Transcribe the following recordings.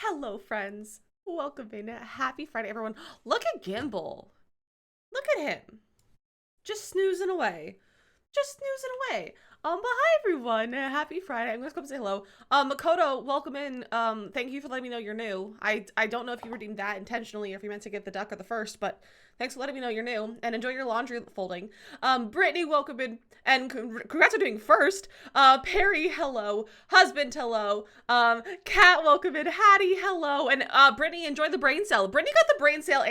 Hello, friends. Welcome in. Happy Friday, everyone. Look at Gimbal. Look at him. Just snoozing away. Just snoozing away. But hi, everyone. Happy Friday. I'm going to come say hello. Makoto, welcome in. Thank you for letting me know you're new. I don't know if you redeemed that intentionally or if you meant to get the duck or the first, but thanks for letting me know you're new. And enjoy your laundry folding. Brittany, welcome in. And congrats on doing first. Perry, hello. Husband, hello. Kat, welcome in. Hattie, hello. And Brittany, enjoy the brain cell. Brittany got the brain cell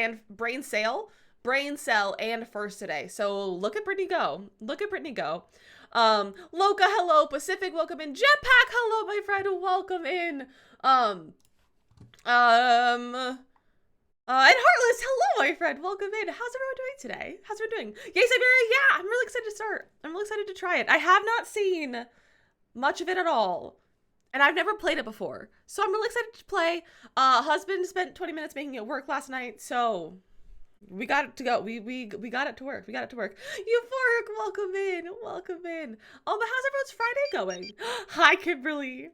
and first today. So look at Brittany go. Look at Brittany go. Loca, hello. Pacific, welcome in. Jetpack, hello, my friend. Welcome in. And Heartless, hello, my friend. Welcome in. How's everyone doing today? How's everyone doing? Yay, Syberia. Yeah, I'm really excited to start. I'm really excited to try it. I have not seen much of it at all. And I've never played it before. So I'm really excited to play. Husband spent 20 minutes making it work last night, so we got it to go. We got it to work. We got it to work. Euphoric, welcome in. Welcome in. Oh, but how's everyone's Friday going? Hi, Kimberly.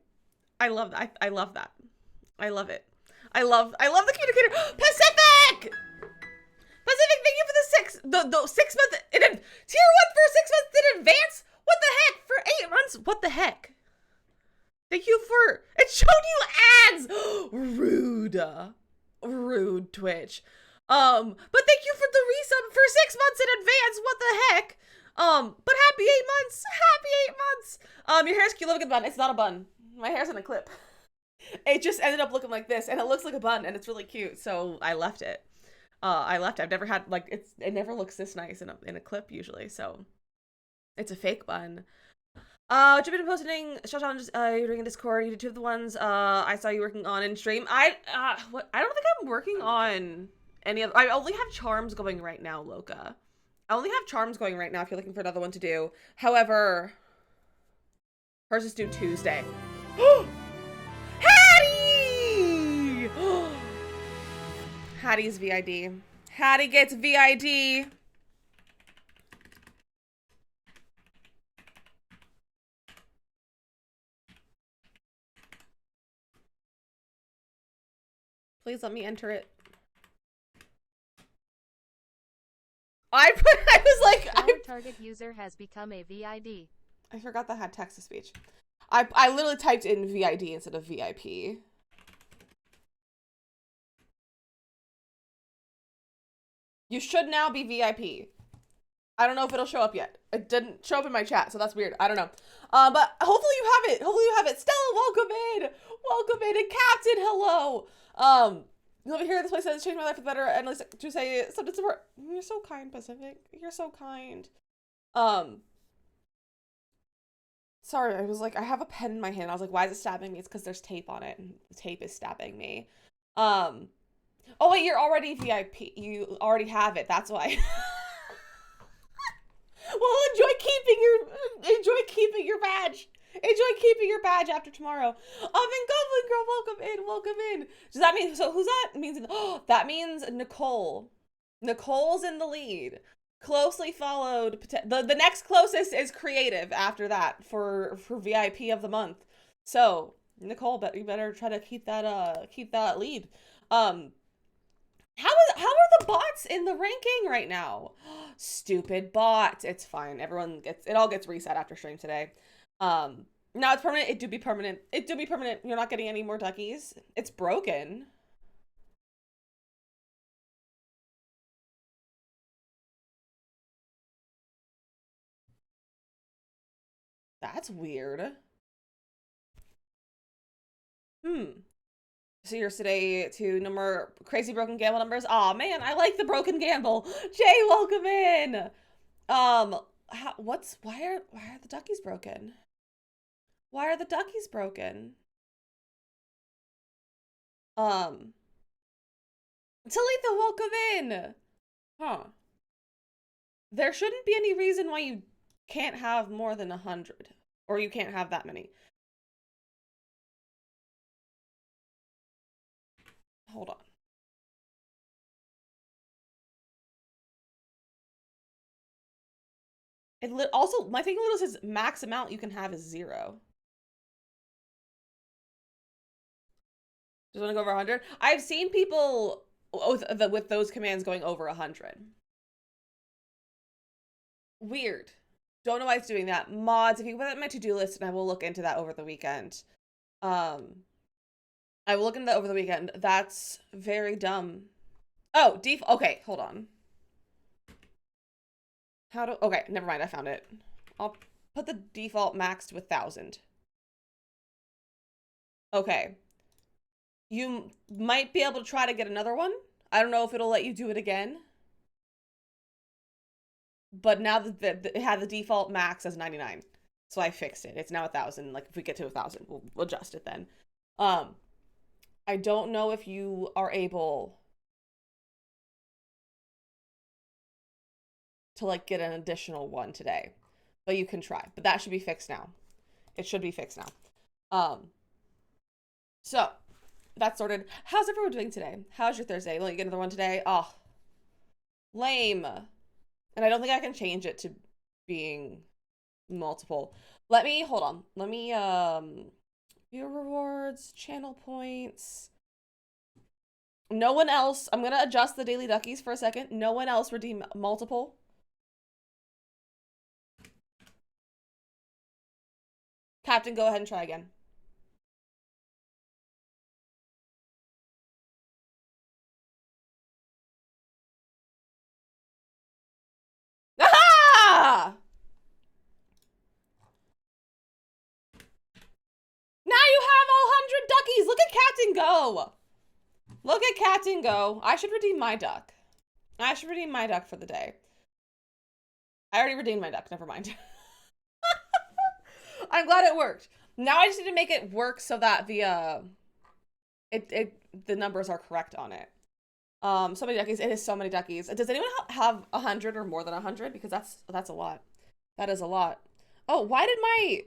I love that. I love that. I love it. I love the communicator. Pacific! Pacific, thank you for the 6 month tier 1 for 6 months in advance. What the heck? For 8 months? What the heck? Thank you for it showed you ads. Rude Twitch. But thank you for the resub for 6 months in advance. What the heck? But happy 8 months. Happy 8 months. Your hair's cute. Look at the bun. It's not a bun. My hair's in a clip. It just ended up looking like this, and it looks like a bun, and it's really cute. So I left it. I've never had like it never looks this nice in a clip usually. So it's a fake bun. You've been posting shell challenges. You're doing in Discord. You did 2 of the ones. I saw you working on in stream. I don't think I'm working on any of. I only have charms going right now, Loca. I only have charms going right now. If you're looking for another one to do, however, hers is due Tuesday. Hattie! Hattie's VID. Hattie gets VID. Please let me enter it. I was like, Our target user has become a VID. I forgot that had text to speech. I literally typed in VID instead of VIP. You should now be VIP. I don't know if it'll show up yet. It didn't show up in my chat, so that's weird. I don't know. But hopefully you have it. Hopefully you have it. Stella, welcome in. Welcome in. And Captain, hello. You over here. This place has changed my life for the better. And let's just say something support. You're so kind, Pacific. You're so kind. Sorry, I was like, I have a pen in my hand. I was like, why is it stabbing me? It's because there's tape on it, and the tape is stabbing me. Oh wait, you're already VIP. You already have it. That's why. Well, enjoy keeping your badge. Enjoy keeping your badge after tomorrow. And Goblin Girl, welcome in, welcome in. Does that mean so? Who's that? Means that means Nicole. Nicole's in the lead. Closely followed. The next closest is Creative after that for VIP of the month. So Nicole, you better try to keep that lead. How are the bots in the ranking right now? Stupid bots. It's fine. It all gets reset after stream today. Now it's permanent. It do be permanent. It do be permanent. You're not getting any more duckies. It's broken. That's weird. So you're today to no more crazy broken gamble numbers. Aw, man, I like the broken gamble. Jay, welcome in. Why are the duckies broken? Why are the duckies broken? Talitha, welcome in. Huh. There shouldn't be any reason why you can't have more than 100. Or you can't have that many. Hold on. Also, my thing literally says max amount you can have is 0. Just want to go over 100. I've seen people with those commands going over 100. Weird. Don't know why it's doing that. Mods, if you put that in my to-do list, and I will look into that over the weekend. I will look into that over the weekend. That's very dumb. Oh, okay, hold on. Okay, never mind, I found it. I'll put the default max to 1,000. Okay. You might be able to try to get another one. I don't know if it'll let you do it again. But now that it had the default max as 99. So I fixed it. It's now 1,000. Like, if we get to 1,000, we'll adjust it then. I don't know if you are able to, like, get an additional one today. But you can try. But that should be fixed now. It should be fixed now. So, that's sorted. How's everyone doing today? How's your Thursday? Will you get another one today? Oh, lame. And I don't think I can change it to being multiple. Hold on. Let me, viewer rewards, channel points. No one else, I'm gonna adjust the daily duckies for a second. No one else redeem multiple. Captain, go ahead and try again. Aha! Now you have all 100 duckies. Look at Captain go. Look at Captain go. I should redeem my duck. I should redeem my duck for the day. I already redeemed my duck. Never mind. I'm glad it worked. Now I just need to make it work so that the numbers are correct on it. So many duckies. It is so many duckies. Does anyone have 100 or more than 100? Because that's a lot. That is a lot. Oh, why did my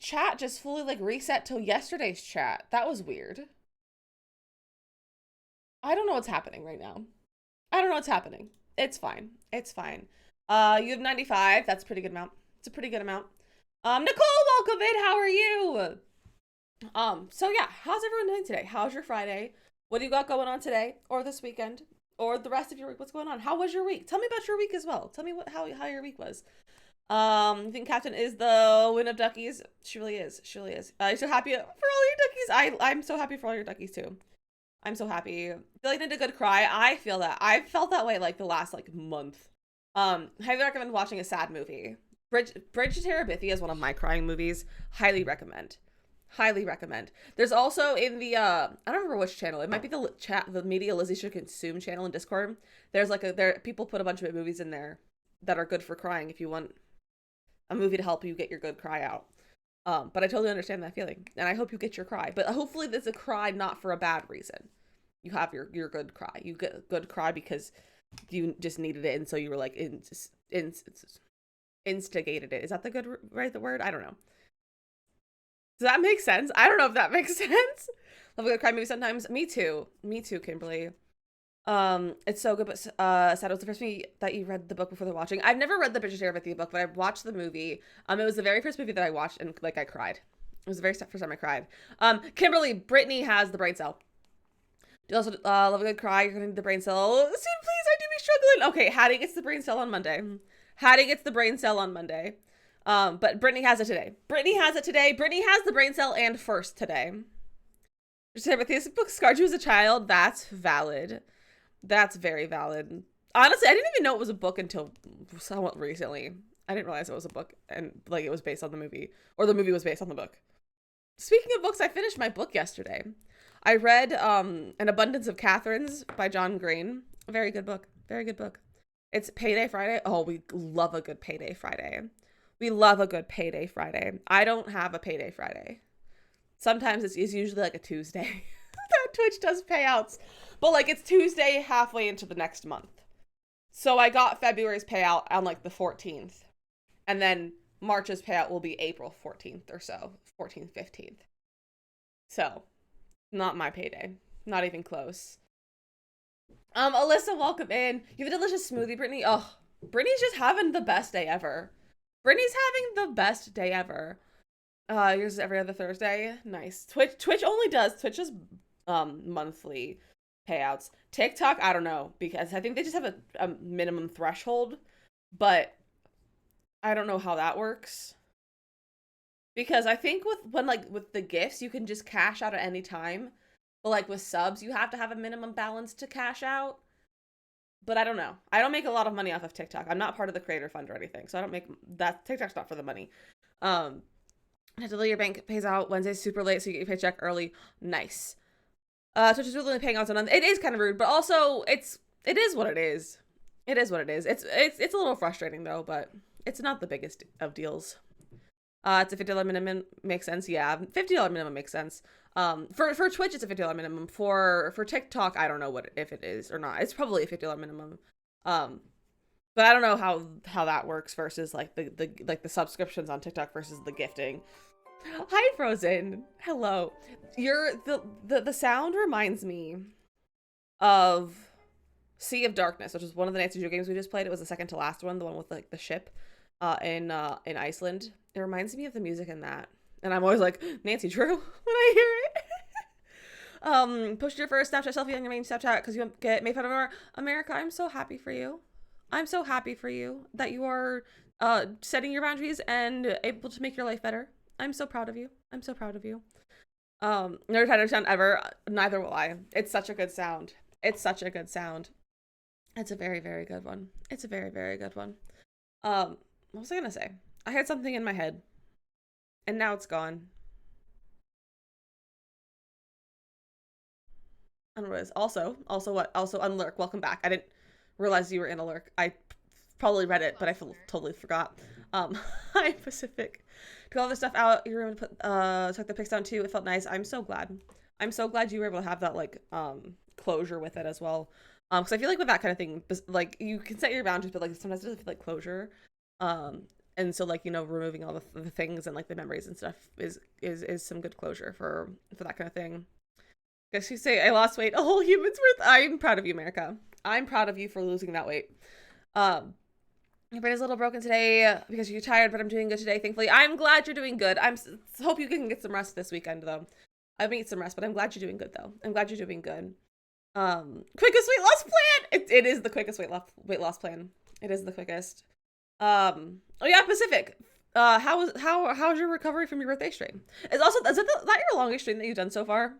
chat just fully like reset till yesterday's chat? That was weird. I don't know what's happening right now. I don't know what's happening. It's fine. It's fine. You have 95. That's a pretty good amount. It's a pretty good amount. Nicole, welcome in. How are you? So yeah, how's everyone doing today? How's your Friday? What do you got going on today or this weekend or the rest of your week? What's going on? How was your week? Tell me about your week as well. Tell me how your week was. I think Captain is the win of duckies. She really is. She really is. I'm so happy for all your duckies. I'm so happy for all your duckies too. I'm so happy. I feel like I did a good cry. I feel that. I've felt that way like the last like month. Highly recommend watching a sad movie. Bridge to Terabithia is one of my crying movies. Highly recommend. Highly recommend. There's also in the I don't remember which channel. It might be the Media Lizzie Should Consume channel in Discord. There's like people put a bunch of movies in there that are good for crying if you want a movie to help you get your good cry out. But I totally understand that feeling, and I hope you get your cry. But hopefully, it's a cry not for a bad reason. You have your good cry. You get a good cry because you just needed it, and so you were like instigated it. Is that the word? I don't know. Does that make sense? I don't know if that makes sense. Love a good cry movie sometimes. Me too, Kimberly. It's so good, but sad it was the first movie that you read the book before watching. I've never read the Bridget Terabithia book, but I've watched the movie. It was the very first movie that I watched, and like I cried. It was the very first time I cried. Kimberly, Brittany has the brain cell. Do you also love a good cry? You're gonna need the brain cell soon, please. I do be struggling. Okay, Hattie gets the brain cell on Monday. But Brittany has it today. Brittany has the brain cell and first today. This book scarred you as a child. That's valid. That's very valid. Honestly, I didn't even know it was a book until somewhat recently. I didn't realize it was a book and like it was based on the movie, or the movie was based on the book. Speaking of books, I finished my book yesterday. I read An Abundance of Catherines by John Green. A very good book. Very good book. It's Payday Friday. Oh, we love a good Payday Friday. We love a good Payday Friday. I don't have a Payday Friday. Sometimes it's usually like a Tuesday. That Twitch does payouts. But like it's Tuesday halfway into the next month. So I got February's payout on like the 14th. And then March's payout will be April 14th or so. 14th, 15th. So, not my payday. Not even close. Alyssa, welcome in. You have a delicious smoothie, Brittany. Oh, Brittany's just having the best day ever. Brittany's having the best day ever. Yours is every other Thursday. Nice. Twitch only does Twitch is monthly payouts. TikTok, I don't know, because I think they just have a minimum threshold, but I don't know how that works. Because I think with the gifts, you can just cash out at any time. But like with subs, you have to have a minimum balance to cash out. But I don't know. I don't make a lot of money off of TikTok. I'm not part of the creator fund or anything. So I don't make that. TikTok's not for the money. Until your bank pays out Wednesdays super late, so you get your paycheck early. Nice. Twitch is really paying out on. It is kind of rude, but also it is what it is. It is what it is. It's a little frustrating though, but it's not the biggest of deals. It's a $50 minimum, makes sense. Yeah, $50 minimum makes sense. For Twitch, it's a $50 minimum. For TikTok, I don't know if it is or not. It's probably a $50 minimum. But I don't know how that works versus like the subscriptions on TikTok versus the gifting. Hi, Frozen. Hello. The sound reminds me of Sea of Darkness, which is one of the Nancy Drew games we just played. It was the second to last one, the one with like the ship in Iceland. It reminds me of the music in that. And I'm always like, Nancy Drew when I hear it. Post your first Snapchat selfie on your main Snapchat because you get made fun of. America, I'm so happy for you. I'm so happy for you that you are setting your boundaries and able to make your life better. I'm so proud of you. I'm so proud of you. Never tried to sound ever. Neither will I. It's such a good sound. It's such a good sound. It's a very, very good one. It's a very, very good one. What was I gonna say? I had something in my head, and now it's gone. I don't know what it is. Also what? Also unlurk. Welcome back. I didn't realize you were in a lurk. I probably read it, but I totally forgot. Hi Pacific. To all this stuff out, you were able to put took the pics down too. It felt nice. I'm so glad. I'm so glad you were able to have that like closure with it as well. Because I feel like with that kind of thing, like you can set your boundaries, but like sometimes it doesn't feel like closure. And so like, you know, removing all the things and like the memories and stuff is some good closure for that kind of thing. I guess you say I lost weight a whole human's worth. I'm proud of you, America. I'm proud of you for losing that weight. Your brain is a little broken today because you're tired, but I'm doing good today, thankfully. I'm glad you're doing good. Hope you can get some rest this weekend, though. I need some rest, but I'm glad you're doing good, though. I'm glad you're doing good. Quickest weight loss plan! It is the quickest weight loss plan. It is the quickest. Oh yeah, Pacific. How's your recovery from your birthday stream? Is that your longest stream that you've done so far?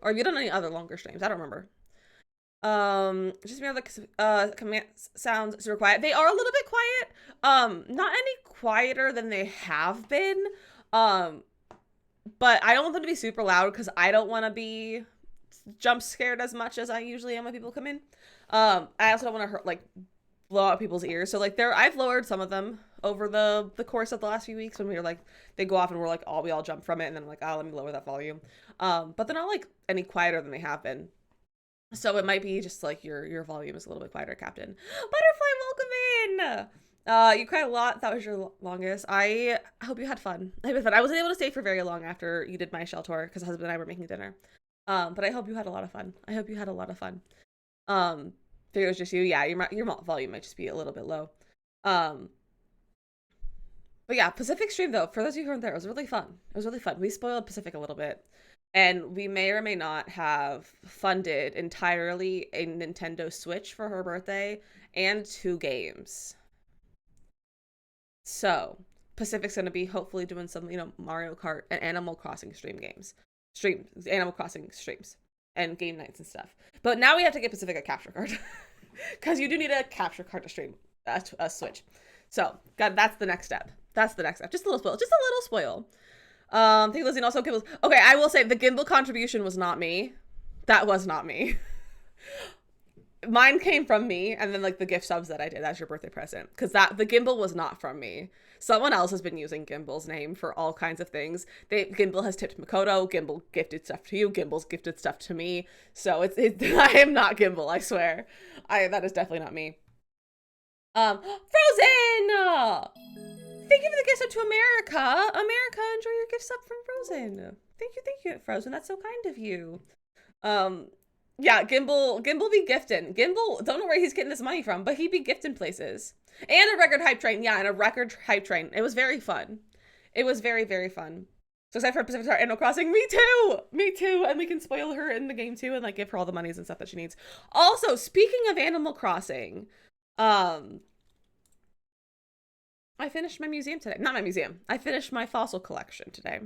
Or have you done any other longer streams? I don't remember. Just me the command sounds super quiet. They are a little bit quiet. Not any quieter than they have been. But I don't want them to be super loud because I don't want to be jump scared as much as I usually am when people come in. I also don't want to hurt blow out people's ears. So like I've lowered some of them over the course of the last few weeks when we were like they go off and we're like we all jump from it and then I'm like, let me lower that volume. But they're not like any quieter than they have been. So it might be just like your volume is a little bit quieter, Captain. Butterfly, welcome in! You cried a lot. That was your longest. I hope you had fun. I had fun. I wasn't able to stay for very long after you did my shell tour because husband and I were making dinner. But I hope you had a lot of fun. If it was just you, yeah, your volume might just be a little bit low. But yeah, Pacific stream though, for those of you who weren't there, it was really fun. We spoiled Pacific a little bit. And we may or may not have funded entirely a Nintendo Switch for her birthday and 2 games. So, Pacific's going to be hopefully doing some, Mario Kart and Animal Crossing Animal Crossing streams and game nights and stuff. But now we have to get Pacific a capture card because you do need a capture card to stream a Switch. So, that's the next step. Just a little spoil. I think Lizzie also gimbals. Okay, I will say the gimbal contribution was not me. That was not me. Mine came from me, and then like the gift subs that I did as your birthday present, because the gimbal was not from me. Someone else has been using Gimbal's name for all kinds of things. Gimbal has tipped Makoto. Gimbal gifted stuff to you. Gimbal's gifted stuff to me. So it's I am not Gimbal. I swear. That is definitely not me. Frozen. Thank you for the gift sub to America. America, enjoy your gift sub from Frozen. Thank you, Frozen. That's so kind of you. Yeah, Gimbal be gifting. Gimbal, don't know where he's getting this money from, but he be gifting places. And a record hype train. Yeah, and a record hype train. It was very fun. It was very, very fun. So excited for Pacific Star Animal Crossing. Me too. Me too. And we can spoil her in the game too, and like give her all the monies and stuff that she needs. Also, speaking of Animal Crossing, I finished my museum today. Not my museum. I finished my fossil collection today.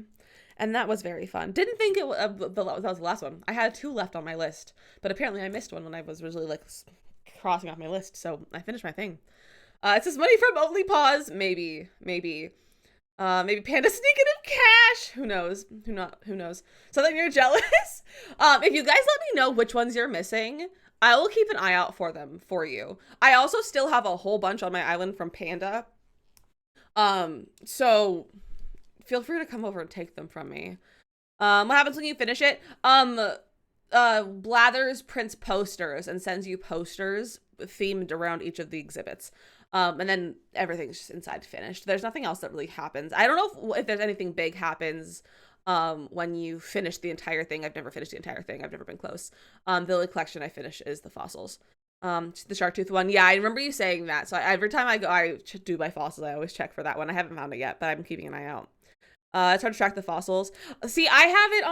And that was very fun. Didn't think that was the last one. I had 2 left on my list, but apparently I missed one when I was really like crossing off my list. So I finished my thing. It says money from Only Pause. Maybe Panda sneaking in cash. Who knows? Who knows? Something you're jealous? If you guys let me know which ones you're missing, I will keep an eye out for them for you. I also still have a whole bunch on my island from Panda. So feel free to come over and take them from me. What happens when you finish it? Blathers prints posters and sends you posters themed around each of the exhibits. And then everything's just inside finished. There's nothing else that really happens. I don't know if there's anything big happens when you finish the entire thing. I've never finished the entire thing. I've never been close. The only collection I finish is the fossils. The shark tooth one. Yeah, I remember you saying that. So every time I do my fossils, I always check for that one. I haven't found it yet, but I'm keeping an eye out. It's hard to track the fossils. See, I have it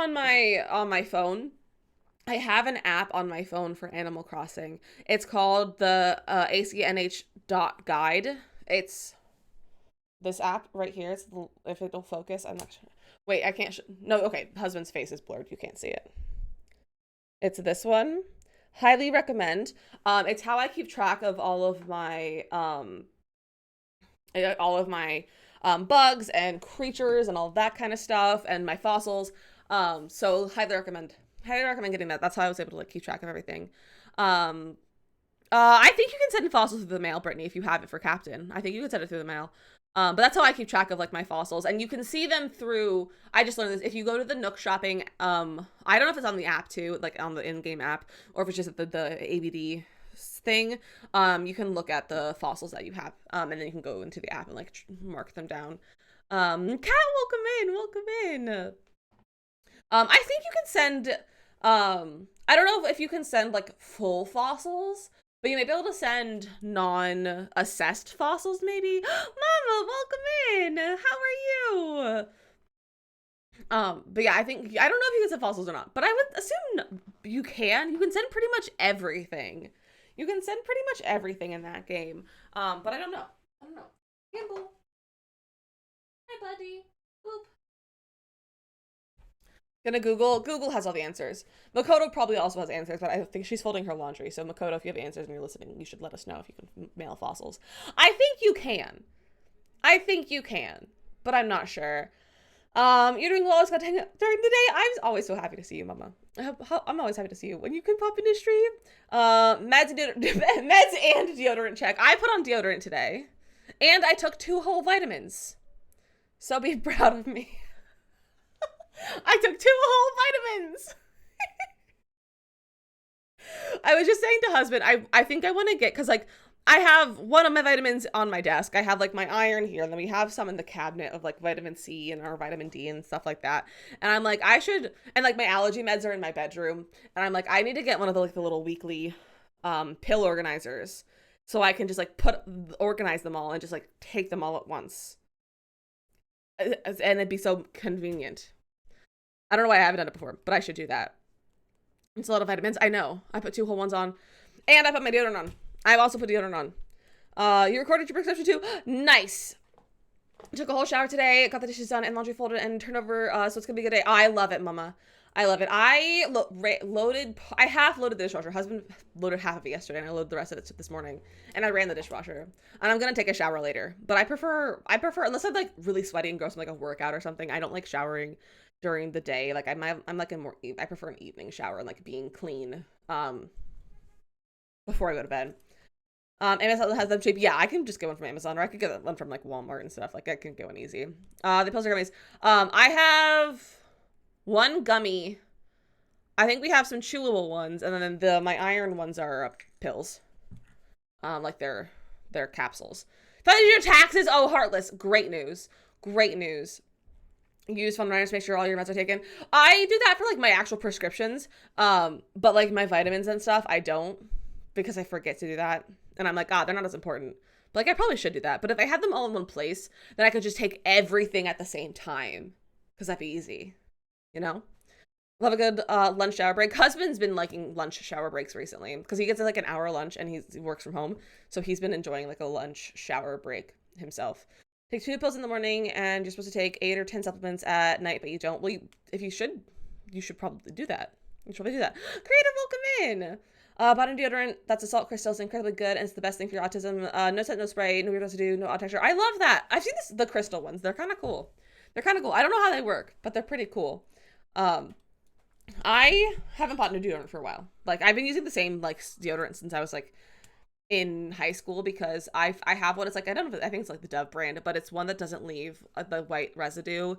on my phone. I have an app on my phone for Animal Crossing. It's called the ACNH.guide. It's this app right here. It's if it'll focus. I'm not sure. Wait, I can't. No, okay. Husband's face is blurred. You can't see it. It's this one. Highly recommend. It's how I keep track of all of my bugs and creatures and all that kind of stuff and my fossils. So highly recommend getting that. That's how I was able to like keep track of everything. I think you can send fossils through the mail, Brittany, if you have it for Captain. I think you can send it through the mail. But that's how I keep track of like my fossils, and you can see them through. I just learned this. If you go to the Nook shopping, I don't know if it's on the app too, like on the in-game app, or if it's just the ABD thing. You can look at the fossils that you have, and then you can go into the app and like mark them down. Kat, welcome in. I think you can send. I don't know if you can send like full fossils, but you may be able to send non-assessed fossils, maybe. Mama, welcome in. How are you? But yeah, I don't know if you can send fossils or not, but I would assume you can. You can send pretty much everything. You can send pretty much everything in that game. But I don't know. Campbell. Hi, buddy. Boop. Gonna Google. Google has all the answers. Makoto probably also has answers, but I think she's folding her laundry. So Makoto, if you have answers and you're listening, you should let us know if you can mail fossils. I think you can. But I'm not sure. You're doing well. It's got to hang out during the day. I'm always so happy to see you, Mama. I'm always happy to see you when you can pop into stream. Meds and deodorant check. I put on deodorant today, and I took 2 whole vitamins. So be proud of me. I took 2 whole vitamins. I was just saying to husband, I think I want to get, because like I have one of my vitamins on my desk. I have like my iron here, and then we have some in the cabinet of like vitamin C and our vitamin D and stuff like that. And I'm like, and like my allergy meds are in my bedroom. And I'm like, I need to get one of the like the little weekly pill organizers so I can just like organize them all and just like take them all at once. And it'd be so convenient. I don't know why I haven't done it before, but I should do that. It's a lot of vitamins. I know. I put 2 whole ones on. And I put my deodorant on. I've also put deodorant on. You recorded your prescription too? Nice. I took a whole shower today, got the dishes done and laundry folded and turned over, so it's gonna be a good day. Oh, I love it, Mama. I love it. I half loaded the dishwasher. Husband loaded half of it yesterday, and I loaded the rest of it this morning. And I ran the dishwasher. And I'm gonna take a shower later. But I prefer unless I'm like really sweaty and gross from like a workout or something. I don't like showering during the day. Like I'm like I prefer an evening shower and like being clean before I go to bed. Amazon has them cheap. Yeah, I can just get one from Amazon, or I could get one from like Walmart and stuff. Like I can get one easy. The pills are gummies. I have 1 gummy. I think we have some chewable ones, and then my iron ones are pills. Like they're capsules. Funded your taxes. Oh, Heartless. Great news. Use fund runners to make sure all your meds are taken. I do that for like my actual prescriptions. But like my vitamins and stuff, I don't, because I forget to do that. And I'm like, they're not as important. But like I probably should do that. But if I had them all in one place, then I could just take everything at the same time. because that'd be easy, you know? Love a good lunch shower break. Husband's been liking lunch shower breaks recently because he gets like an hour lunch and he works from home. So he's been enjoying like a lunch shower break himself. Take 2 pills in the morning and you're supposed to take 8 or 10 supplements at night, but you don't. Well, if you should probably do that. You should probably do that. Creative, welcome in. Bottom deodorant, that's a salt crystal. It's incredibly good and it's the best thing for your autism. No scent, no spray, no weird residue, no odd texture. I love that. I've seen the crystal ones. They're kind of cool. They're kind of cool. I don't know how they work, but they're pretty cool. I haven't bought new deodorant for a while. Like I've been using the same like deodorant since I was like in high school because I have one. It's like I don't know. I think it's like the Dove brand, but it's one that doesn't leave the white residue,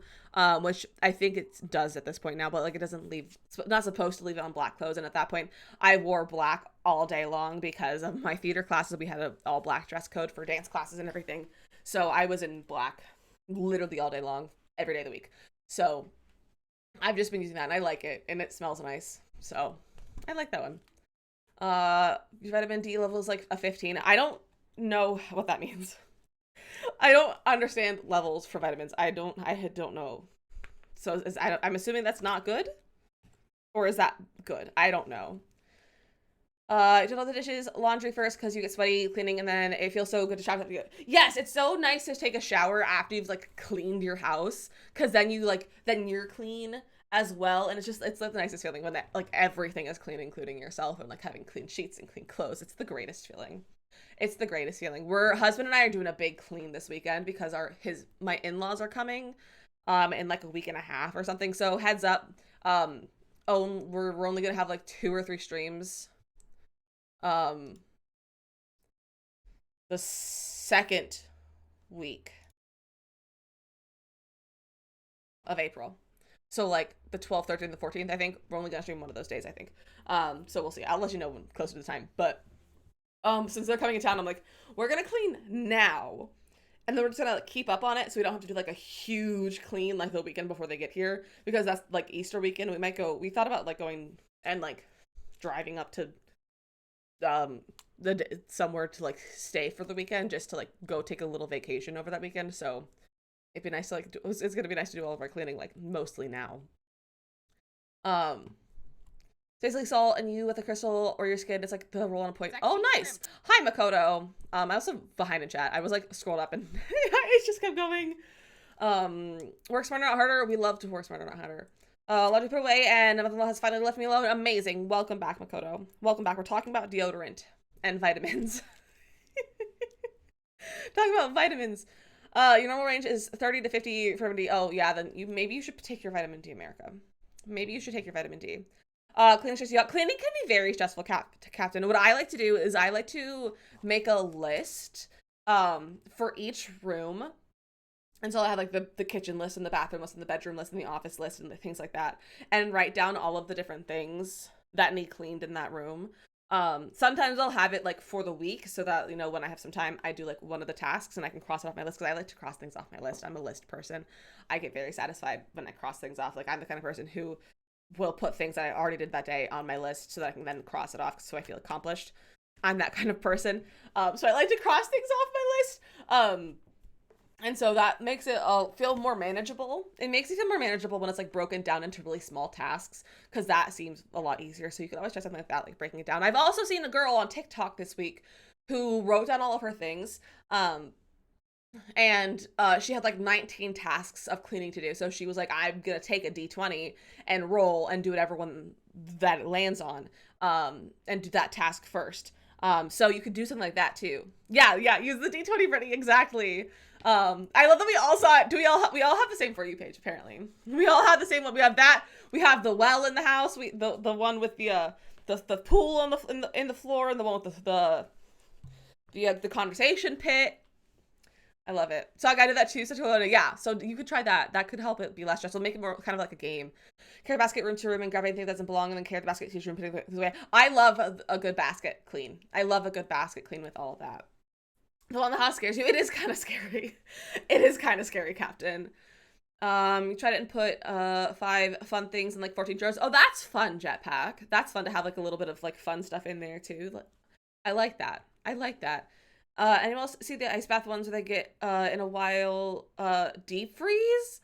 which I think it does at this point now. But like it doesn't leave. It's not supposed to leave it on black clothes. And at that point, I wore black all day long because of my theater classes. We had an all black dress code for dance classes and everything. So I was in black literally all day long, every day of the week. So I've just been using that and I like it and it smells nice. So I like that one. Vitamin D level is like a 15. I don't know what that means. I don't understand levels for vitamins. I don't know. So I'm assuming that's not good, or is that good? I don't know. Did all the dishes, laundry first because you get sweaty cleaning, and then it feels so good to shower. Yes, it's so nice to take a shower after you've like cleaned your house, because then you're clean as well, and it's like the nicest feeling when that like everything is clean, including yourself, and like having clean sheets and clean clothes. It's the greatest feeling. It's the greatest feeling. We're husband and I are doing a big clean this weekend because my in-laws are coming, in like a week and a half or something. So heads up, we're only gonna have like 2 or 3 streams um the second week of April. So like the 12th, 13th, the 14th, I think. We're only gonna stream one of those days, I think. So we'll see. I'll let you know when closer to the time. But since they're coming in town, I'm like, we're gonna clean now. And then we're just gonna like, keep up on it so we don't have to do like a huge clean like the weekend before they get here. Because that's like Easter weekend. We thought about like going and like driving up to somewhere to like stay for the weekend just to like go take a little vacation over that weekend. So it'd be nice to like it's gonna be nice to do all of our cleaning like mostly now. Basically salt and you with a crystal or your skin, it's like the roll on a point. Oh nice. Hi Makoto. I also behind in chat. I was like scrolled up and it just kept going. Work smarter not harder. We love to work smarter not harder. Logic put away and mother-in-law has finally left me alone. Amazing. Welcome back, Makoto. Welcome back. We're talking about deodorant and vitamins. Talking about vitamins. Your normal range is 30 to 50 for vitamin D. Oh yeah, then maybe you should take your vitamin D, America. Maybe you should take your vitamin D. Cleaning stress you out. Cleaning can be very stressful, Captain. What I like to do is I like to make a list for each room. And so I have like the kitchen list and the bathroom list and the bedroom list and the office list and the things like that, and write down all of the different things that need cleaned in that room. Sometimes I'll have it like for the week so that, you know, when I have some time, I do like one of the tasks and I can cross it off my list because I like to cross things off my list. I'm a list person. I get very satisfied when I cross things off. Like I'm the kind of person who will put things that I already did that day on my list so that I can then cross it off so I feel accomplished. I'm that kind of person. So I like to cross things off my list. And so that makes it feel more manageable. It makes it feel more manageable when it's like broken down into really small tasks, because that seems a lot easier. So you can always try something like that, like breaking it down. I've also seen a girl on TikTok this week who wrote down all of her things. And she had like 19 tasks of cleaning to do. So she was like, I'm going to take a D20 and roll and do whatever one that it lands on, and do that task first. So you could do something like that too. Yeah, use the D20 ready, exactly. I love that we all saw it. We all have the same For You page, apparently. We all have the same one. We have that. We have the well in the house. The one with the pool on in the floor, and the one with the conversation pit. I love it. So I did that too. Yeah, so you could try that. That could help it be less stressful. Make it more kind of like a game. Carry the basket room to room and grab anything that doesn't belong, and then carry the basket to each room, put it away. I love a good basket clean. I love a good basket clean with all of that. The one in the house scares you. It is kind of scary. It is kind of scary, Captain. You try to input 5 fun things and like 14 drawers. Oh, that's fun, Jetpack. That's fun to have like a little bit of like fun stuff in there too. I like that. I like that. Anyone else see the ice bath ones where they get in a while deep freeze?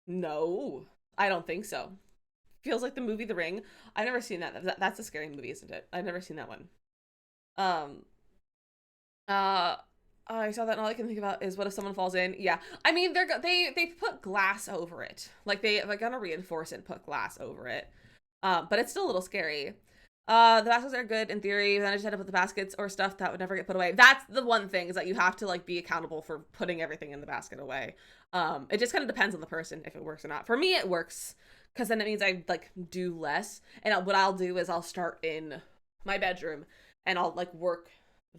No, I don't think so. Feels like the movie The Ring. I've never seen that. That's a scary movie, isn't it? I've never seen that one. Um, uh, I saw that, and all I can think about is what if someone falls in? Yeah, I mean they put glass over it, like they're gonna reinforce it and put glass over it. But it's still a little scary. The baskets are good in theory. Then I just had to put the baskets or stuff that would never get put away. That's the one thing, is that you have to like be accountable for putting everything in the basket away. It just kind of depends on the person if it works or not. For me, it works because then it means I like do less. And what I'll do is I'll start in my bedroom and I'll like work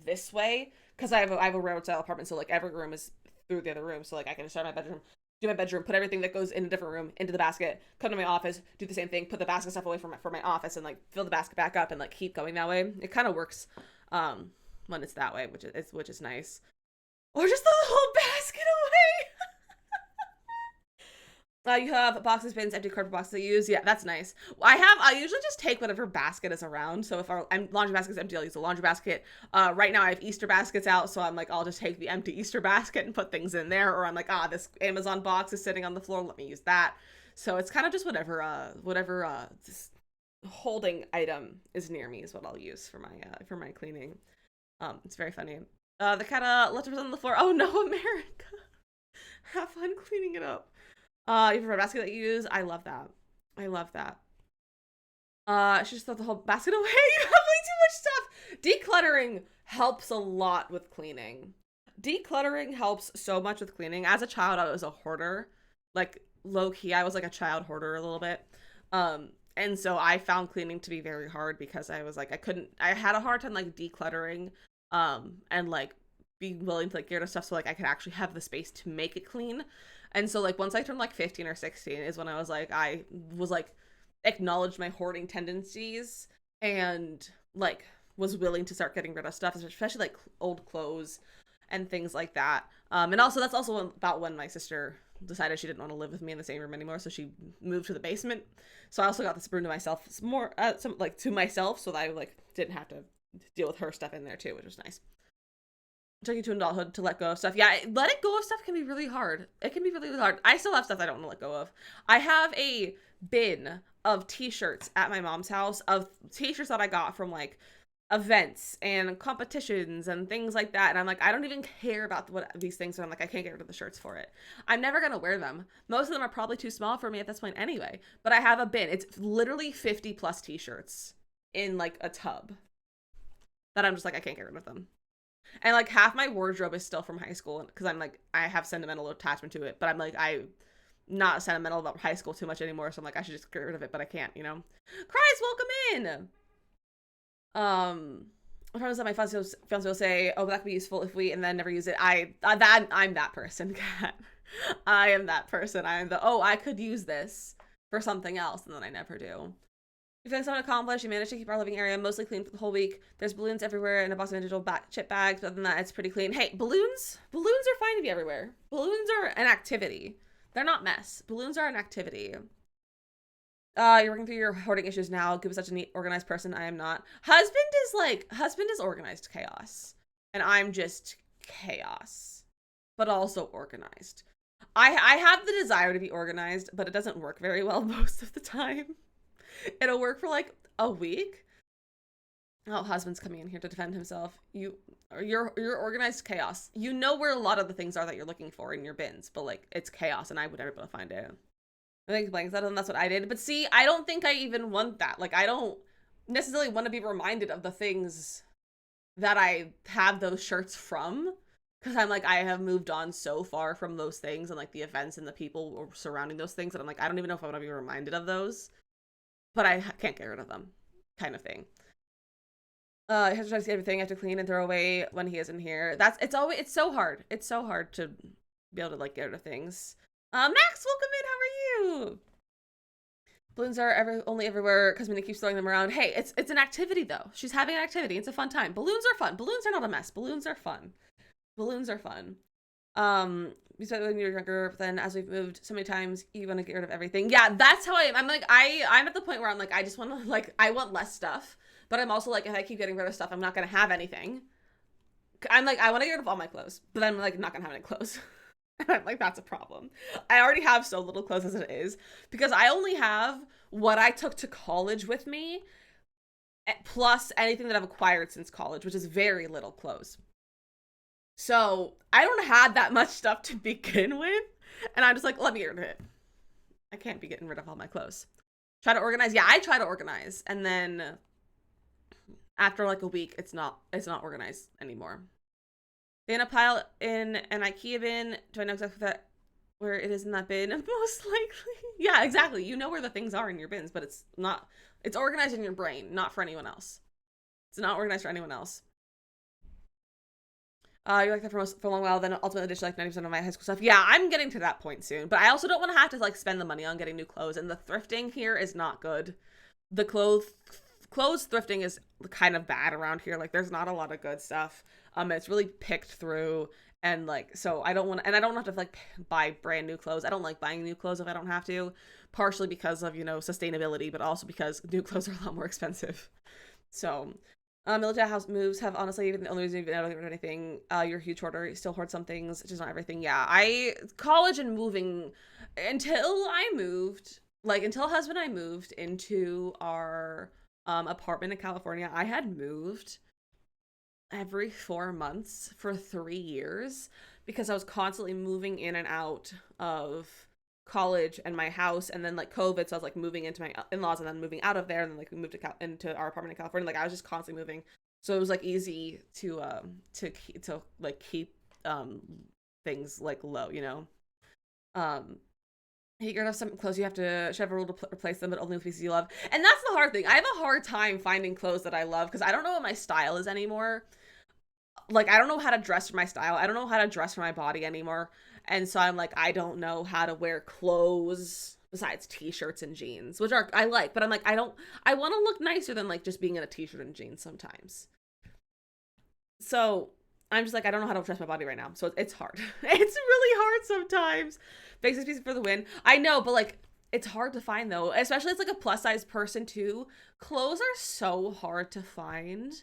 this way because I have a railroad style apartment, so like every room is through the other room. So like I can start my bedroom, do my bedroom, put everything that goes in a different room into the basket, come to my office, do the same thing, put the basket stuff away from my office, and like fill the basket back up and like keep going that way. It kind of works when it's that way, which is nice. Or just the whole basket away. You have boxes, bins, empty cardboard boxes to use. Yeah, that's nice. I usually just take whatever basket is around. So if our laundry basket is empty, I'll use a laundry basket. Right now I have Easter baskets out, so I'm like, I'll just take the empty Easter basket and put things in there. Or I'm like, this Amazon box is sitting on the floor, let me use that. So it's kind of just whatever this holding item is near me is what I'll use for my cleaning. It's very funny. The cat leftovers on the floor. Oh no, America. Have fun cleaning it up. You have a basket that you use. I love that. I love that. She just throw the whole basket away. You have way too much stuff. Decluttering helps a lot with cleaning. Decluttering helps so much with cleaning. As a child, I was a hoarder. Like low key, I was like a child hoarder a little bit. And so I found cleaning to be very hard because I was like, I had a hard time like decluttering, and like being willing to like get rid of stuff so like I could actually have the space to make it clean. And so like once I turned like 15 or 16 is when I was like acknowledged my hoarding tendencies and like was willing to start getting rid of stuff, especially like old clothes and things like that. And also that's also about when my sister decided she didn't want to live with me in the same room anymore, so she moved to the basement. So I also got this room to myself, more to myself, so that I like didn't have to deal with her stuff in there too, which was nice. Taking to adulthood to let go of stuff. Yeah, letting go of stuff can be really hard. It can be really, really hard. I still have stuff I don't want to let go of. I have a bin of t-shirts at my mom's house of t-shirts that I got from like events and competitions and things like that. And I'm like, I don't even care about what these things are. I'm like, I can't get rid of the shirts for it. I'm never going to wear them. Most of them are probably too small for me at this point anyway. But I have a bin. It's literally 50 plus t-shirts in like a tub that I'm just like, I can't get rid of them. And like half my wardrobe is still from high school because I'm like, I have sentimental attachment to it, but I'm like, I'm not sentimental about high school too much anymore, so I'm like, I should just get rid of it, but I can't, you know. Cries, welcome in. I'm trying to my fiance will say, oh, that could be useful if we, and then never use it. I'm that person, Kat. I am that person. I am I could use this for something else, and then I never do. We found something accomplished. We managed to keep our living area mostly clean for the whole week. There's balloons everywhere and a box of individual chip bags. But other than that, it's pretty clean. Hey, balloons are fine to be everywhere. Balloons are an activity. They're not mess. Balloons are an activity. You're working through your hoarding issues now. Give such a neat, organized person. I am not. Husband is organized chaos. And I'm just chaos. But also organized. I have the desire to be organized, but it doesn't work very well most of the time. It'll work for like a week. Oh, husband's coming in here to defend himself. You're organized chaos. You know where a lot of the things are that you're looking for in your bins, but like it's chaos, and I would never be able to find it. I think blanks that, and that's what I did. But see, I don't think I even want that. Like I don't necessarily want to be reminded of the things that I have those shirts from, because I'm like, I have moved on so far from those things and like the events and the people surrounding those things that I'm like, I don't even know if I want to be reminded of those. But I can't get rid of them, kind of thing. I have to try to see everything I have to clean and throw away when he isn't here. It's so hard. It's so hard to be able to like get rid of things. Max, welcome in. How are you? Balloons are only everywhere because Minnie keeps throwing them around. Hey, it's an activity though. She's having an activity. It's a fun time. Balloons are fun. Balloons are not a mess. Balloons are fun. Balloons are fun. We said when you're younger, but then as we've moved so many times, you want to get rid of everything. Yeah, that's how I am. I'm like, I'm at the point where I'm like, I just want to like, I want less stuff, but I'm also like, if I keep getting rid of stuff, I'm not going to have anything. I'm like, I want to get rid of all my clothes, but I'm like, not going to have any clothes. And I'm like, that's a problem. I already have so little clothes as it is because I only have what I took to college with me, plus anything that I've acquired since college, which is very little clothes. So I don't have that much stuff to begin with. And I'm just like, let me get rid of it. I can't be getting rid of all my clothes. Try to organize. Yeah, I try to organize. And then after like a week, it's not organized anymore. In a pile in an IKEA bin. Do I know exactly where it is in that bin? Most likely. Yeah, exactly. You know where the things are in your bins, but it's organized in your brain, not for anyone else. It's not organized for anyone else. You like that for a long while, then ultimately ditched like 90% of my high school stuff. Yeah, I'm getting to that point soon, but I also don't want to have to like spend the money on getting new clothes, and the thrifting here is not good. The clothes thrifting is kind of bad around here. Like, there's not a lot of good stuff. It's really picked through, and like, so I don't want, and I don't have to like buy brand new clothes. I don't like buying new clothes if I don't have to, partially because of sustainability, but also because new clothes are a lot more expensive. So military house moves have honestly even the only reason I don't get rid of anything. You're a huge hoarder. You still hoard some things, just not everything. Yeah, college and moving until husband and I moved into our apartment in California. I had moved every 4 months for 3 years because I was constantly moving in and out of college and my house, and then like COVID, so I was like moving into my in-laws and then moving out of there, and then like we moved into our apartment in California. Like, I was just constantly moving, so it was like easy to like keep things like low, you gotta have some clothes should have a rule to replace them, but only with pieces you love. And that's the hard thing. I have a hard time finding clothes that I love because I don't know what my style is anymore. Like, I don't know how to dress for my style. I don't know how to dress for my body anymore. And so I'm like, I don't know how to wear clothes besides t-shirts and jeans, which I like, but I'm like, I want to look nicer than like just being in a t-shirt and jeans sometimes. So I'm just like, I don't know how to dress my body right now. So it's hard. It's really hard sometimes. Basics pieces for the win. I know, but like, it's hard to find though, especially as like a plus size person too. Clothes are so hard to find.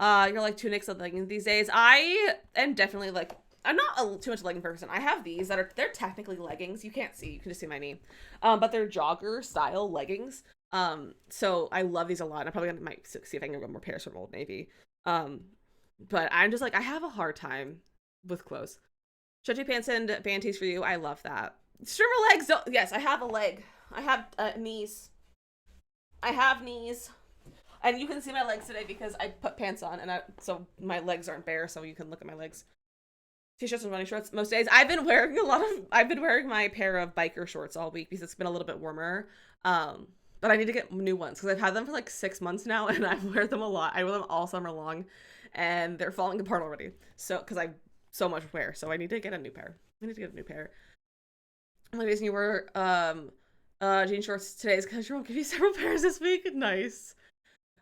You're like tunics and leggings these days. I am definitely like, I'm not too much a legging person. I have these they're technically leggings. You can't see, you can just see my knee. But they're jogger style leggings. So I love these a lot. I probably might see if I can get one more pairs from Old Navy. But I'm just like, I have a hard time with clothes. Stretchy pants and band tees for you. I love that. Strimmer legs. Yes, I have a leg. I have knees. I have knees. And you can see my legs today because I put pants on, and so my legs aren't bare, so you can look at my legs. T-shirts and running shorts most days. I've been wearing my pair of biker shorts all week because it's been a little bit warmer. But I need to get new ones because I've had them for like 6 months now, and I wear them a lot. I wear them all summer long, and they're falling apart already. So because I so much wear, so I need to get a new pair. Ladies, you wear jean shorts today is because you'll give you several pairs this week. Nice.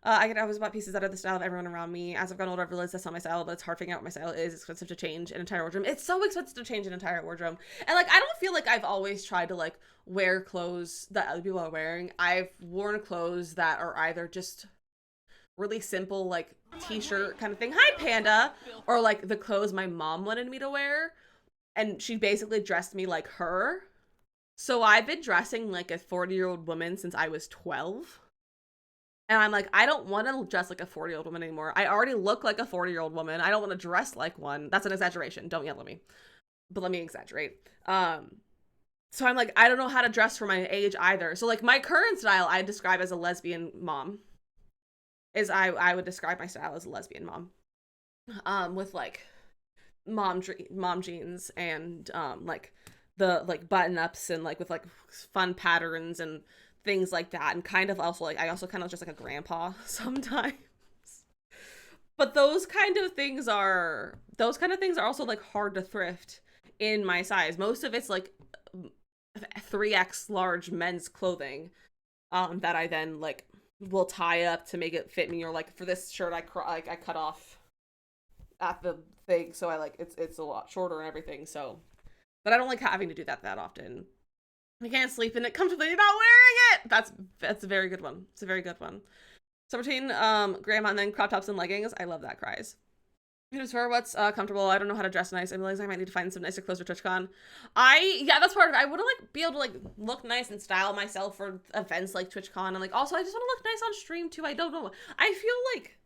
I always bought pieces that are the style of everyone around me. As I've gotten older, I've realized that's not my style, but it's hard figuring out what my style is. It's expensive to change an entire wardrobe. It's so expensive to change an entire wardrobe. And like, I don't feel like I've always tried to like wear clothes that other people are wearing. I've worn clothes that are either just really simple, like t-shirt kind of thing. Hi, Panda. Or like the clothes my mom wanted me to wear. And she basically dressed me like her. So I've been dressing like a 40-year-old woman since I was 12. And I'm like, I don't want to dress like a 40-year-old woman anymore. I already look like a 40-year-old woman. I don't want to dress like one. That's an exaggeration. Don't yell at me. But let me exaggerate. So I'm like, I don't know how to dress for my age either. So like my current style I describe as a lesbian mom. I would describe my style as a lesbian mom. With like mom jeans and like the like button ups and like with like fun patterns and things like that, and kind of also like I also kind of just like a grandpa sometimes. But those kind of things are also like hard to thrift in my size. Most of it's like 3X large men's clothing that I then like will tie up to make it fit me, or like for this shirt I cut off at the thing, so I like it's a lot shorter and everything. So, but I don't like having to do that often. I can't sleep in it comfortably not wearing it. That's a very good one. It's a very good one. So between grandma and then crop tops and leggings, I love that, cries. Just for what's comfortable. I don't know how to dress nice. I realize I might need to find some nicer clothes for TwitchCon. Yeah, that's part of it. I want to like be able to like look nice and style myself for events like TwitchCon, and like also I just want to look nice on stream too. I don't know. Like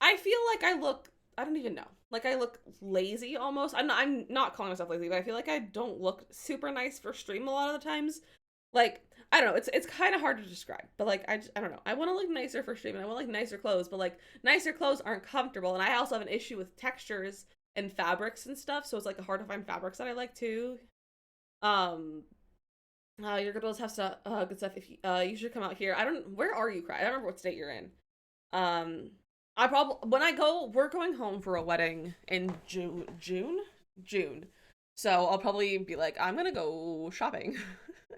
I feel like I look. I don't even know. Like I look lazy almost. I'm not calling myself lazy, but I feel like I don't look super nice for stream a lot of the times. Like I don't know. It's kind of hard to describe, but like I don't know. I want to look nicer for stream, and I want like nicer clothes, but like nicer clothes aren't comfortable, and I also have an issue with textures and fabrics and stuff. So it's like hard to find fabrics that I like too. Um, your girls have stuff, good stuff. If you should come out here. I don't. Where are you, Cry? I don't remember what state you're in. Um, I probably when I go, we're going home for a wedding in June. So I'll probably be like, I'm gonna go shopping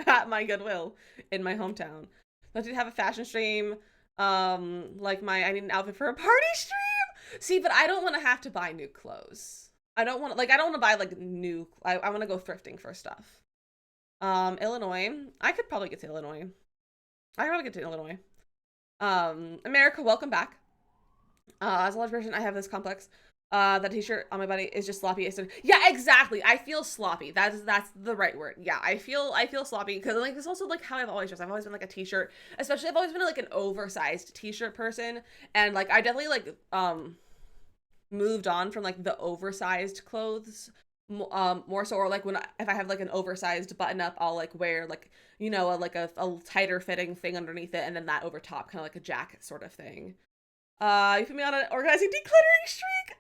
at my Goodwill in my hometown. I did have a fashion stream. I need an outfit for a party stream. See, but I don't want to have to buy new clothes. I don't want to buy like new. I want to go thrifting for stuff. Illinois. I could probably get to Illinois. I could probably get to Illinois. America, welcome back. As a large person, I have this complex. That t-shirt on my body is just sloppy. I said, yeah, exactly. I feel sloppy. That's the right word. Yeah, I feel sloppy because like it's also like how I've always dressed. I've always been like a t-shirt, especially I've always been like an oversized t-shirt person, and like I definitely like moved on from like the oversized clothes more so, or like if I have like an oversized button up, I'll like wear like a tighter fitting thing underneath it, and then that over top, kind of like a jacket sort of thing. You put me on an organizing decluttering streak.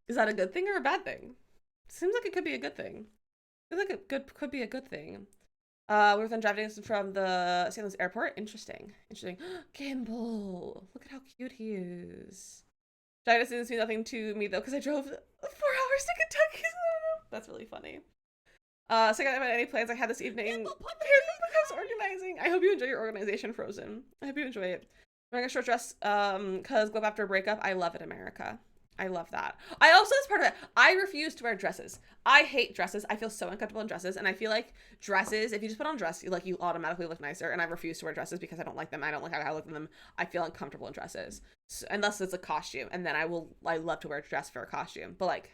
Is that a good thing or a bad thing? Seems like it could be a good thing. Feels like it could be a good thing. We were then driving from the St. Louis airport. Interesting. Gimbal. Look at how cute he is. Driving didn't mean nothing to me though, because I drove 4 hours to Kentucky. That's really funny. So I got any plans I had this evening. Here's the organizing. I hope you enjoy your organization, Frozen. I hope you enjoy it. Wearing a short dress, cause go after a breakup. I love it, America. I love that. I also, as part of it, I refuse to wear dresses. I hate dresses. I feel so uncomfortable in dresses, and I feel like dresses, if you just put on a dress, you automatically look nicer, and I refuse to wear dresses because I don't like them. I don't like how I look in them. I feel uncomfortable in dresses. So, unless it's a costume, and then I love to wear a dress for a costume. But like,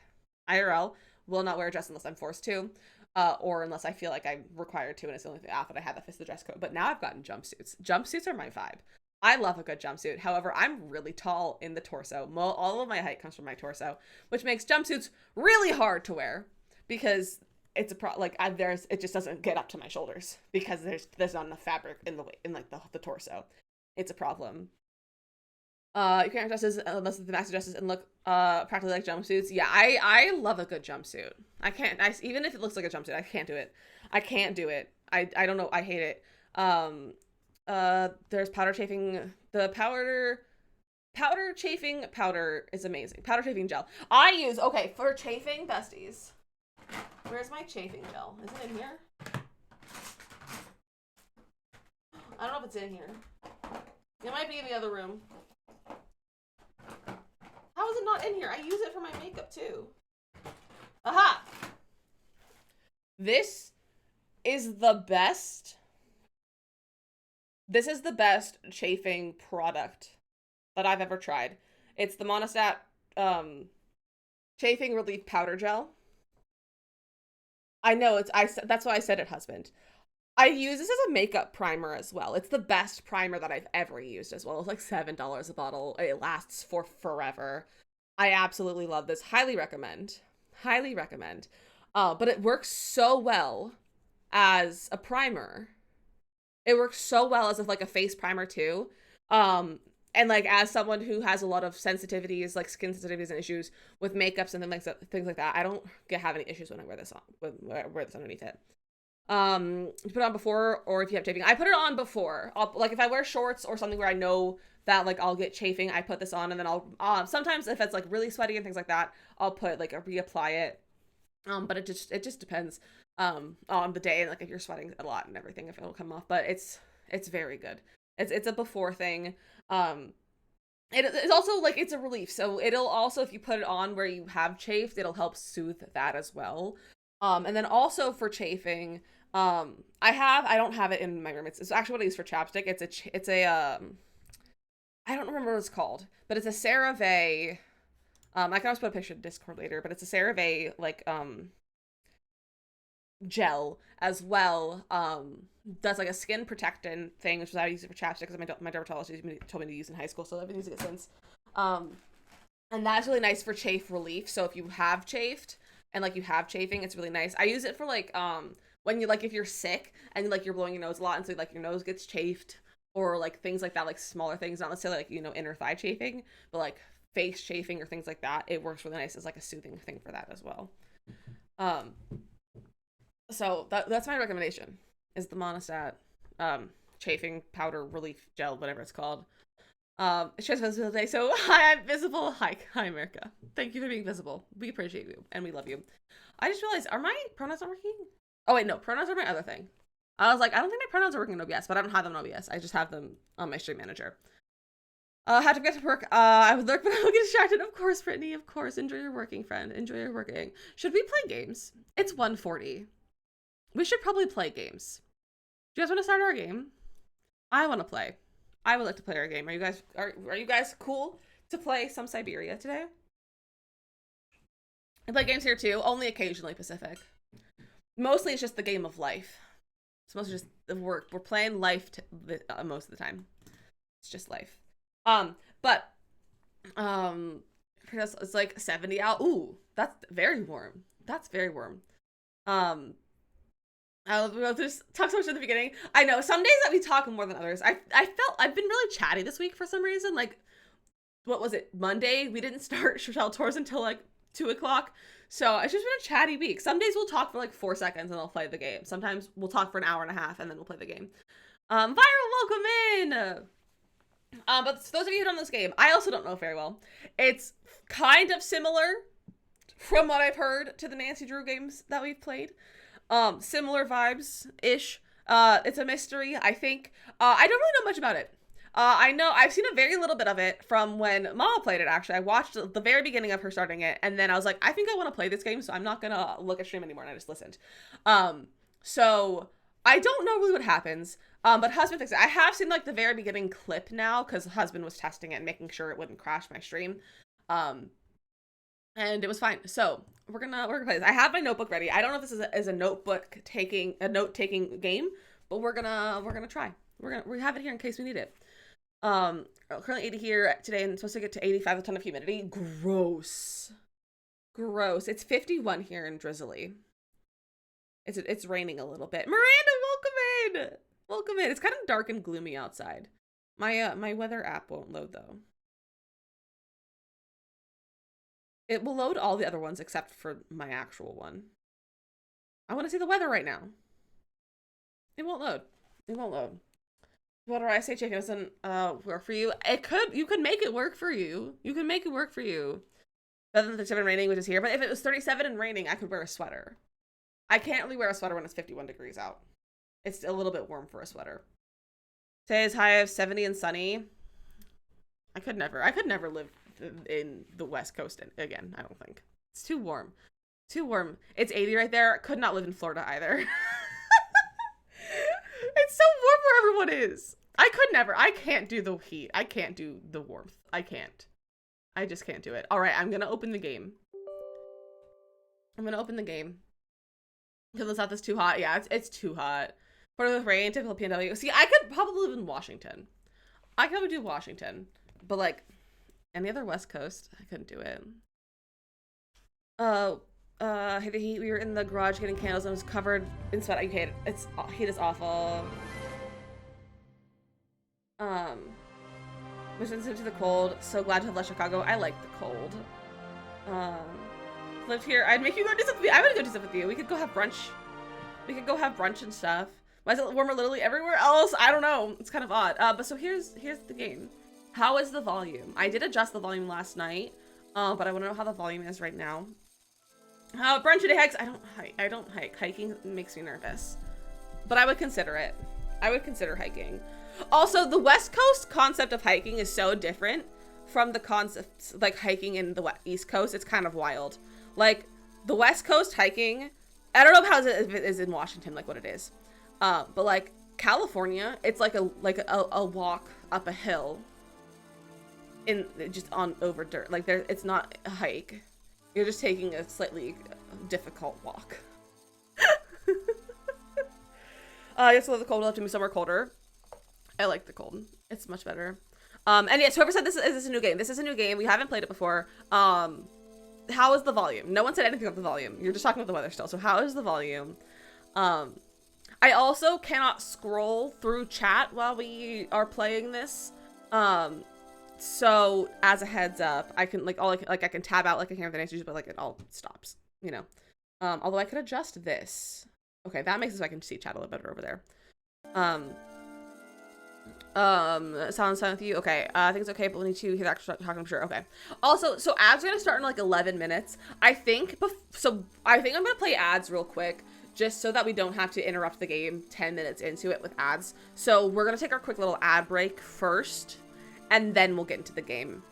IRL, will not wear a dress unless I'm forced to. Or unless I feel like I'm required to, and it's the only outfit I have that fits the dress code. But now I've gotten jumpsuits. Jumpsuits are my vibe. I love a good jumpsuit. However, I'm really tall in the torso. All of my height comes from my torso, which makes jumpsuits really hard to wear because it's it just doesn't get up to my shoulders because there's not enough fabric in the torso. It's a problem. You can't dresses unless the maxi dresses and look practically like jumpsuits. Yeah, I love a good jumpsuit. Even if it looks like a jumpsuit, I can't do it. I can't do it. I don't know. I hate it. There's powder chafing. The powder chafing powder is amazing. Powder chafing gel. Okay, for chafing besties. Where's my chafing gel? Is it in here? I don't know if it's in here. It might be in the other room. How is it not in here? I use it for my makeup too. Aha! This is the best chafing product that I've ever tried. It's the Monistat chafing relief powder gel. I know that's why I said it, husband. I use this as a makeup primer as well. It's the best primer that I've ever used as well. It's like $7 a bottle. It lasts for forever. I absolutely love this. Highly recommend. Highly recommend. But it works so well as a primer. It works so well as like a face primer too. And like as someone who has a lot of sensitivities, like skin sensitivities and issues with makeups and things like that, I don't have any issues when I wear this underneath it. You put it on before, or if you have chafing, I put it on before. Like if I wear shorts or something where I know that like I'll get chafing, I put this on, and then I'll sometimes if it's like really sweaty and things like that, I'll put like reapply it. But it just depends on the day, and like if you're sweating a lot and everything, if it'll come off. But it's very good. It's a before thing. It's also like it's a relief, so it'll also, if you put it on where you have chafed, it'll help soothe that as well. And then also for chafing, I don't have it in my room. It's actually what I use for chapstick. It's a I don't remember what it's called, but it's a CeraVe I can always put a picture in Discord later, but it's a CeraVe like gel as well. Does like a skin protectant thing, which is how I use it for chapstick because my dermatologist told me to use in high school, so I've been using it since. And that's really nice for chafe relief. So if you have chafed and like you have chafing, it's really nice. I use it for like when you like if you're sick and like you're blowing your nose a lot and so like your nose gets chafed or like things like that, like smaller things, not necessarily like inner thigh chafing, but like face chafing or things like that. It works really nice as like a soothing thing for that as well. So that's my recommendation is the Monistat chafing powder relief gel, whatever it's called. It's just visible today. So hi, I'm visible. Hi, America. Thank you for being visible. We appreciate you and we love you. I just realized, are my pronouns not working? Oh wait, no, pronouns are my other thing. I was like, I don't think my pronouns are working in OBS, but I don't have them in OBS. I just have them on my stream manager. Had to get to work. I would lurk, but I would get distracted. Of course, Brittany. Of course. Enjoy your working, friend. Enjoy your working. Should we play games? It's 1:40. We should probably play games. Do you guys want to start our game? I want to play. I would like to play our game. Are you guys cool to play some Syberia today? I play games here too, only occasionally Pacific. Mostly it's just the game of life. It's mostly just the work. We're playing life most of the time. It's just life. But it's like 70 out. Ooh, that's very warm. That's very warm. We'll just talk so much at the beginning. I know some days that we talk more than others. I felt I've been really chatty this week for some reason. Like, what was it? Monday we didn't start Shell Tours until like 2 o'clock. So it's just been a chatty week. Some days we'll talk for like 4 seconds and I'll play the game. Sometimes we'll talk for an hour and a half and then we'll play the game. Viral, welcome in. But for those of you who don't know this game, I also don't know very well. It's kind of similar, from what I've heard, to the Nancy Drew games that we've played. Similar vibes-ish. It's a mystery, I think. I don't really know much about it. I know I've seen a very little bit of it from when Mama played it, actually. I watched the very beginning of her starting it, and then I was like, I think I want to play this game, so I'm not gonna look at stream anymore, and I just listened. So I don't know really what happens. But Husband thinks I have seen like the very beginning clip now, because Husband was testing it and making sure it wouldn't crash my stream. And it was fine. So we're gonna play this. I have my notebook ready. I don't know if this is a note taking game, but we're gonna try. We have it here in case we need it. Currently 80 here today and supposed to get to 85 with a ton of humidity. Gross. It's 51 here in drizzly. It's raining a little bit. Miranda, welcome in. It's kind of dark and gloomy outside. My weather app won't load though. It will load all the other ones except for my actual one. I want to see the weather right now. It won't load. What do I say, Chicken? Doesn't work for you? You could make it work for you. Better than 37 raining, which is here. But if it was 37 and raining, I could wear a sweater. I can't really wear a sweater when it's 51 degrees out. It's a little bit warm for a sweater. Today's high of 70 and sunny. I could never live in the West Coast again. I don't think it's too warm. It's 80 right there. Could not live in Florida either. It's so warm where everyone is. I can't do the heat. I can't do the warmth. I just can't do it. All right, I'm gonna open the game. Because it's not this too hot. Yeah, it's too hot. Florida with rain, typical PNW. See, I could probably live in Washington. I could do Washington, but like any other West Coast, I couldn't do it. The heat. We were in the garage getting candles and it was covered in sweat. Okay, heat is awful. Which sensitive to the cold. So glad to have left Chicago. I like the cold. Lived here. I'd make you go do something. I would go do something with you. We could go have brunch. And stuff. Why is it warmer literally everywhere else? I don't know. It's kind of odd. But so here's the game. How is the volume? I did adjust the volume last night. But I want to know how the volume is right now. Brunch today hikes. I don't hike. Hiking makes me nervous. But I would consider it. I would consider hiking. Also, the West Coast concept of hiking is so different from the concept like hiking in the East Coast. It's kind of wild. Like the West Coast hiking, I don't know if it is in Washington, like what it is. But like California, it's like a walk up a hill. in just on over dirt. Like there, it's not a hike. You're just taking a slightly difficult walk. I just love the cold. We'll have to move somewhere colder. I like the cold. It's much better. And yes, whoever said this is a new game. This is a new game. We haven't played it before. How is the volume? No one said anything about the volume. You're just talking about the weather still. So how is the volume? I also cannot scroll through chat while we are playing this. So as a heads up, I can I can tab out like I can with an answers, but like it all stops, you know. Although I could adjust this. Okay, that makes it so I can see chat a little better over there. Silence with you. Okay, I think it's okay, but we need to hear that talking. I'm sure. Okay. Also, so ads are gonna start in like 11 minutes. I think I'm gonna play ads real quick, just so that we don't have to interrupt the game 10 minutes into it with ads. So we're gonna take our quick little ad break first, and then we'll get into the game.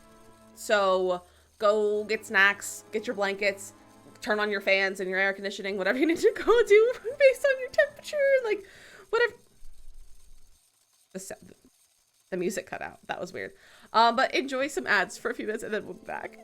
So go get snacks, get your blankets, turn on your fans and your air conditioning, whatever you need to go do based on your temperature, like whatever. The music cut out. That was weird. But enjoy some ads for a few minutes and then we'll be back.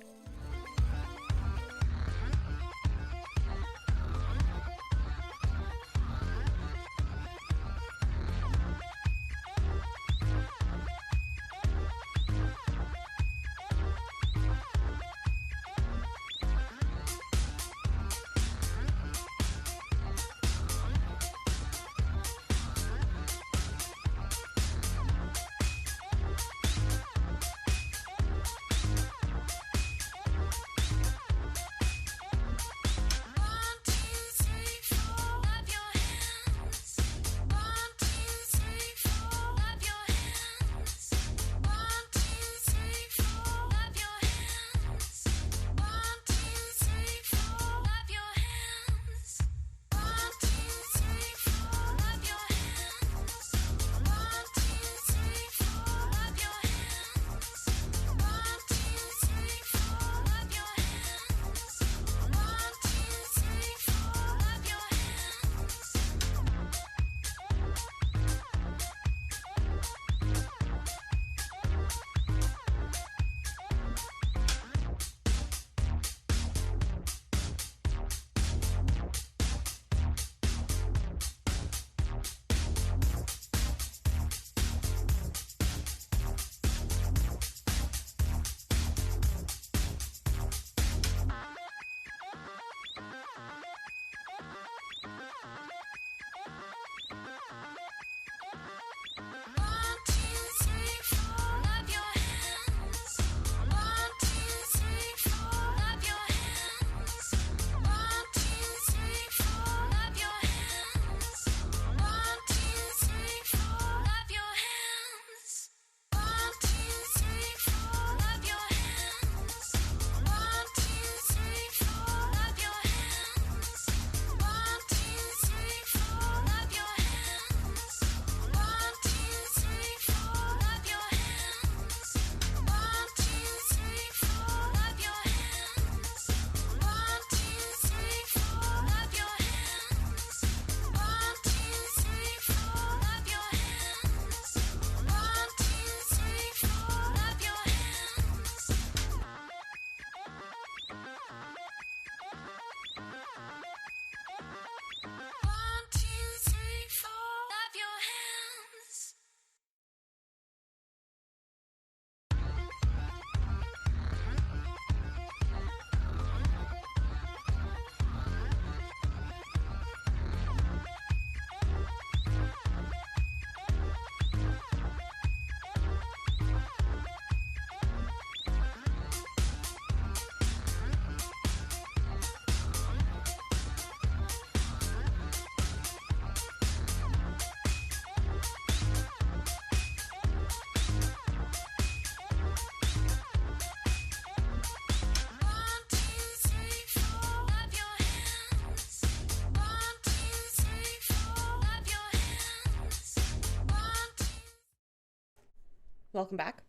Welcome back.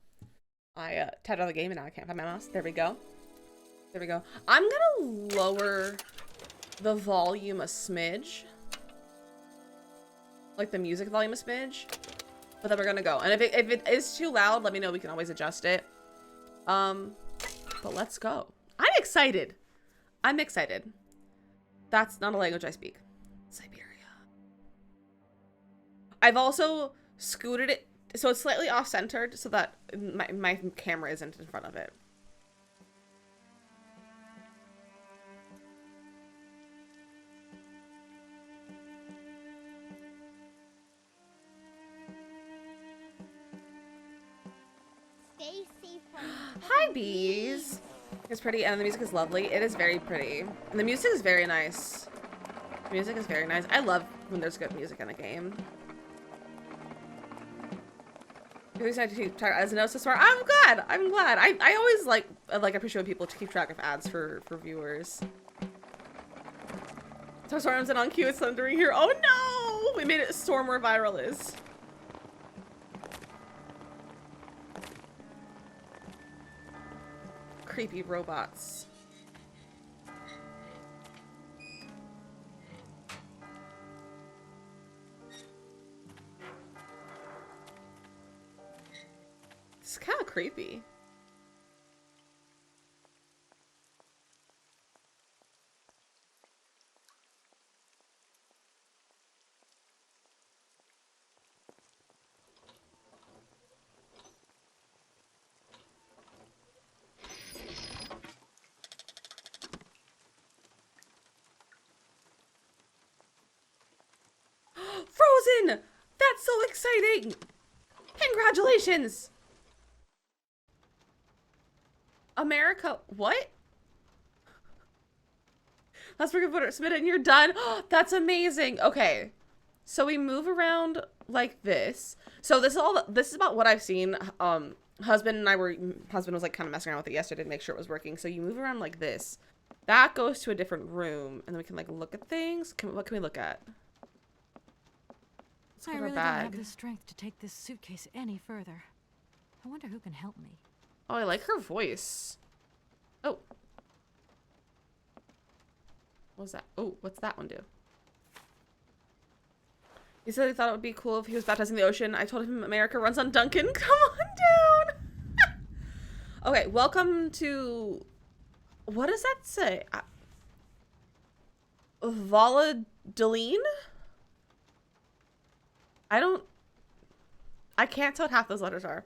I tapped out of the game and now I can't find my mouse. There we go. There we go. I'm gonna lower the volume a smidge. Like the music volume a smidge. But then we're gonna go. And if it is too loud, let me know. We can always adjust it. But let's go. I'm excited. I'm excited. That's not a language I speak. Syberia. I've also scooted it so it's slightly off-centered so that my camera isn't in front of it. Hi, bees. It's pretty and the music is lovely. It is very pretty. And the music is very nice. The music is very nice. I love when there's good music in a game. As a note so far, I'm glad. I'm glad. I always like appreciate when people keep track of ads for viewers. So Storm's in on cue. It's thundering here. Oh no! We made it storm where viral is. Creepy robots. It's kind of creepy. Frozen! That's so exciting! Congratulations! America, what? Let's submit it and you're done. That's amazing. Okay. So we move around like this. So this is about what I've seen. Husband was like kind of messing around with it yesterday to make sure it was working. So you move around like this. That goes to a different room and then we can like look at things. What can we look at? Let's look at our bag. I really don't have the strength to take this suitcase any further. I wonder who can help me. Oh, I like her voice. Oh. What's that? Oh, what's that one do? He said he thought it would be cool if he was baptizing the ocean. I told him America runs on Duncan. Come on down. Okay, welcome to... What does that say? Valladolid? I can't tell what half those letters are.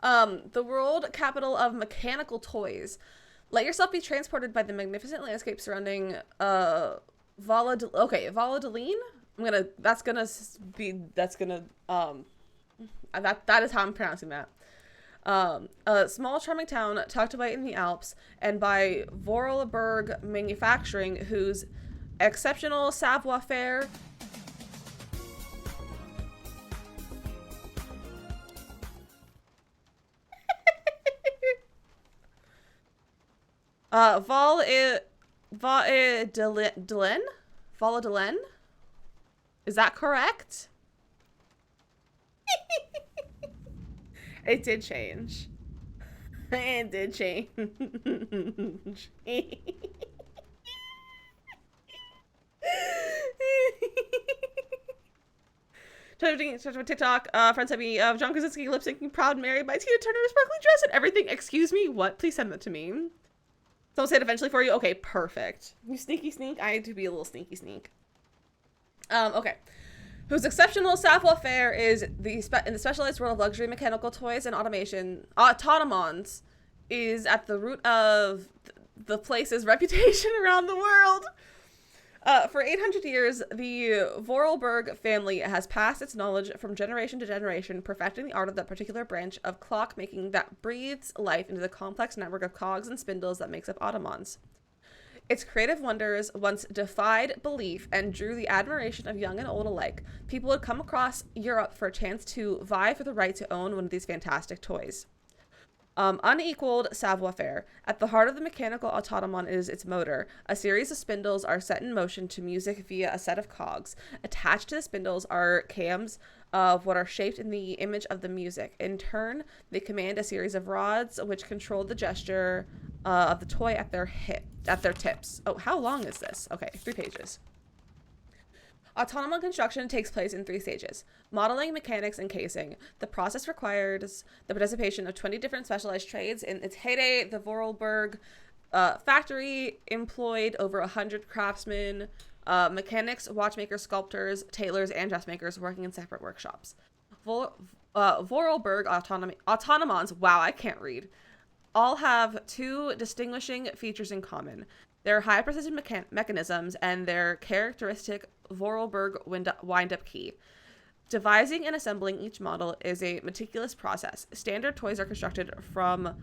The world capital of mechanical toys. Let yourself be transported by the magnificent landscape surrounding Valladolid. Okay, Valladolid. That is how I'm pronouncing that. A small charming town tucked away in the Alps and by Vorarlberg Manufacturing, whose exceptional savoir-faire Valladolid? Is that correct? It did change. It did change. TikTok, friend sent me of John Krasinski lip syncing Proud Mary by Tina Turner in a sparkly dress and everything. Excuse me, what? Please send that to me. Someone say it eventually for you. Okay, perfect. You sneaky sneak. I had to be a little sneaky sneak. Okay. Whose exceptional savoir-faire is in the specialized world of luxury mechanical toys and automatons is at the root of the place's reputation around the world. For 800 years, the Vorarlberg family has passed its knowledge from generation to generation, perfecting the art of that particular branch of clockmaking that breathes life into the complex network of cogs and spindles that makes up automatons. Its creative wonders once defied belief and drew the admiration of young and old alike. People would come across Europe for a chance to vie for the right to own one of these fantastic toys. Unequaled savoir-faire. At the heart of the mechanical automaton is its motor. A series of spindles are set in motion to music via a set of cogs. Attached to the spindles are cams of what are shaped in the image of the music. In turn, they command a series of rods which control the gesture of the toy at their tips. Oh, how long is this? Okay, 3 pages. Autonomous construction takes place in 3 stages: modeling, mechanics, and casing. The process requires the participation of 20 different specialized trades. In its heyday, the Vorarlberg factory employed over 100 craftsmen, mechanics, watchmakers, sculptors, tailors, and dressmakers working in separate workshops. Vorarlberg autonomons, wow, I can't read, all have 2 distinguishing features in common: their high precision mechanisms and their characteristic Vorarlberg wind-up key. Devising and assembling each model is a meticulous process. Standard toys are constructed from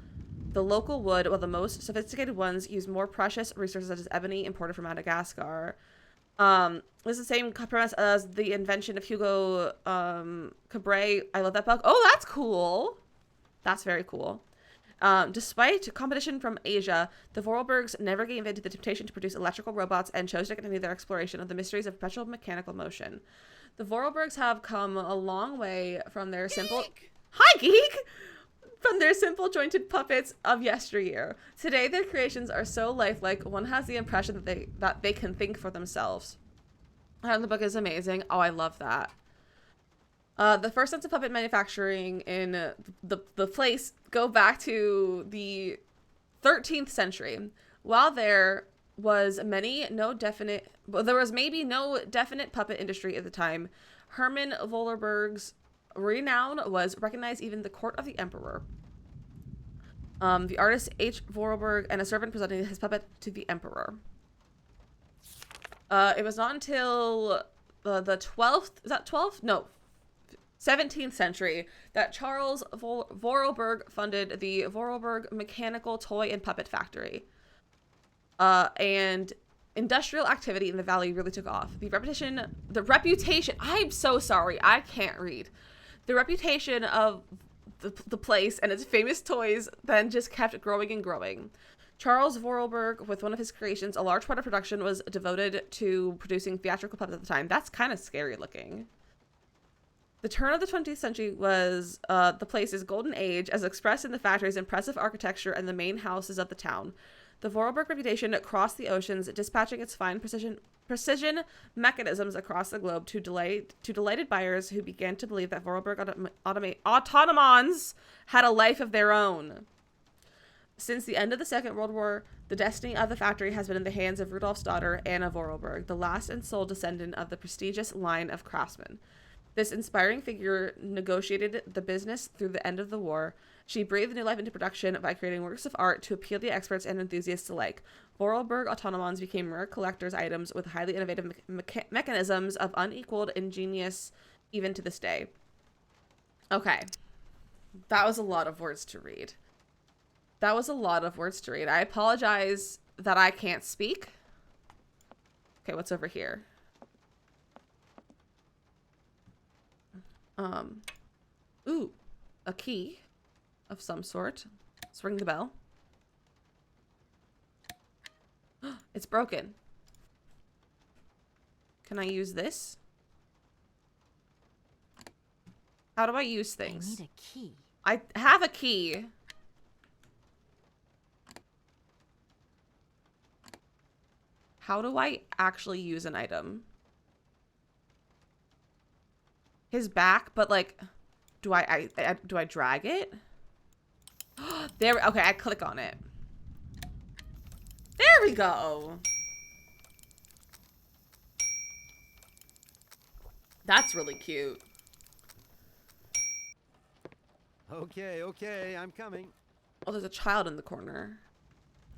the local wood, while the most sophisticated ones use more precious resources such as ebony imported from Madagascar. This is the same premise as the invention of Hugo Cabret. I love that book. Oh, that's cool. That's very cool. Despite competition from Asia, the Vorarlbergs never gave in to the temptation to produce electrical robots and chose to continue their exploration of the mysteries of perpetual mechanical motion. The Vorarlbergs have come a long way from their simple... Hi, Geek! From their simple jointed puppets of yesteryear. Today, their creations are so lifelike, one has the impression that they can think for themselves. And the book is amazing. Oh, I love that. The first sense of puppet manufacturing in the place go back to the 13th century. While there was maybe no definite puppet industry at the time, Hermann Vollerberg's renown was recognized even in the court of the emperor. The artist H. Vorarlberg and a servant presented his puppet to the emperor. It was not until the 12th, is that 12th? No, 17th century that Charles Vorarlberg funded the Vorarlberg Mechanical Toy and Puppet Factory. And industrial activity in the valley really took off. The reputation, I'm so sorry, I can't read. The reputation of the place and its famous toys then just kept growing and growing. Charles Vorarlberg, with one of his creations, a large part of production was devoted to producing theatrical puppets at the time. That's kind of scary looking. The turn of the 20th century was the place's golden age, as expressed in the factory's impressive architecture and the main houses of the town. The Vorarlberg reputation crossed the oceans, dispatching its fine precision mechanisms across the globe to delighted buyers who began to believe that Vorarlberg autonomons had a life of their own. Since the end of the Second World War, the destiny of the factory has been in the hands of Rudolf's daughter, Anna Vorarlberg, the last and sole descendant of the prestigious line of craftsmen. This inspiring figure negotiated the business through the end of the war. She breathed new life into production by creating works of art to appeal to experts and enthusiasts alike. Vorarlberg autonomons became rare collector's items with highly innovative mechanisms of unequaled ingenious even to this day. Okay. That was a lot of words to read. I apologize that I can't speak. Okay, what's over here? Ooh, a key of some sort. Let's ring the bell. It's broken. Can I use this? How do I use things? I need a key. I have a key. How do I actually use an item? His back, but like, do I drag it? There, okay, I click on it. There we go. That's really cute. Okay, I'm coming. Oh, there's a child in the corner.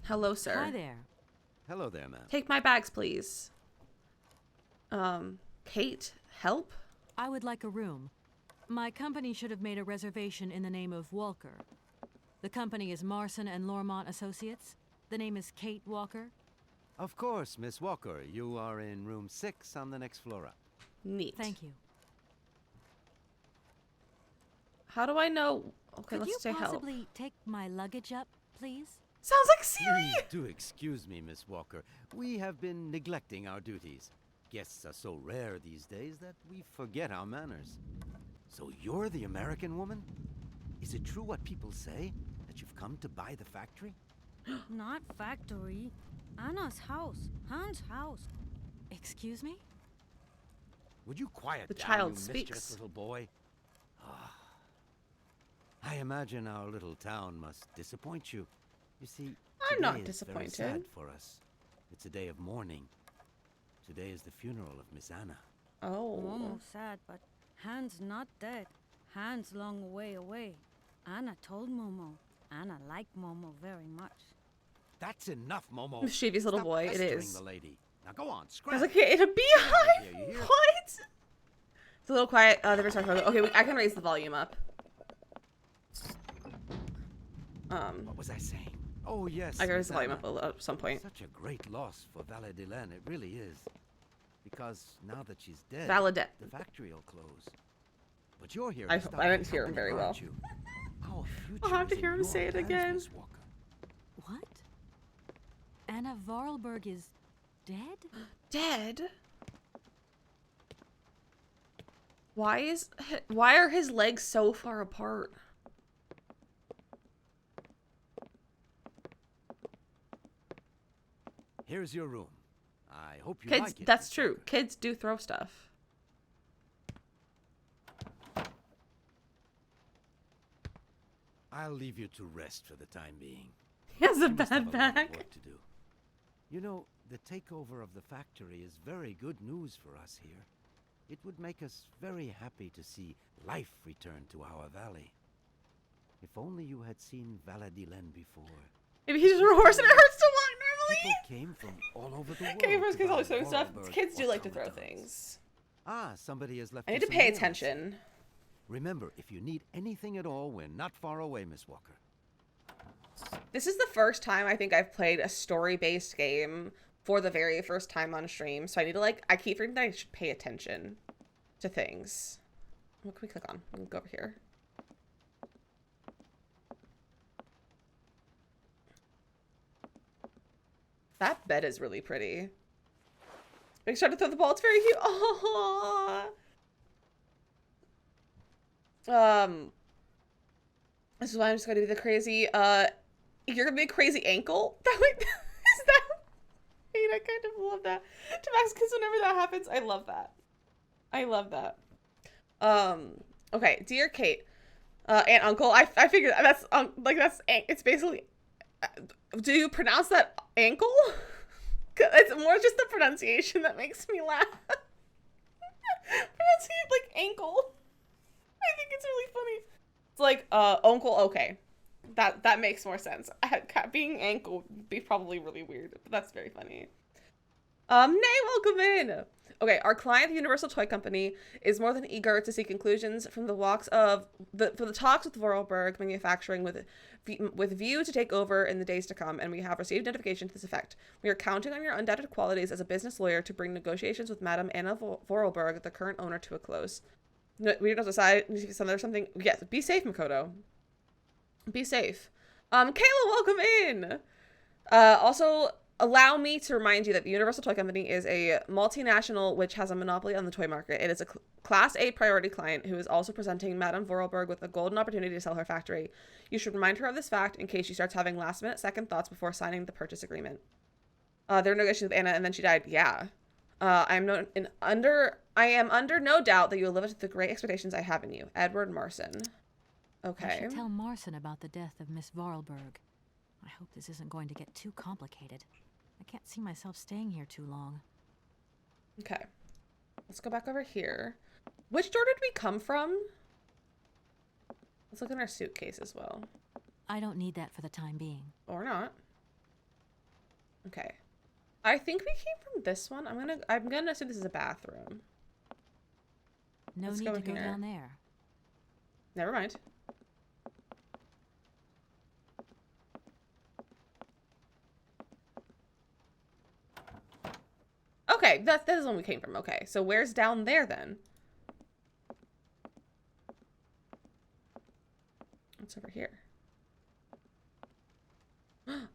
Hello, sir. Hi there. Hello there, ma'am. Take my bags, please. Kate, help? I would like a room. My company should have made a reservation in the name of Walker. The company is Marson and Lormont Associates. The name is Kate Walker. Of course, Miss Walker. You are in room 6 on the next floor up. Neat. Thank you. How do I know? Okay, Could let's you say help. possibly take my luggage up, please? Sounds like Siri. Please do excuse me, Miss Walker. We have been neglecting our duties. Guests are so rare these days that we forget our manners. So you're the American woman? Is it true what people say? That you've come to buy the factory? Not factory. Anna's house. Hans' house. Excuse me? Would you quiet The down, child you speaks. mischievous little boy? Ah, I imagine our little town must disappoint you. You see, I'm today not is disappointed. very sad for us. It's a day of mourning. Today is the funeral of Miss Anna. Oh. Momo sad, but Han's not dead. Han's long way away. Anna told Momo. Anna liked Momo very much. That's enough, Momo. Mischievous little Stop boy, it pestering is. the lady. Now go on, I scram. was like, in a beehive? Here, you hear? What? It's a little quiet. The first part. Okay, I can raise the volume up. What was I saying? Oh, yes. I can raise Miss the volume Anna. up at some point. Such a great loss for Valadilene, it really is. Because now that she's dead, Valadet. the factory will close. But you're here. I to stop didn't the hear him company, very well. aren't you? Our I'll have to future is hear in him your say it hands, again. Miss Walker. What? Anna Vorarlberg is dead? Dead? Why are his legs so far apart? Here's your room. I hope you Kids, like it. that's Miss true. Walker. Kids do throw stuff. I'll leave you to rest for the time being. He has a You must have bad a lot of back. work to do. You know, the takeover of the factory is very good news for us here. It would make us very happy to see life return to our valley. If only you had seen Valadilene before. Maybe he's just a horse and it hurts to walk normally. People came from all over the world. Okay, first to kids always buy throwing stuff. Vorarlberg Kids do like to throw automatons. things. Ah, somebody has left I you need to some pay mail, I see. attention. Remember, if you need anything at all, we're not far away, Miss Walker. This is the first time I think I've played a story-based game for the very first time on stream. So I need to I keep forgetting that I should pay attention to things. What can we click on? We can go over here. That bed is really pretty. Make sure to throw the ball. It's very cute. Oh. This is why I'm just gonna be the crazy. You're gonna be a crazy ankle. That would is that? Wait, I kind of love that. To Max kids, whenever that happens, I love that. I love that. Okay, dear Kate, and Uncle. I figured that's it's basically. Do you pronounce that ankle? It's more just the pronunciation that makes me laugh. Pronunciate like ankle. I think it's really funny. It's like uncle. Okay, that makes more sense. Being ankle would be probably really weird, but that's very funny. Nay, welcome in. Okay, our client, the Universal Toy Company, is more than eager to see conclusions from the talks with Vorarlberg Manufacturing with view to take over in the days to come, and we have received notification to this effect. We are counting on your undoubted qualities as a business lawyer to bring negotiations with Madame Anna Vorarlberg, the current owner, to a close. No, we don't decide if there's something. Yes, be safe, Makoto. Be safe. Kayla, welcome in. Also, allow me to remind you that the Universal Toy Company is a multinational which has a monopoly on the toy market. It is a Class A priority client who is also presenting Madame Vorarlberg with a golden opportunity to sell her factory. You should remind her of this fact in case she starts having last-minute second thoughts before signing the purchase agreement. They're negotiating with Anna, and then she died. Yeah. I am under no doubt that you will live up to the great expectations I have in you. Edward Marson. I Okay. should tell Marson about the death of Miss Vorarlberg. I hope this isn't going to get too complicated. I can't see myself staying here too long. Okay. Let's go back over here. Which door did we come from? Let's look in our suitcase as well. I don't need that for the time being. Or not. Okay. I think we came from this one. I'm gonna assume this is a bathroom. No Let's need go to go here. down there. Never mind. Okay, that is the one we came from. Okay, so where's down there then? What's over here?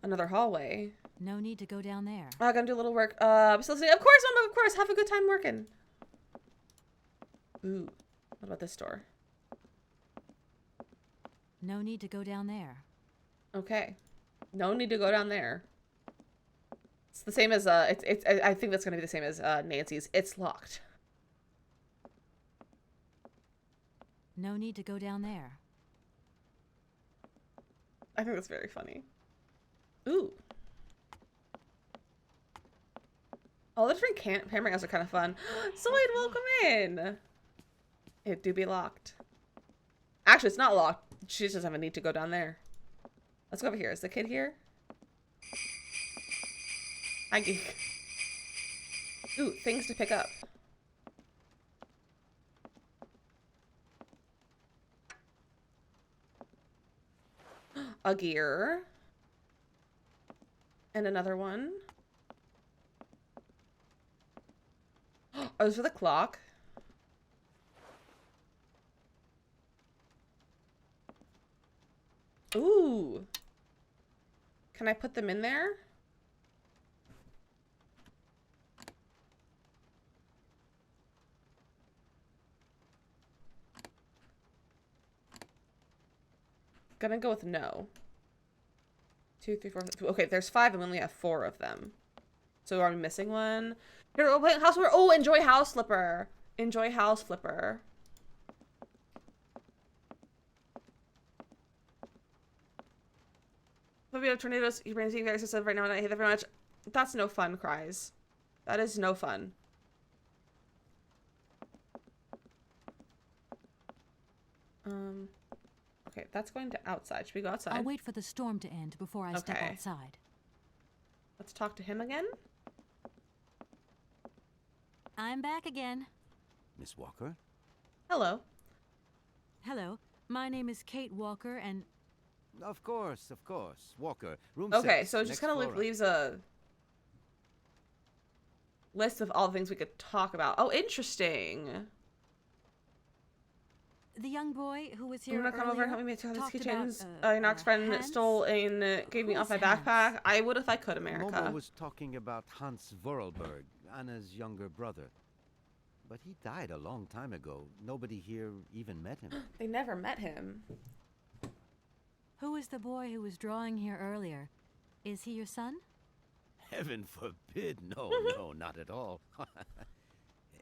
Another hallway. No need to go down there. I'm gonna do a little work. I'm still listening. Of course, Mama, of course. Have a good time working. Ooh. What about this door? No need to go down there. Okay. No need to go down there. It's the same as I think that's gonna be the same as Nancy's. It's locked. No need to go down there. I think that's very funny. Ooh. All the different cameras are kind of fun. Zoid, welcome in. It do be locked. Actually, it's not locked. She just doesn't have a need to go down there. Let's go over here. Is the kid here? Hi, geek. Ooh, things to pick up. A gear. And another one. Oh, those are the clock. Ooh. Can I put them in there? Gonna go with no. 2, 3, 4. Okay, there's 5 and we only have 4 of them. So are we missing one? Here, we're playing house flipper. Oh, enjoy house flipper. Enjoy house flipper. But we have tornadoes. You're seeing guys said right now, and I hate that very much. That's no fun, cries. That is no fun. Okay, that's going to outside. Should we go outside? I'll wait for the storm to end before I step Okay. outside. Let's talk to him again. I'm back again. Miss Walker? Hello. Hello, my name is Kate Walker, and Of course. Walker, room Okay, 6, so it just next kind of like floor up. leaves a list of all the things we could talk about. Oh, interesting. the young boy who was I'm here gonna come over and help earlier me make these talked keychains. about, Your next friend Hans? stole and gave me off my Who's Hans? backpack. I would if I could, America. Momo was talking about Hans Vorarlberg, Anna's younger brother. But he died a long time ago. Nobody here even met him. They never met him. Who was the boy who was drawing here earlier? Is he your son? Heaven forbid. No, not at all.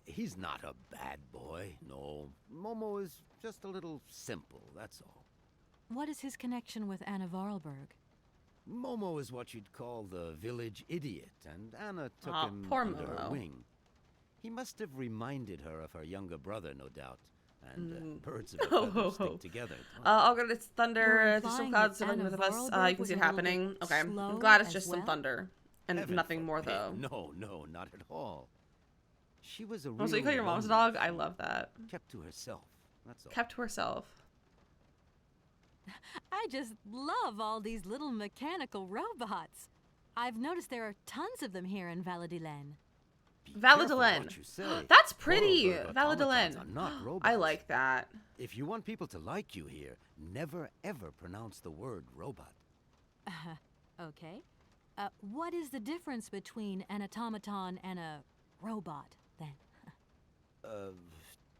He's not a bad boy, no. Momo is just a little simple, that's all. What is his connection with Anna Vorarlberg? Momo is what you'd call the village idiot, and Anna took Aw, him poor under her Momo. wing. He must have reminded her of her younger brother, no doubt. And birds of a feather Oh. stick together. don't I'll go to You're thunder. There's some implying clouds that living Anna with us. Vorarlberg You can was see a it little happening. bit Okay, I'm slow glad it's as just some well? thunder and Heaven nothing more forbid. though. No, not at all. She was a real Oh, so you call your mom's wonder. dog? I love that. Kept to herself. That's all. Kept to herself. I just love all these little mechanical robots. I've noticed there are tons of them here in Valadilen. Be careful Valadilen. what you say. That's pretty. Vorarlberg automatons Valadilen. are not I robots. like that. If you want people to like you here, never ever pronounce the word robot. Okay. What is the difference between an automaton and a robot, then?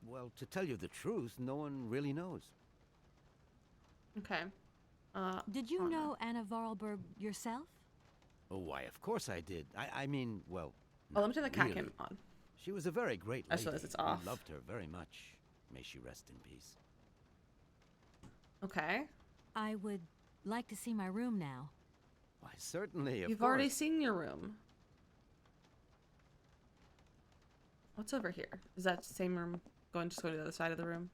Well, to tell you the truth, no one really knows. Okay. Did you know Anna Vorarlberg yourself? Oh, why, of course I did. I mean, well, Oh, let me turn the not cat really. cam on. She was a very great I lady. just realized it's We off. loved her very much. May she rest in peace. Okay. I would like to see my room now. Why, certainly, of You've course. already seen your room. What's over here? Is that the same room? Just going to the other side of the room?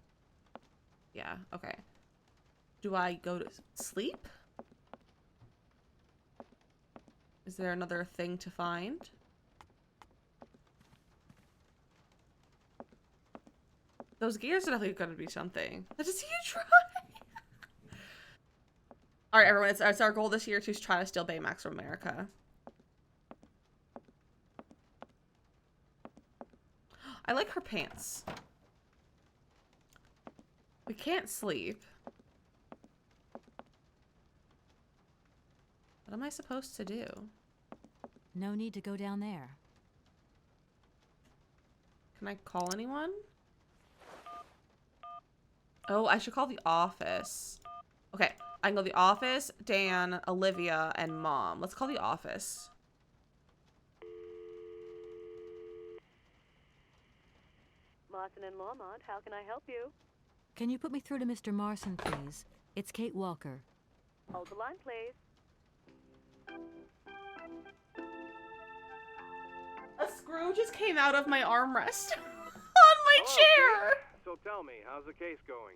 Yeah, okay. Do I go to sleep? Is there another thing to find? Those gears are definitely going to be something. I just see you try. All right, everyone. It's our goal this year to try to steal Baymax from America. I like her pants. We can't sleep. What am I supposed to do? No need to go down there. Can I call anyone? Oh, I should call the office. Okay, I can go the office, Dan, Olivia, and Mom. Let's call the office. Lawson and Lawmont, how can I help you? Can you put me through to Mr. Marson, please? It's Kate Walker. Hold the line, please. A screw just came out of my armrest on my chair. So tell me, how's the case going?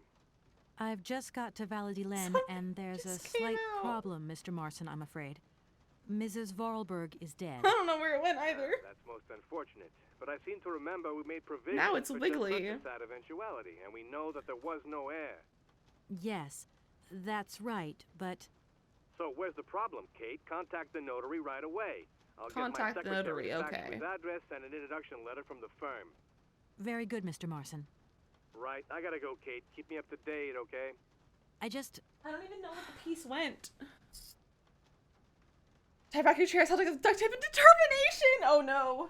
I've just got to Valadilen, Something and there's a just came slight out. problem, Mr. Marson, I'm afraid. Mrs. Vorarlberg is dead. I don't know where it went either. That's most unfortunate. But I seem to remember we made provisions Now it's for wiggly. just such a sad eventuality, and we know that there was no heir. Yes, that's right, but So where's the problem, Kate? Contact the notary right away. I'll Contact get the my notary, secretary okay. his address and an introduction letter from the firm. very good, Mr. Marson. Right, I gotta go, Kate. Keep me up to date, okay? I don't even know where the piece went. Tie back your chair, held like a duct tape and determination! Oh no.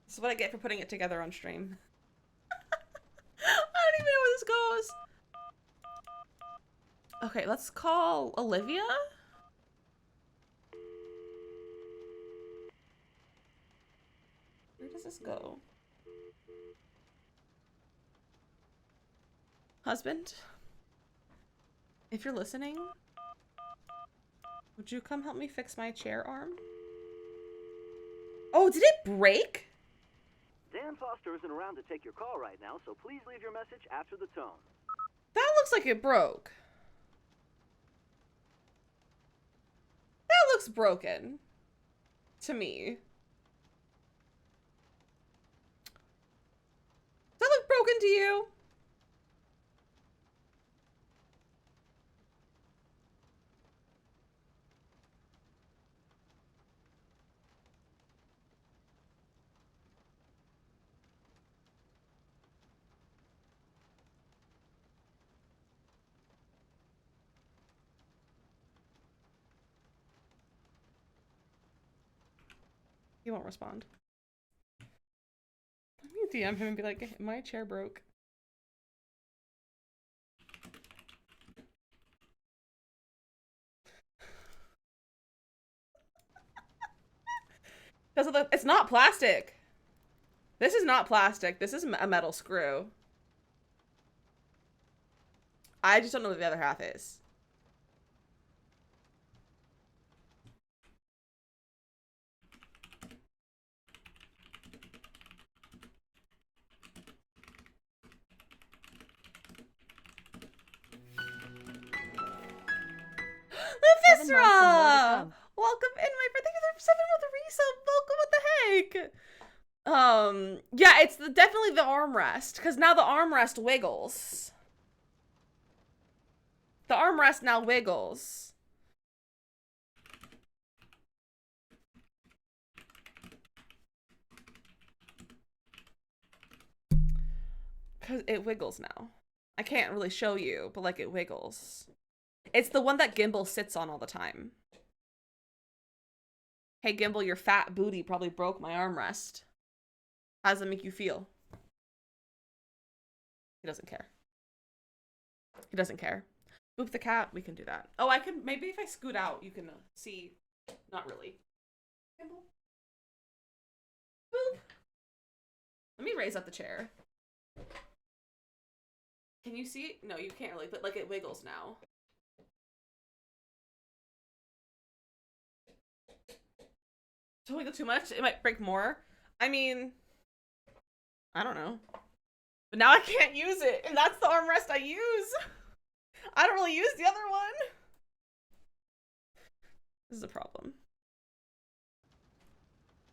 This is what I get for putting it together on stream. I don't even know where this goes. Okay, let's call Olivia. Where does this go? Husband, if you're listening, would you come help me fix my chair arm? Oh, did it break? Dan Foster isn't around to take your call right now, so please leave your message after the tone. That looks like it broke. That looks broken. To me. Does that look broken to you? He won't respond. Let me DM him and be like, "Hey, my chair broke." It's not plastic. This is not plastic. This is a metal screw. I just don't know what the other half is. The 7 months and more to Viscera! come. Welcome in, my friend. Thank you for 7 months resub. Welcome. What the heck? Yeah, it's definitely the armrest, because now the armrest wiggles. The armrest now wiggles. Because it wiggles now. I can't really show you, but like it wiggles. It's the one that Gimbal sits on all the time. Hey Gimbal, your fat booty probably broke my armrest. How does it make you feel? He doesn't care. He doesn't care. Boop the cat, we can do that. Oh, I can, maybe if I scoot out, you can see. Not really. Gimbal. Boop. Let me raise up the chair. Can you see? No, you can't really, but like it wiggles now. Don't wiggle too much. It might break more. I mean, I don't know. But now I can't use it, and that's the armrest I use. I don't really use the other one. This is a problem.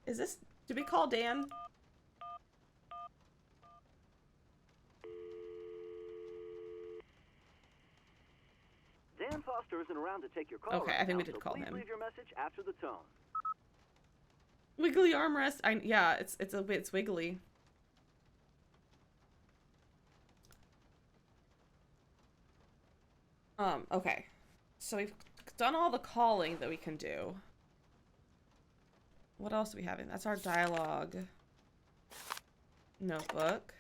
Is this, did we call Dan? Dan Foster isn't around to take your call Okay, right I think now, we did so call please him. leave your message after the tone. Wiggly armrest. Yeah, it's wiggly. Okay. So we've done all the calling that we can do. What else do we have in? That's our dialogue notebook.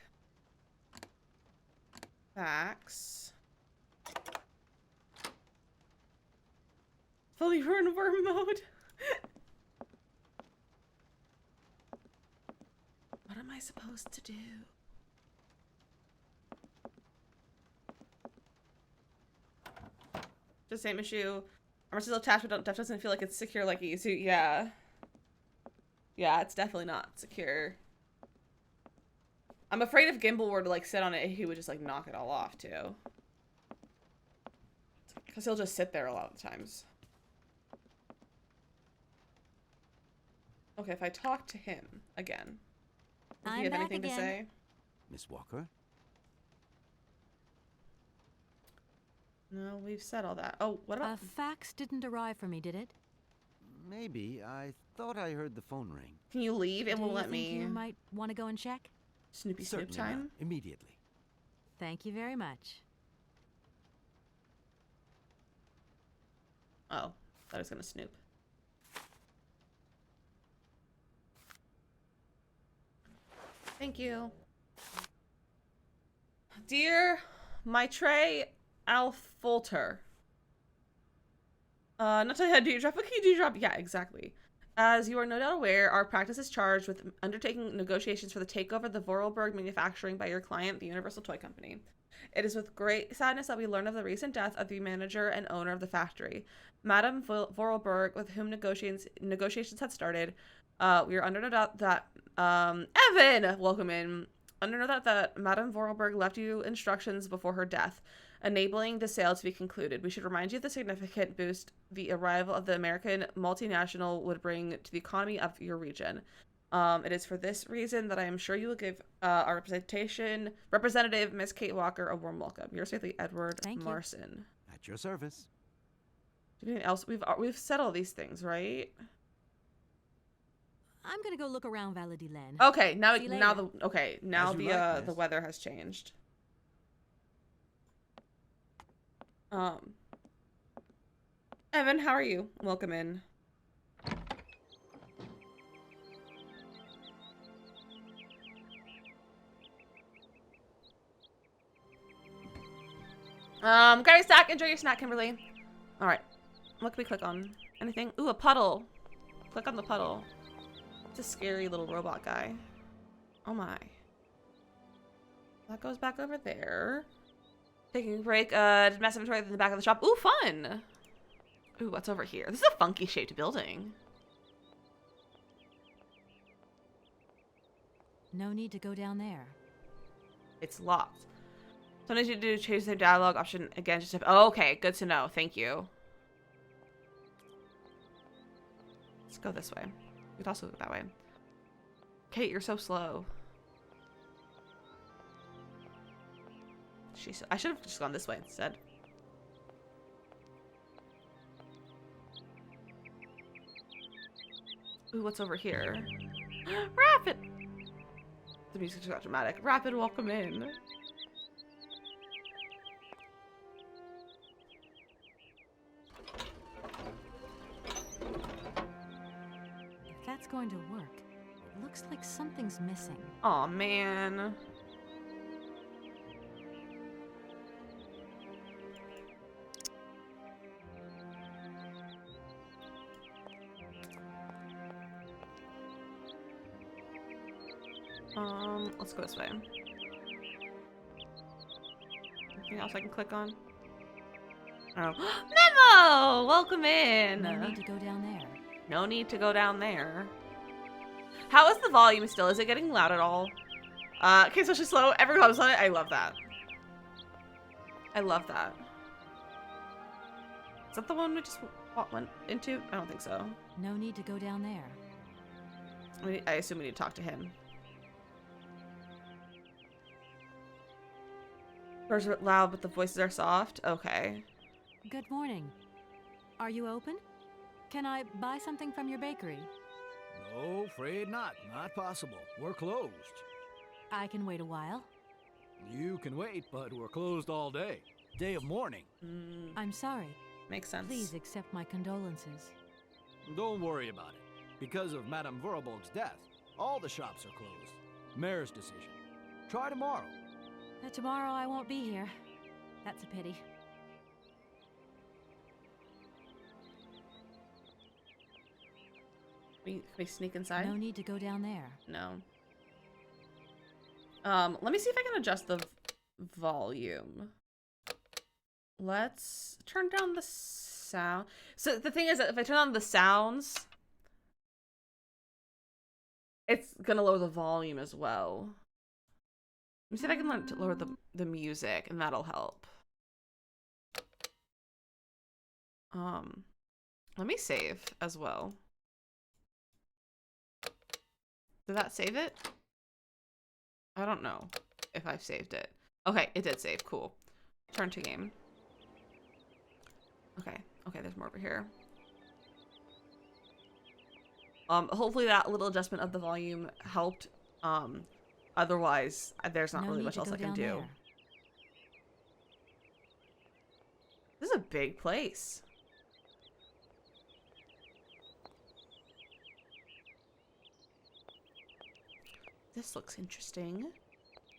Facts. Fully run worm mode. What am I supposed to do? The same issue. Armor still attached, but Def doesn't feel like it's secure like it used to. Yeah. Yeah, it's definitely not secure. I'm afraid if Gimbal were to like sit on it, he would just like knock it all off too. Because he'll just sit there a lot of the times. Okay, if I talk to him again, does he have anything to say? Miss Walker? No, we've said all that. Oh, what about... A fax didn't arrive for me, did it? Maybe. I thought I heard the phone ring. Can you leave? It won't let me... You might want to go and check? Snoopy Snoop Certainly, time? ma'am. Immediately. Thank you very much. Oh, thought I was gonna snoop. Thank you. Dear Maitre Alfolter. Not to how do you drop, but can you do drop? Yeah, exactly. As you are no doubt aware, our practice is charged with undertaking negotiations for the takeover of the Vorarlberg manufacturing by your client, the Universal Toy Company. It is with great sadness that we learn of the recent death of the manager and owner of the factory, Madame Vorarlberg, with whom negotiations had started. We are under no doubt that Evan, welcome in. Under no doubt that Madame Vorarlberg left you instructions before her death, enabling the sale to be concluded. We should remind you of the significant boost the arrival of the American multinational would bring to the economy of your region. It is for this reason that I am sure you will give our representative, Miss Kate Walker, a warm welcome. Yours faithfully, Edward Marson. At your service. Anything else? We've said all these things, right? I'm gonna go look around Valladolid. Okay, now See you now later. the weather has changed. Evan, how are you? Welcome in. Grab your snack. Enjoy your snack, Kimberly. All right. What can we click on? Anything? Ooh, a puddle. Click on the puddle. It's a scary little robot guy. Oh my. That goes back over there. Taking a break. Massive inventory in the back of the shop. Ooh, fun. Ooh, what's over here? This is a funky shaped building. No need to go down there. It's locked. Sometimes you do change the dialogue option again. Just to, oh, okay, good to know. Thank you. Let's go this way. We could also go that way. Kate, you're so slow. I should have just gone this way instead. Ooh, what's over here? Rapid! The music just got dramatic. Rapid, welcome in. If that's going to work, it looks like something's missing. Aw, man. Let's go this way. Anything else I can click on? Oh. Memo! Welcome in! No need to go down there. No need to go down there. How is the volume still? Is it getting loud at all? Okay, especially slow. Everyone comes on it. I love that. I love that. Is that the one we just went into? I don't think so. No need to go down there. I assume we need to talk to him. Words are loud, but the voices are soft. Okay. Good morning. Are you open? Can I buy something from your bakery? No, afraid not. Not possible. We're closed. I can wait a while. You can wait, but we're closed all day. Day of mourning. I'm sorry. Makes sense. Please accept my condolences. Don't worry about it. Because of Madame Vorarlberg's death, all the shops are closed. Mayor's decision. Try tomorrow. Tomorrow I won't be here. That's a pity. Can we sneak inside? No need to go down there. No. Let me see if I can adjust the volume. Let's turn down the sound. So the thing is that if I turn on the sounds, it's gonna lower the volume as well. Let me see if I can lower the music, and that'll help. Let me save as well. Did that save it? I don't know if I've saved it. Okay, it did save. Cool. Turn to game. Okay, there's more over here. Hopefully that little adjustment of the volume helped. Otherwise, there's not really much else I can do. There. This is a big place. This looks interesting.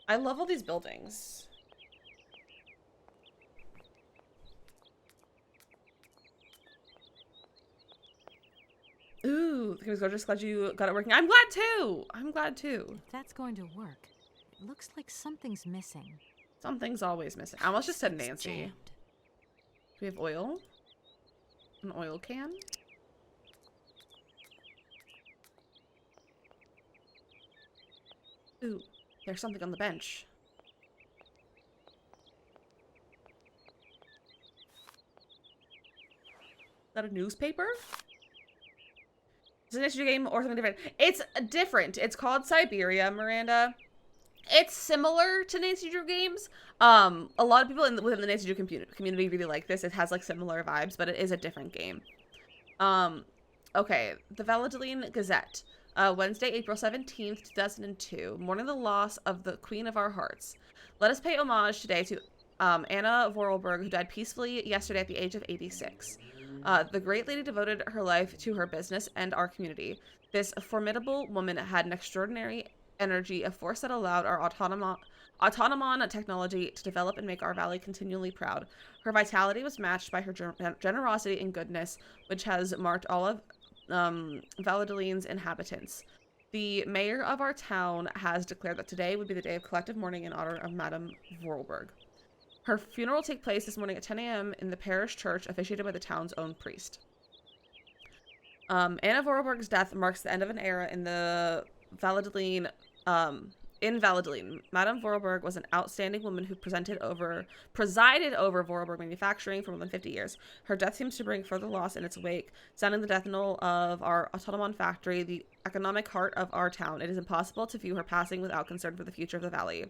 I love all these buildings. Ooh, the game's gorgeous. Glad you got it working. I'm glad too. I'm glad too. If that's going to work, it looks like something's missing. Something's always missing. I almost just said It's Nancy. jammed. Do we have oil? An oil can? Ooh, there's something on the bench. Is that a newspaper? Is it an issue game or something different? It's different. It's called Syberia, Miranda. It's similar to Nancy Drew games. A lot of people within the Nancy Drew community really like this. It has like similar vibes, but it is a different game. Okay, the Valladolid Gazette. Wednesday, April 17th, 2002. Mourning the loss of the Queen of Our Hearts. Let us pay homage today to Anna Vorarlberg, who died peacefully yesterday at the age of 86. The great lady devoted her life to her business and our community. This formidable woman had an extraordinary energy, a force that allowed our autonomon technology to develop and make our valley continually proud. Her vitality was matched by her generosity and goodness, which has marked all of Valladoline's inhabitants. The mayor of our town has declared that today would be the day of collective mourning in honor of Madame Vorarlberg. Her funeral will take place this morning at 10 a.m. in the parish church, officiated by the town's own priest. Anna Vorarlberg's death marks the end of an era in the Valladolid. In Valladolid, Madame Vorarlberg was an outstanding woman who presided over Vorarlberg manufacturing for more than 50 years. Her death seems to bring further loss in its wake, sounding the death knell of our autonomon factory, the economic heart of our town. It is impossible to view her passing without concern for the future of the valley.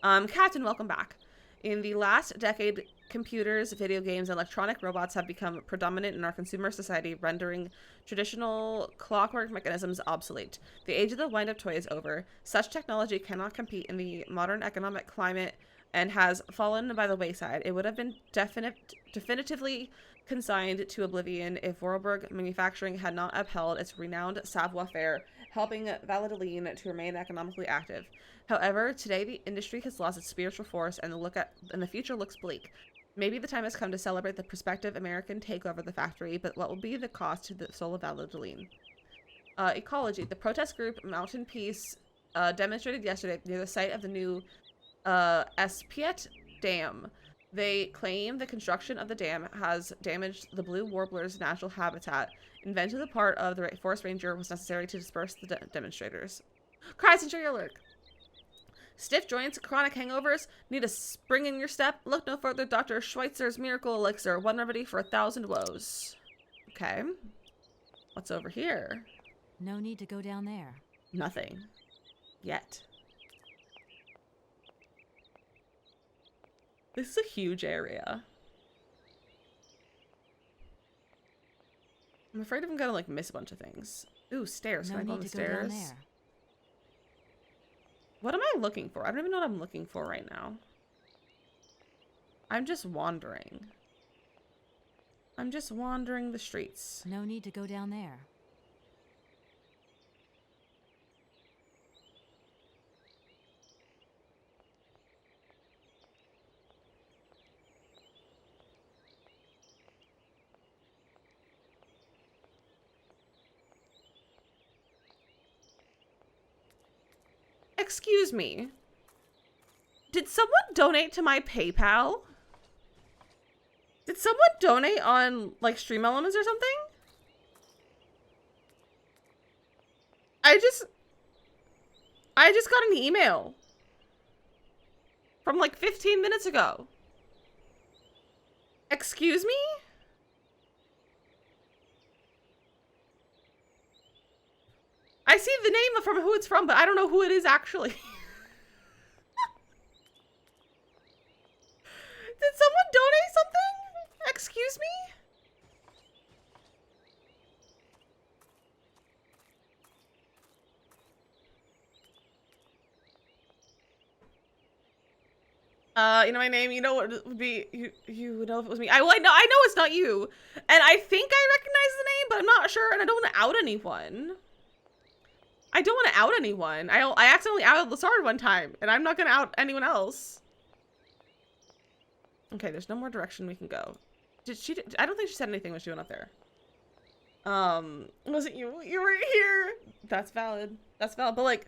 Captain, welcome back. In the last decade, computers, video games, and electronic robots have become predominant in our consumer society, rendering traditional clockwork mechanisms obsolete. The age of the wind-up toy is over. Such technology cannot compete in the modern economic climate and has fallen by the wayside. It would have been definitively consigned to oblivion if Vorarlberg Manufacturing had not upheld its renowned savoir-faire, helping Valladolid to remain economically active. However, today the industry has lost its spiritual force, and the future looks bleak. Maybe the time has come to celebrate the prospective American takeover of the factory, but what will be the cost to the soul of Valladolid? Ecology. The protest group Mountain Peace demonstrated yesterday near the site of the new Espiet Dam. They claim the construction of the dam has damaged the blue warbler's natural habitat. Inventing the part of the forest ranger was necessary to disperse the demonstrators. Cries and your alert. Stiff joints, chronic hangovers, need a spring in your step? Look no further, Dr. Schweitzer's Miracle Elixir, one remedy for 1,000 woes. Okay. What's over here? No need to go down there. Nothing. Yet. This is a huge area. I'm afraid I'm gonna like miss a bunch of things. Ooh, stairs. Can I go on the stairs? What am I looking for? I don't even know what I'm looking for right now. I'm just wandering. I'm just wandering the streets. No need to go down there. Excuse me. Did someone donate to my PayPal? Did someone donate on, like, Stream Elements or something? I just got an email from like 15 minutes ago. Excuse me? I see the name from who it's from, but I don't know who it is actually. Did someone donate something? Excuse me? You know my name, you know what it would be, you would know if it was me. I know it's not you. And I think I recognize the name, but I'm not sure, and I don't want to out anyone. I don't want to out anyone. I accidentally outed Lazard one time, and I'm not going to out anyone else. Okay, there's no more direction we can go. I don't think she said anything when she went up there. Was it you? You were here. That's valid. That's valid. But like,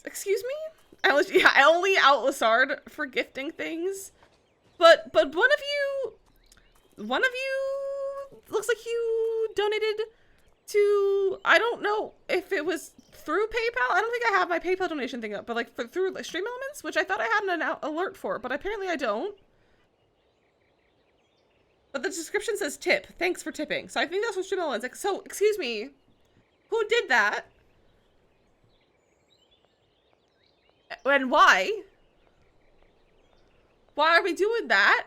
excuse me? I only out Lazard for gifting things. But one of you looks like you donated to, I don't know if it was through PayPal. I don't think I have my PayPal donation thing up, but like through Stream Elements, which I thought I had an alert for, but apparently I don't. But the description says tip. Thanks for tipping. So I think that's what Stream Elements. Like, so excuse me, who did that? And why? Why are we doing that?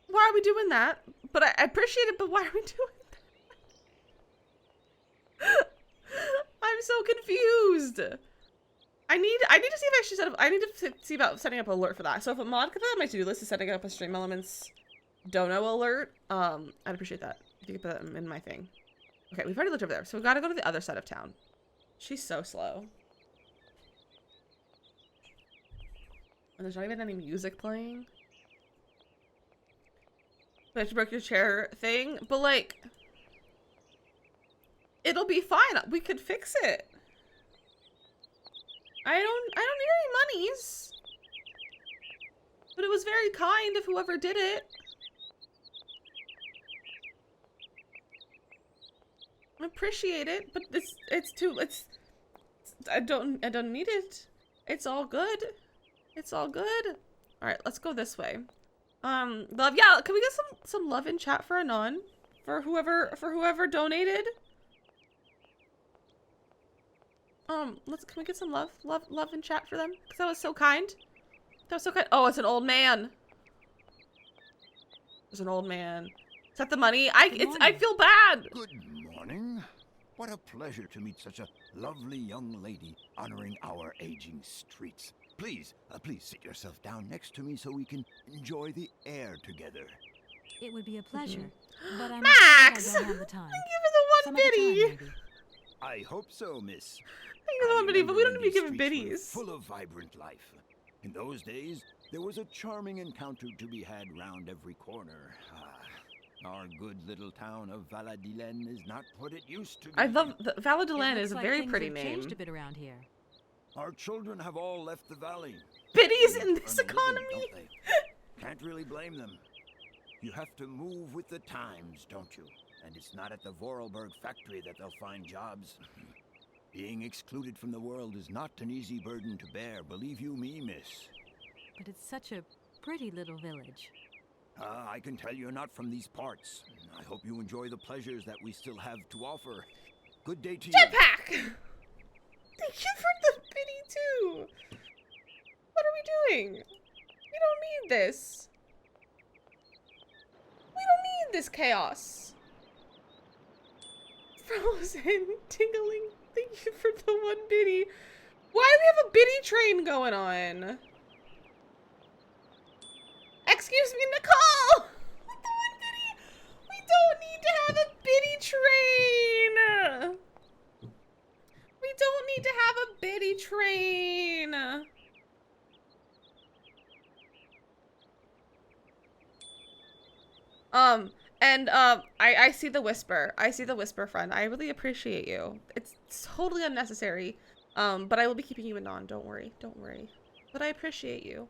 Why are we doing that? But I appreciate it, but why are we doing that? I'm so confused. I need to see if I should set up, I need to see about setting up an alert for that. So if a mod could put that on my to-do list is setting up a Stream Elements dono alert, I'd appreciate that. If you could put that in my thing. Okay, we've already looked over there, so we've got to go to the other side of town. She's so slow. And there's not even any music playing. But you broke your chair thing, but like, it'll be fine. We could fix it. I don't need any monies. But it was very kind of whoever did it. I appreciate it, but I don't need it. It's all good. It's all good. All right, let's go this way. Love, yeah, can we get some love in chat for Anon? For whoever donated? Can we get some love in chat for them? Because that was so kind. That was so kind. Oh, it's an old man. It's an old man. Is that the money? I feel bad. Good morning. What a pleasure to meet such a lovely young lady honoring our aging streets. Please sit yourself down next to me so we can enjoy the air together. It would be a pleasure, but I'm Max! afraid I don't have the time. Thank you for the one biddy. I hope so, miss. Thank you for the one biddy, but we don't need to give These him streets were biddies. full of vibrant life. In those days, there was a charming encounter to be had round every corner. Our good little town of Valadilen is not what it used to be. I love Valadilen is a like very things pretty have name. changed a bit around here. Our children have all left the valley. Biddies They in this earn a living, economy. don't they? Can't really blame them. You have to move with the times, don't you? And it's not at the Vorarlberg factory that they'll find jobs. Being excluded from the world is not an easy burden to bear, believe you me, miss. But it's such a pretty little village. I can tell you're not from these parts. I hope you enjoy the pleasures that we still have to offer. Good day to you. Jetpack! Thank you for the biddy too. What are we doing? We don't need this. We don't need this chaos. Frozen, tingling. Thank you for the one biddy. Why do we have a biddy train going on? Excuse me, Nicole! With the one biddy! We don't need to have a biddy train! We don't need to have a biddy train! I see the whisper. I see the whisper, friend. I really appreciate you. It's totally unnecessary. But I will be keeping you in on. Don't worry. Don't worry. But I appreciate you.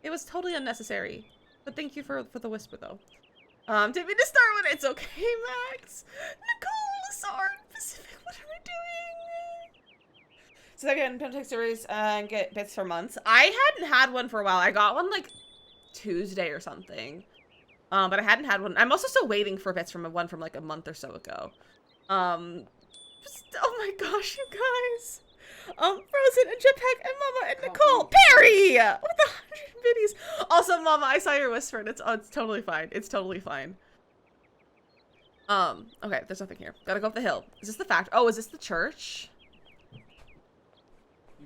It was totally unnecessary. But thank you for the whisper, though. Didn't mean to start with it. It's okay, Max. Nicole, Lazard, Pacific, what are we doing? So again, Pimtech series and get bits for months. I hadn't had one for a while. I got one like Tuesday or something. But I hadn't had one. I'm also still waiting for bits from one from like a month or so ago. Oh my gosh, you guys. Frozen and Jetpack and Mama and Nicole Perry with 100 biddies. Also, Mama, I saw your whisper and it's totally fine. It's totally fine. Okay, there's nothing here. Gotta go up the hill. Is this the fact? Oh, is this the church? You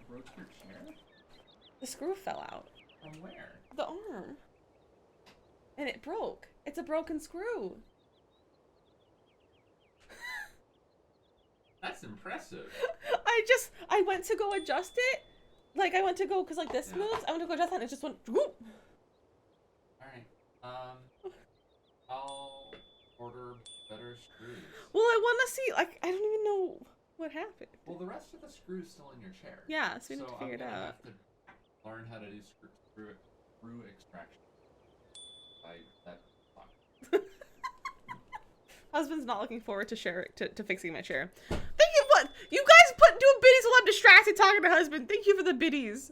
broke your chair? The screw fell out. From where? The arm. And it broke. It's a broken screw. That's impressive. I went to go adjust it. Like, I went to go, because, like, this moves. I went to go adjust that, and it just went, whoop. Alright. I'll order better screws. Well, I want to see, like, I don't even know what happened. Well, the rest of the screw's still in your chair. Yeah, so we need to figure it out. I'm gonna have to learn how to do screw extraction. That sucks. Husband's not looking forward to fixing my chair. Thank you. What you guys doing biddies while I'm distracted talking to husband. Thank you for the biddies.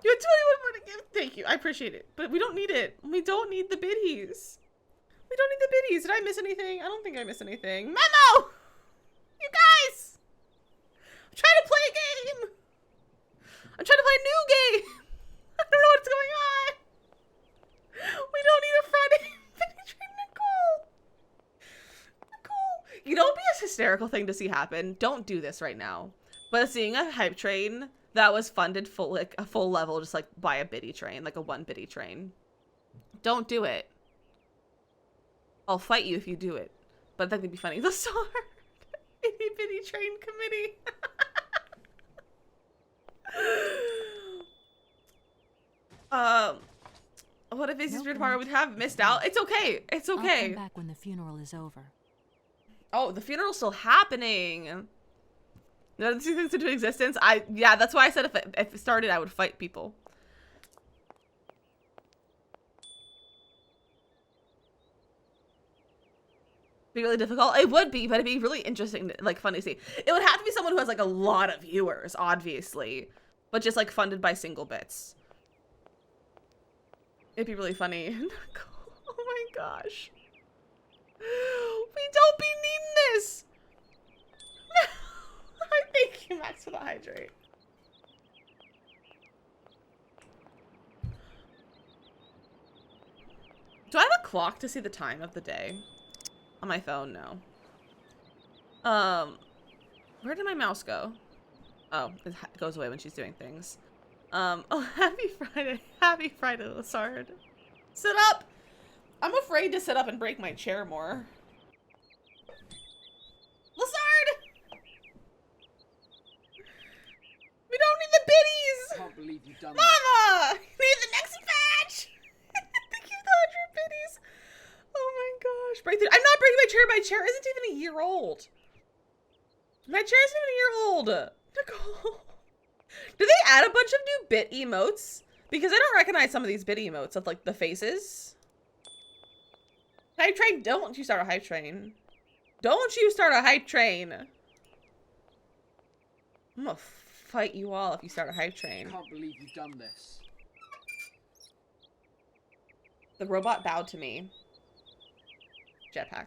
You had 21 more to give. Thank you. I appreciate it, but we don't need it. We don't need the biddies. We don't need the biddies. Did I miss anything? I don't think I missed anything. Memo. You guys. I'm trying to play a game. I'm trying to play a new game. I don't know what's going on. We don't need a Friday. Nicole. You know, it'd be a hysterical thing to see happen. Don't do this right now. But seeing a hype train that was funded full, like a full level, just like by a biddy train, like a 1 biddy train. Don't do it. I'll fight you if you do it. But that would be funny. The Sword. Itty bitty train committee. What if Izzy's here tomorrow? We'd have missed out. It's okay. It's okay. I'll come back when the funeral is over. Oh, the funeral's still happening. No, the two things into existence. Yeah, that's why I said if it started, I would fight people. Be really difficult. It would be, but it'd be really interesting, like funny to see. It would have to be someone who has like a lot of viewers, obviously, but just like funded by single bits. It'd be really funny. Oh my gosh. We don't be needing this. Thank you, Max, for the hydrate. Do I have a clock to see the time of the day? On my phone, no. Where did my mouse go? Oh, it goes away when she's doing things. Oh, happy Friday. Happy Friday, Lazard. Sit up! I'm afraid to sit up and break my chair more. Lazard! We don't need the biddies! I can't believe you've done Mama! Need the next batch! Thank you for the 100 biddies. Oh my gosh. Breakthrough. I'm not breaking my chair. My chair isn't even a year old. My chair isn't even a year old. Nicole. Do they add a bunch of new bit emotes? Because I don't recognize some of these bit emotes of like the faces. Hype train, don't you start a hype train. Don't you start a hype train. I'm gonna fight you all if you start a hype train. I can't believe you've done this. The robot bowed to me. Jetpack.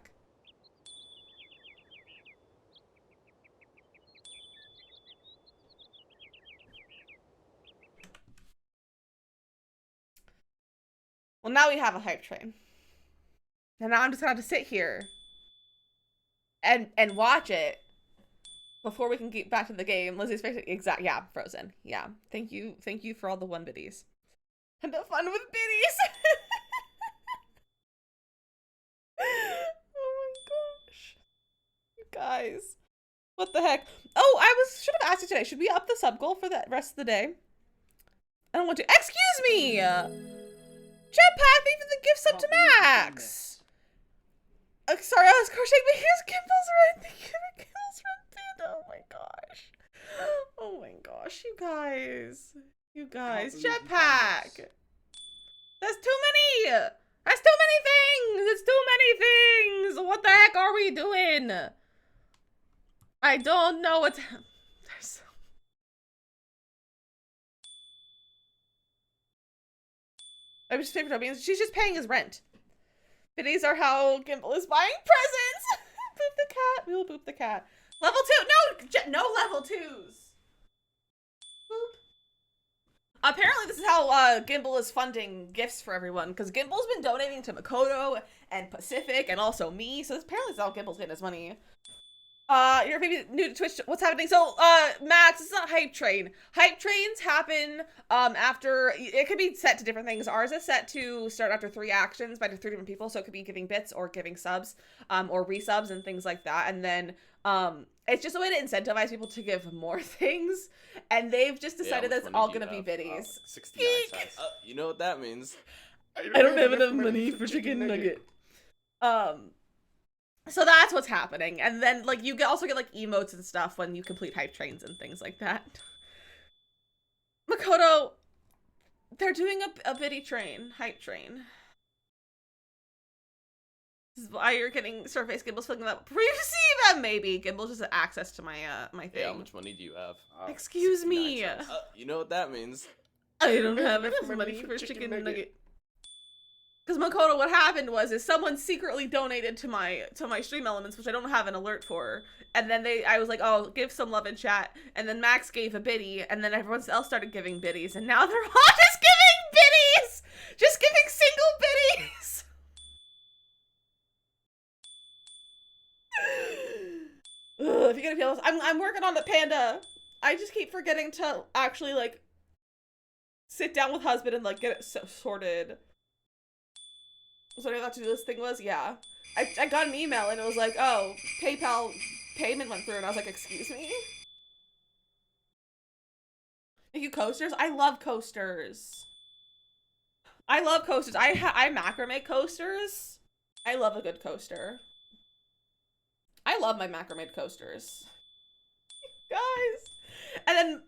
Well, now we have a hype train. And now I'm just gonna have to sit here and watch it before we can get back to the game. Lizzie's face, yeah, Frozen. Yeah. Thank you for all the 1 biddies. And the fun with biddies. Oh my gosh. You guys. What the heck? Oh, should have asked you today. Should we up the sub goal for the rest of the day? I don't want to. Excuse me! Jetpack, thank you for the gift sub to Max! Sorry, I was crocheting, but here's Kimball's red. Thank you for Kimball's red pin. Oh my gosh. Oh my gosh, you guys. You guys. Jetpack! That's too many. That's too many things. It's too many things. What the heck are we doing? I don't know what's. There's. I was just paying for means she's just paying his rent. Biddies are how Gimbal is buying presents. Boop the cat. We will boop the cat. Level 2. No level 2s. Boop. Apparently this is how Gimbal is funding gifts for everyone, because Gimbal's been donating to Makoto and Pacific and also me, so apparently this is how Gimbal's getting his money. You're maybe new to Twitch. What's happening? So, Max, it's not Hype Train. Hype Trains happen, after, it could be set to different things. Ours is set to start after 3 actions by 3 different people, so it could be giving bits or giving subs, or resubs and things like that, and then, it's just a way to incentivize people to give more things, and they've just decided that it's all gonna be biddies. 69 cents. You know what that means. I don't have enough money for chicken nugget. So that's what's happening. And then, like, you also get, like, emotes and stuff when you complete Hype Trains and things like that. Makoto, they're doing a biddy train. Hype Train. This is why you're getting Surface Gimbal's filling that. Previously, that maybe. Gimbal just has access to my, my thing. Hey, how much money do you have? Excuse me. You know what that means. I don't have enough money for chicken nugget. Because Makoto, what happened is someone secretly donated to my stream elements, which I don't have an alert for. And then I was like, oh, give some love in chat. And then Max gave a biddy, and then everyone else started giving biddies, and now they're all just giving biddies! Just giving single biddies! Ugh, if you're gonna feel this, I'm working on the Panda. I just keep forgetting to actually, like, sit down with husband and, like, get it sorted. So I thought to do this thing was, yeah. I got an email and it was like, oh, PayPal payment went through, and I was like, excuse me? Thank you, coasters. I love coasters. I love coasters. I macrame coasters. I love a good coaster. I love my macrame coasters. Guys. And then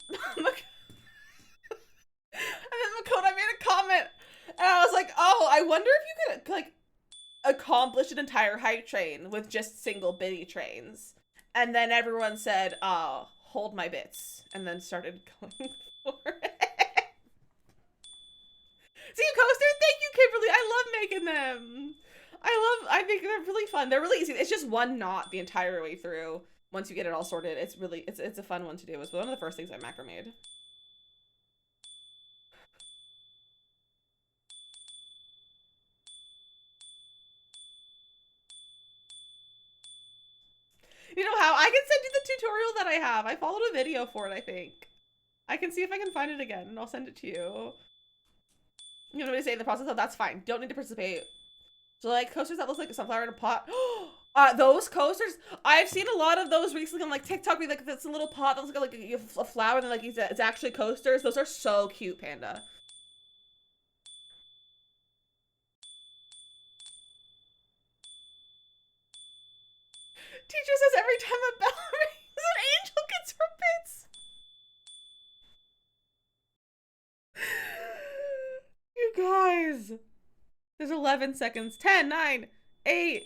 Makoto made a comment. And I was like, oh, I wonder if you could, like, accomplish an entire Hype Train with just single biddy trains. And then everyone said, hold my bits. And then started going for it. See you, Coaster? Thank you, Kimberly. I love making them. I think they're really fun. They're really easy. It's just one knot the entire way through. Once you get it all sorted, it's really, it's a fun one to do. It was one of the first things I macramed. You know how? I can send you the tutorial that I have. I followed a video for it, I think. I can see if I can find it again, and I'll send it to you. You know what I say in the process of that's fine. Don't need to participate. So, like, coasters that look like a sunflower in a pot. Those coasters, I've seen a lot of those recently on, like, TikTok. Like, it's a little pot that looks like a flower, and, like, it's actually coasters. Those are so cute, Panda. Teacher says every time a bell rings, an angel gets her bits. You guys. There's 11 seconds. 10, 9, 8,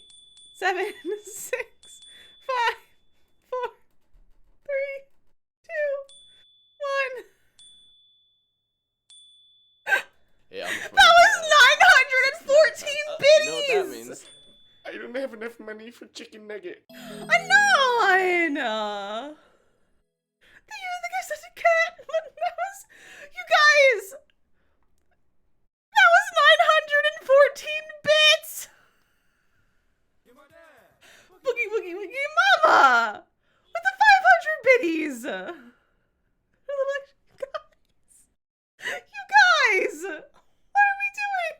7, 6, 5, 4, 3, 2, 1. Hey, that was 914 biddies! You know what that means. I don't have enough money for chicken nugget. I know! You think I'm such a cat? But that was... You guys! That was 914 bits! Boogie woogie woogie mama! With the 500 biddies! You guys! What are we doing?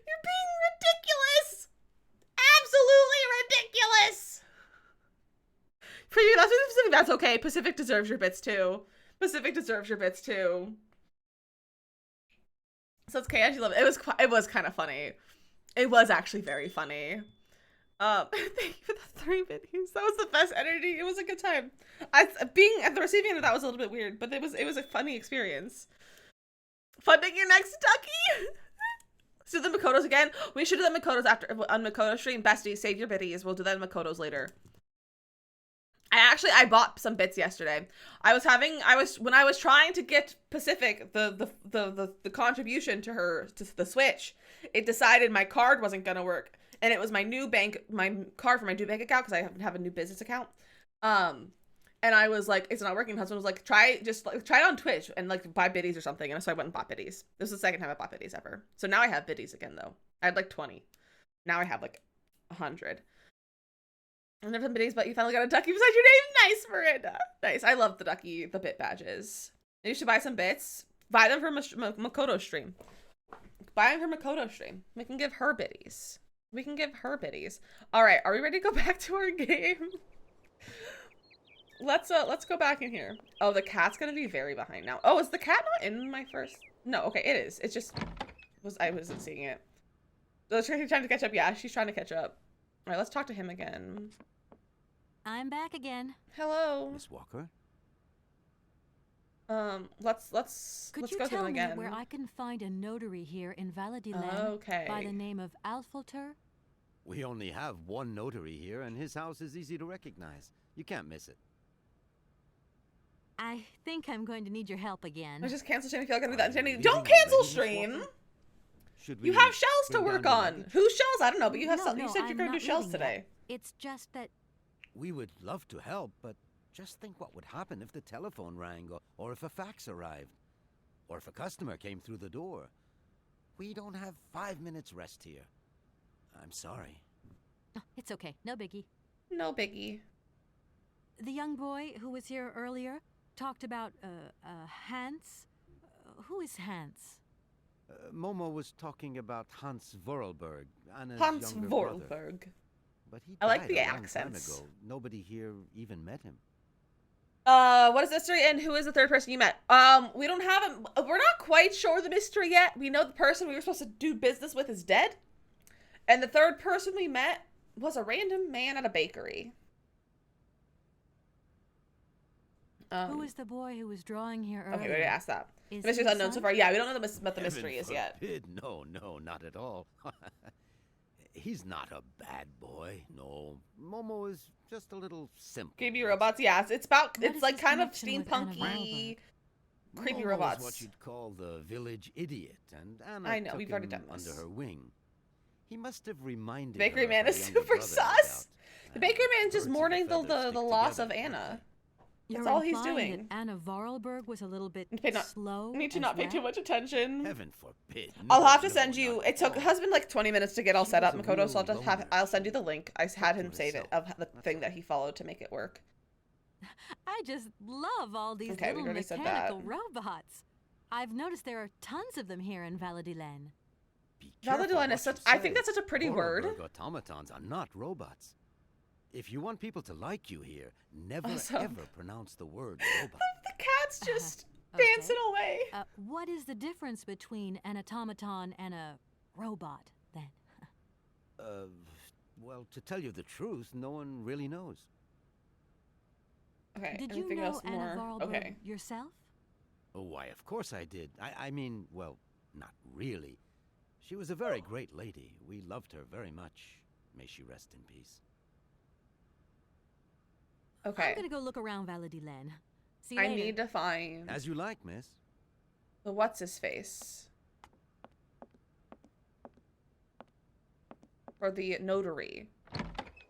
You're being ridiculous! Absolutely ridiculous! For you, that's okay. Pacific deserves your bits too. Pacific deserves your bits too. So it's okay. I actually love it. It was kind of funny. It was actually very funny. Thank you for the 3 videos. That was the best energy. It was a good time. Being at the receiving end of that was a little bit weird, but it was a funny experience. Funding your next ducky. Let's do the Makotos again. We should do the Makotos after on Makoto stream. Besties, save your biddies. We'll do that in Makotos later. I bought some bits yesterday. When I was trying to get Pacific the contribution to the Switch, it decided my card wasn't gonna work. And it was my card for my new bank account because I have a new business account. And I was like, it's not working. Husband was like, try it on Twitch and like buy biddies or something. And so I went and bought biddies. This is the second time I bought biddies ever. So now I have biddies again though. I had like 20. Now I have like 100. I've never done biddies, but you finally got a ducky beside your name. Nice, Miranda. Nice. I love the bit badges. You should buy some bits. Buy them for Makoto stream. Buy them for Makoto stream. We can give her biddies. All right, are we ready to go back to our game? Let's go back in here. Oh, the cat's gonna be very behind now. Oh, is the cat not in my first? No, okay, it is. It's just I wasn't seeing it. So she's trying to catch up. Yeah, she's trying to catch up. All right, let's talk to him again. I'm back again. Hello, Miss Walker. Let's Could you go through tell him me again. where I can find a notary here in Valadiland Okay. by the name of Alfalter? We only have one notary here, and his house is easy to recognize. You can't miss it. I think I'm going to need your help again. I just cancel stream if y'all gonna do that. Jenny, leaving don't cancel already, Miss stream. Walker? Should You we have shells to bring work down your on. luggage? Whose shells? I don't know, but you have No, you said you're I'm gonna do not shells leaving today. yet. It's just that We would love to help, but just think what would happen if the telephone rang, or if a fax arrived, or if a customer came through the door. We don't have 5 minutes rest here. I'm sorry. oh, it's okay. No biggie. No biggie. The young boy who was here earlier talked about Hans. Who is Hans? Momo was talking about Hans Vorarlberg, Anna's Hans younger brother. Vorarlberg. But he I like died the a long time accents. ago. Nobody here even met him. What is the mystery and who is the third person you met? We don't have him. We're not quite sure the mystery yet. We know the person we were supposed to do business with is dead. And the third person we met was a random man at a bakery. Who is the boy who was drawing here earlier? Okay, we already asked that. Is The mystery's he unknown so son? far. Yeah, we don't know what the Heaven mystery is yet. forbid. No, not at all. He's not a bad boy. No, Momo is just a little simple. Creepy robots, yeah. It's What it's is like his kind of connection with Anna steampunky, creepy Momo robots. is what you'd call the village idiot, and Anna I know, took we've already him done this. under her wing. He must have reminded The bakery her of man her is younger super brother, no sus. doubt. The And bakery man's just birds of a mourning feather the stick loss of together, Anna. don't You're That's all he's implying doing. that Anna Vorarlberg was a little bit Okay, not- slow. You need to as not pay well? too much attention. Heaven forbid. I'll No, have to no, send you. not It took at all. husband like 20 minutes to get all She set up, was a Makoto. So I'll real just have. loner. I'll send you the link. I had to him save it herself. of the That's thing all. that he followed to make it work. I just love all these Okay, we little already said mechanical that. robots. I've noticed there are tons of them here in Valadilen. Be careful Valadilen what is such. you I think say. that's such a pretty word. Vorarlberg automatons are not robots. If you want people to like you here, never Awesome. ever pronounce the word robot. The cat's just Okay. dancing away. What is the difference between an automaton and a robot, then? Well, to tell you the truth, no one really knows. Okay. Did you anything know else Anna more? Vorarlberg Okay. yourself? Oh, why, of course I did. I mean, well, not really. She was a very great lady. We loved her very much. May she rest in peace. Okay. I'm gonna go look around Valadilen. See you I later. need to find As you like, miss. the what's his face for the notary.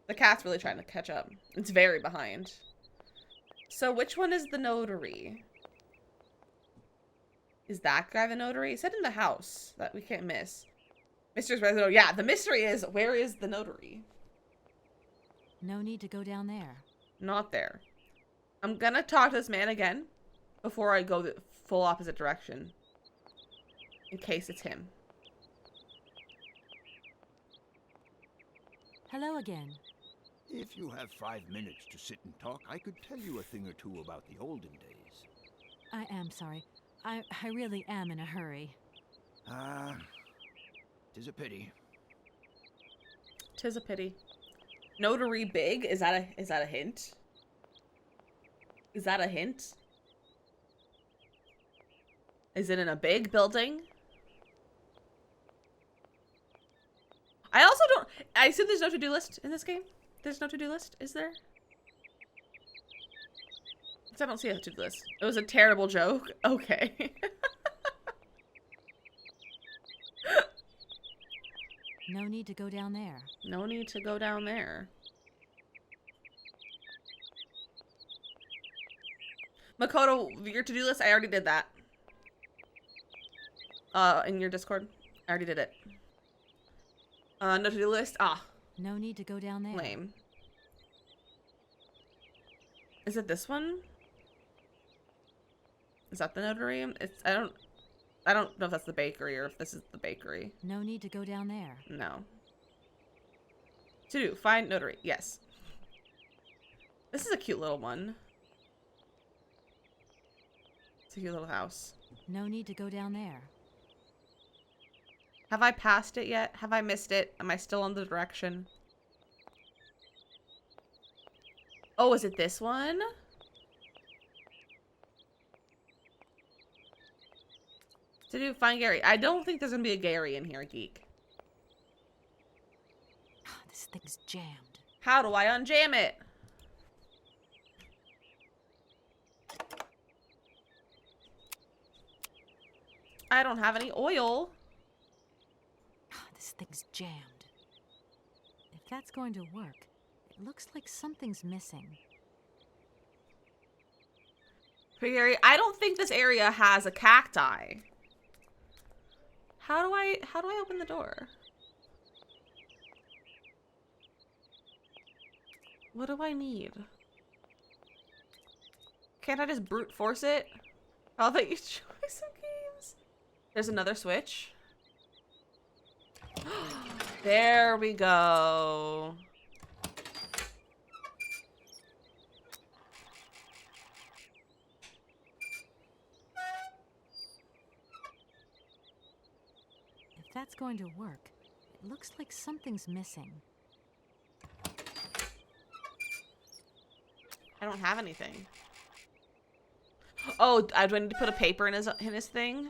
The cat's really trying to catch up. It's very behind. So which one is the notary? Is that guy the notary? It said in the house that we can't miss. Mr. Resident. Yeah, the mystery is where is the notary? No need to go down there. Not there. I'm gonna talk to this man again before I go the full opposite direction. In case it's him. Hello again. If you have 5 minutes to sit and talk, I could tell you a thing or two about the olden days. I am sorry. I really am in a hurry. Tis a pity. Tis a pity. Notary big? Is that a hint? Is that a hint? Is it in a big building? I also don't... I assume there's no to-do list in this game? There's no to-do list, is there? I don't see a to-do list. It was a terrible joke. Okay. No need to go down there. No need to go down there. Makoto, your to-do list, I already did that. In your Discord. I already did it. No to-do list. Ah. No need to go down there. Lame. Is it this one? Is that the notary? It's I don't know if that's the bakery or if this is the bakery. No need to go down there. No. To do, find notary. Yes. This is a cute little one. It's a cute little house. No need to go down there. Have I passed it yet? Have I missed it? Am I still on the direction? Oh, is it this one? To do, find Gary. I don't think there's gonna be a Gary in here, geek. This thing's jammed. How do I unjam it? I don't have any oil. This thing's jammed. If that's going to work, it looks like something's missing. Gary, I don't think this area has a cacti. How do I open the door? What do I need? Can't I just brute force it? I'll let you try some games. There's another switch. There we go. If that's going to work, it looks like something's missing. I don't have anything. Oh, do I need to put a paper in his thing?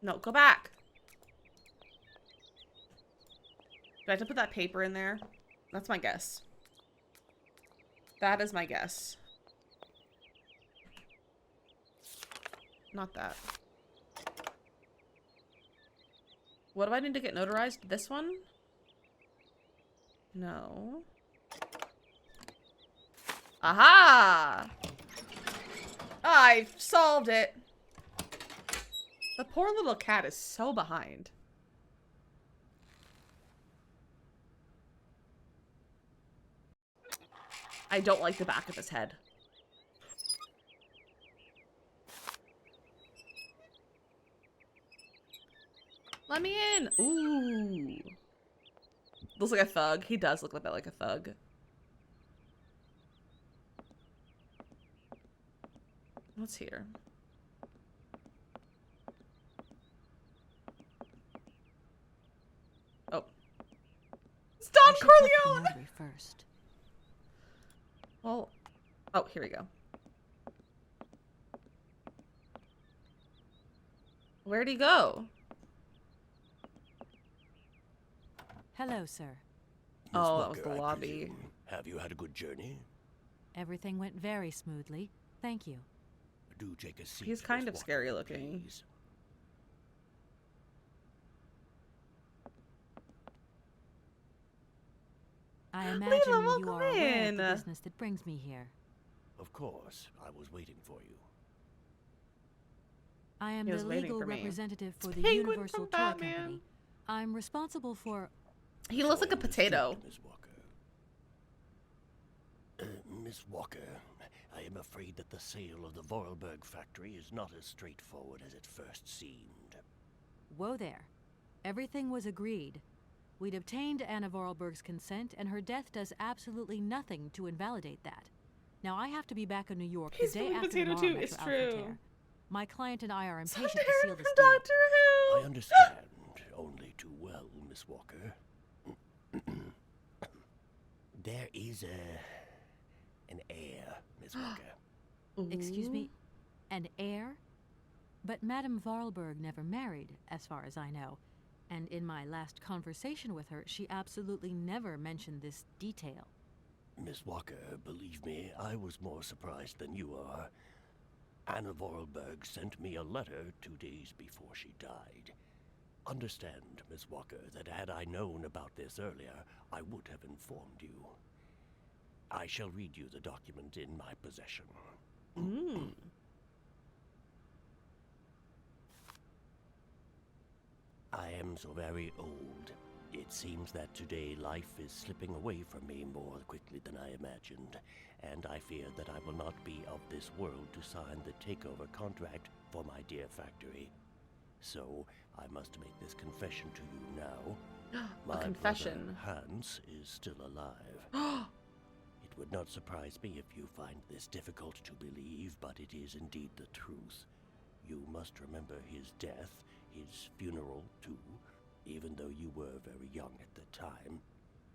No, go back. Do I have to put that paper in there? That's my guess. That is my guess. Not that. What do I need to get notarized? This one? No. Aha! I solved it. The poor little cat is so behind. I don't like the back of his head. Let me in. Ooh. Looks like a thug. He does look a bit like a thug. What's here? Oh. It's Don Corleone! First. Well, oh, here we go. Where'd he go? Hello, sir. Oh, that was the lobby. Have you had a good journey? Everything went very smoothly. Thank you. Do take a seat. He's kind Miss of Walker, scary looking. please. I imagine you welcome are aware of the in. business that brings me here. Of course, I was waiting for you. I am He the was waiting legal for me. representative for the Penguin Universal from Toy Batman. Company. I'm responsible for... He looks like a potato. Miss Walker. Miss Walker, I am afraid that the sale of the Vorarlberg factory is not as straightforward as it first seemed. Whoa there. Everything was agreed. We'd obtained Anna Vorarlberg's consent, and her death does absolutely nothing to invalidate that. Now, I have to be back in New York He's the day really after potato tomorrow too, Metro it's Alpha true. Tear. My client and I are So impatient to seal Derek this from deal. Doctor Who. I understand only too well, Miss Walker. There is an air, Miss Walker. Excuse me? An heir? But Madame Vorarlberg never married, as far as I know. And in my last conversation with her, she absolutely never mentioned this detail. Miss Walker, believe me, I was more surprised than you are. Anna Vorarlberg sent me a letter 2 days before she died. Understand, Miss Walker, that had I known about this earlier, I would have informed you. I shall read you the document in my possession. I am so very old. It seems that today life is slipping away from me more quickly than I imagined, and I fear that I will not be of this world to sign the takeover contract for my dear factory. So, I must make this confession to you now. A confession. Brother Hans is still alive. It would not surprise me if you find this difficult to believe, but it is indeed the truth. You must remember his death, his funeral, too. Even though you were very young at the time,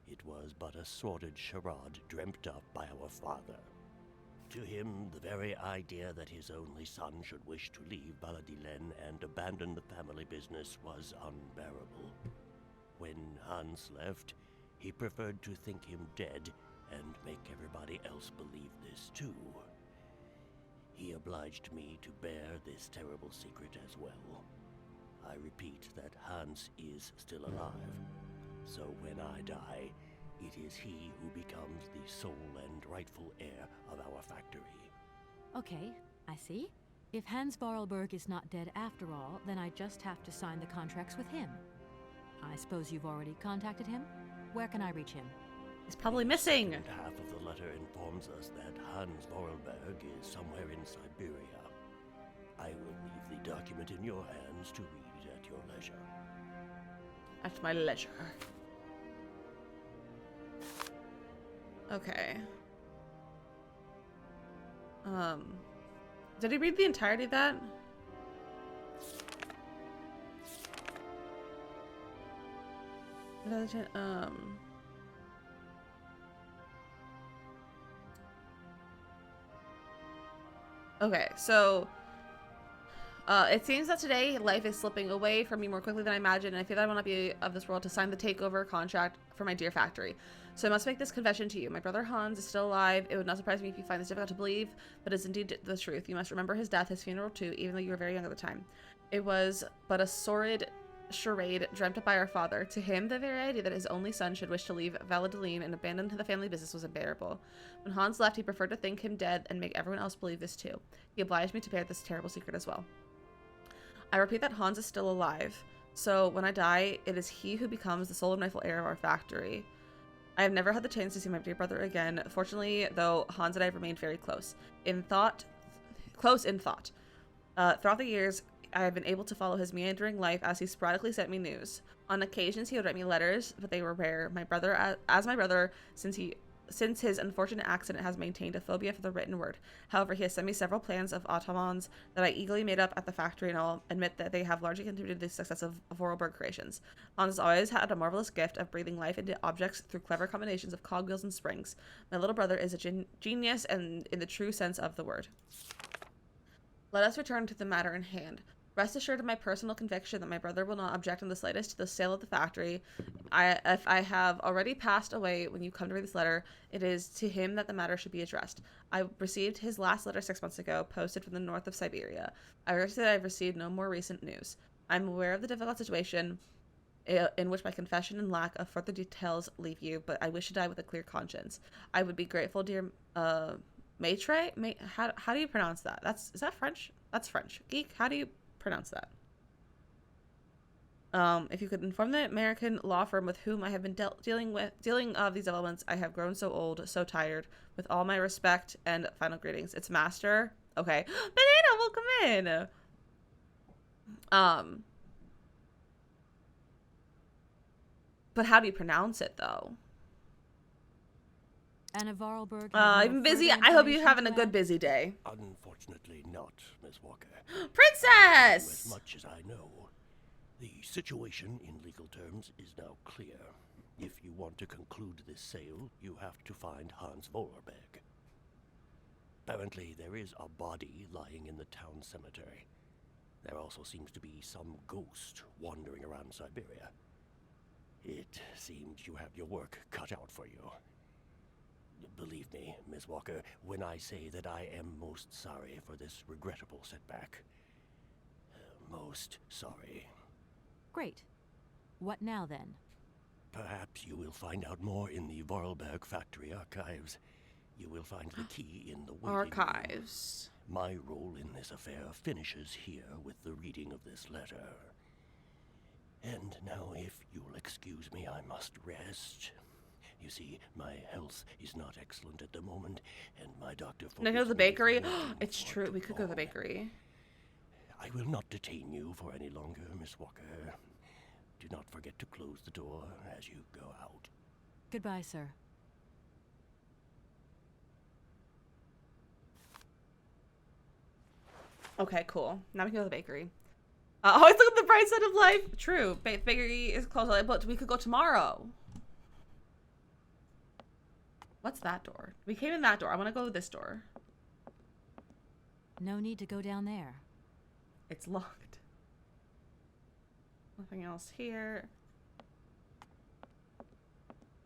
it was but a sordid charade dreamt up by our father. To him, the very idea that his only son should wish to leave Baladillen and abandon the family business was unbearable. When Hans left, he preferred to think him dead and make everybody else believe this too. He obliged me to bear this terrible secret as well. I repeat that Hans is still alive, so when I die, it is he who becomes the sole and rightful heir of our factory. Okay, I see. If Hans Vorarlberg is not dead after all, then I just have to sign the contracts with him. I suppose you've already contacted him? Where can I reach him? He's probably missing. The second half of the letter informs us that Hans Vorarlberg is somewhere in Syberia. I will leave the document in your hands to read at your leisure. At my leisure. Okay. Did he read the entirety of that? Okay, so it seems that today life is slipping away from me more quickly than I imagined, and I feel that I will not be of this world to sign the takeover contract for my dear factory. So I must make this confession to you. My brother Hans is still alive. It would not surprise me if you find this difficult to believe, but it's indeed the truth. You must remember his death, his funeral too, even though you were very young at the time. It was but a sordid charade dreamt up by our father. To him, the very idea that his only son should wish to leave Valladolid and abandon the family business was unbearable. When Hans left, he preferred to think him dead and make everyone else believe this too. He obliged me to bear this terrible secret as well. I repeat that Hans is still alive, so when I die, it is he who becomes the sole and rightful heir of our factory. I have never had the chance to see my dear brother again. Fortunately, though, Hans and I have remained very close in thought. Throughout the years, I have been able to follow his meandering life as he sporadically sent me news. On occasions, he would write me letters, but they were rare. My brother, since his unfortunate accident, has maintained a phobia for the written word. However, he has sent me several plans of automatons that I eagerly made up at the factory, and I'll admit that they have largely contributed to the success of Vorarlberg creations. Hans has always had a marvelous gift of breathing life into objects through clever combinations of cogwheels and springs. My little brother is a genius, and in the true sense of the word. Let us return to the matter in hand. Rest assured of my personal conviction that my brother will not object in the slightest to the sale of the factory. If I have already passed away when you come to read this letter, it is to him that the matter should be addressed. I received his last letter 6 months ago, posted from the north of Syberia. I regret that I have received no more recent news. I'm aware of the difficult situation in which my confession and lack of further details leave you, but I wish to die with a clear conscience. I would be grateful, dear Maitre? How do you pronounce that? Is that French? That's French. Geek, how do you pronounce that? If you could inform the American law firm with whom I have been dealing of these developments. I have grown so old, so tired. With all my respect and final greetings. It's Master. Okay. Banana, welcome in. But how do you pronounce it though? Anna Vorarlberg. I'm busy. I hope you're having a good busy day. Unfortunately not, Miss Walker. Princess! As much as I know, the situation in legal terms is now clear. If you want to conclude this sale, you have to find Hans Vorarlberg. Apparently, there is a body lying in the town cemetery. There also seems to be some ghost wandering around Syberia. It seems you have your work cut out for you. Believe me, Miss Walker, when I say that I am most sorry for this regrettable setback. Most sorry. Great. What now, then? Perhaps you will find out more in the Vorarlberg factory archives. You will find the key in the waiting room. Archives. My role in this affair finishes here with the reading of this letter. And now, if you'll excuse me, I must rest. You see, my health is not excellent at the moment, and my doctor... Can I go to the bakery? It's true, we could go to the bakery. I will not detain you for any longer, Miss Walker. Do not forget to close the door as you go out. Goodbye, sir. Okay, cool. Now we can go to the bakery. Always look at the bright side of life. True. Bakery is closed, but we could go tomorrow. What's that door? We came in that door. I want to go to this door. No need to go down there. It's locked. Nothing else here.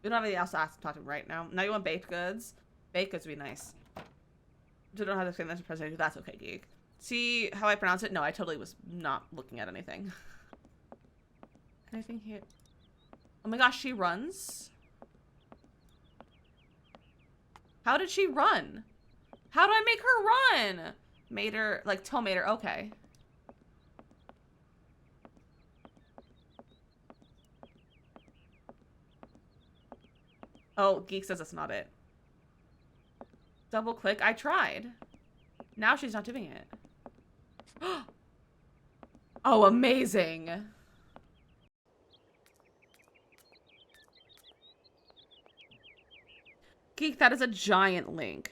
We don't have anything else to ask to talk to him right now. Now you want baked goods? Baked goods would be nice. Don't know how to explain that to President. That's okay, geek. See how I pronounce it? No, I totally was not looking at anything. Anything here? Oh my gosh, she runs? How did she run? How do I make her run? Made her, like, made her, okay. Oh, Geek says that's not it. Double click, I tried. Now she's not doing it. Oh, amazing. Geek, that is a giant link.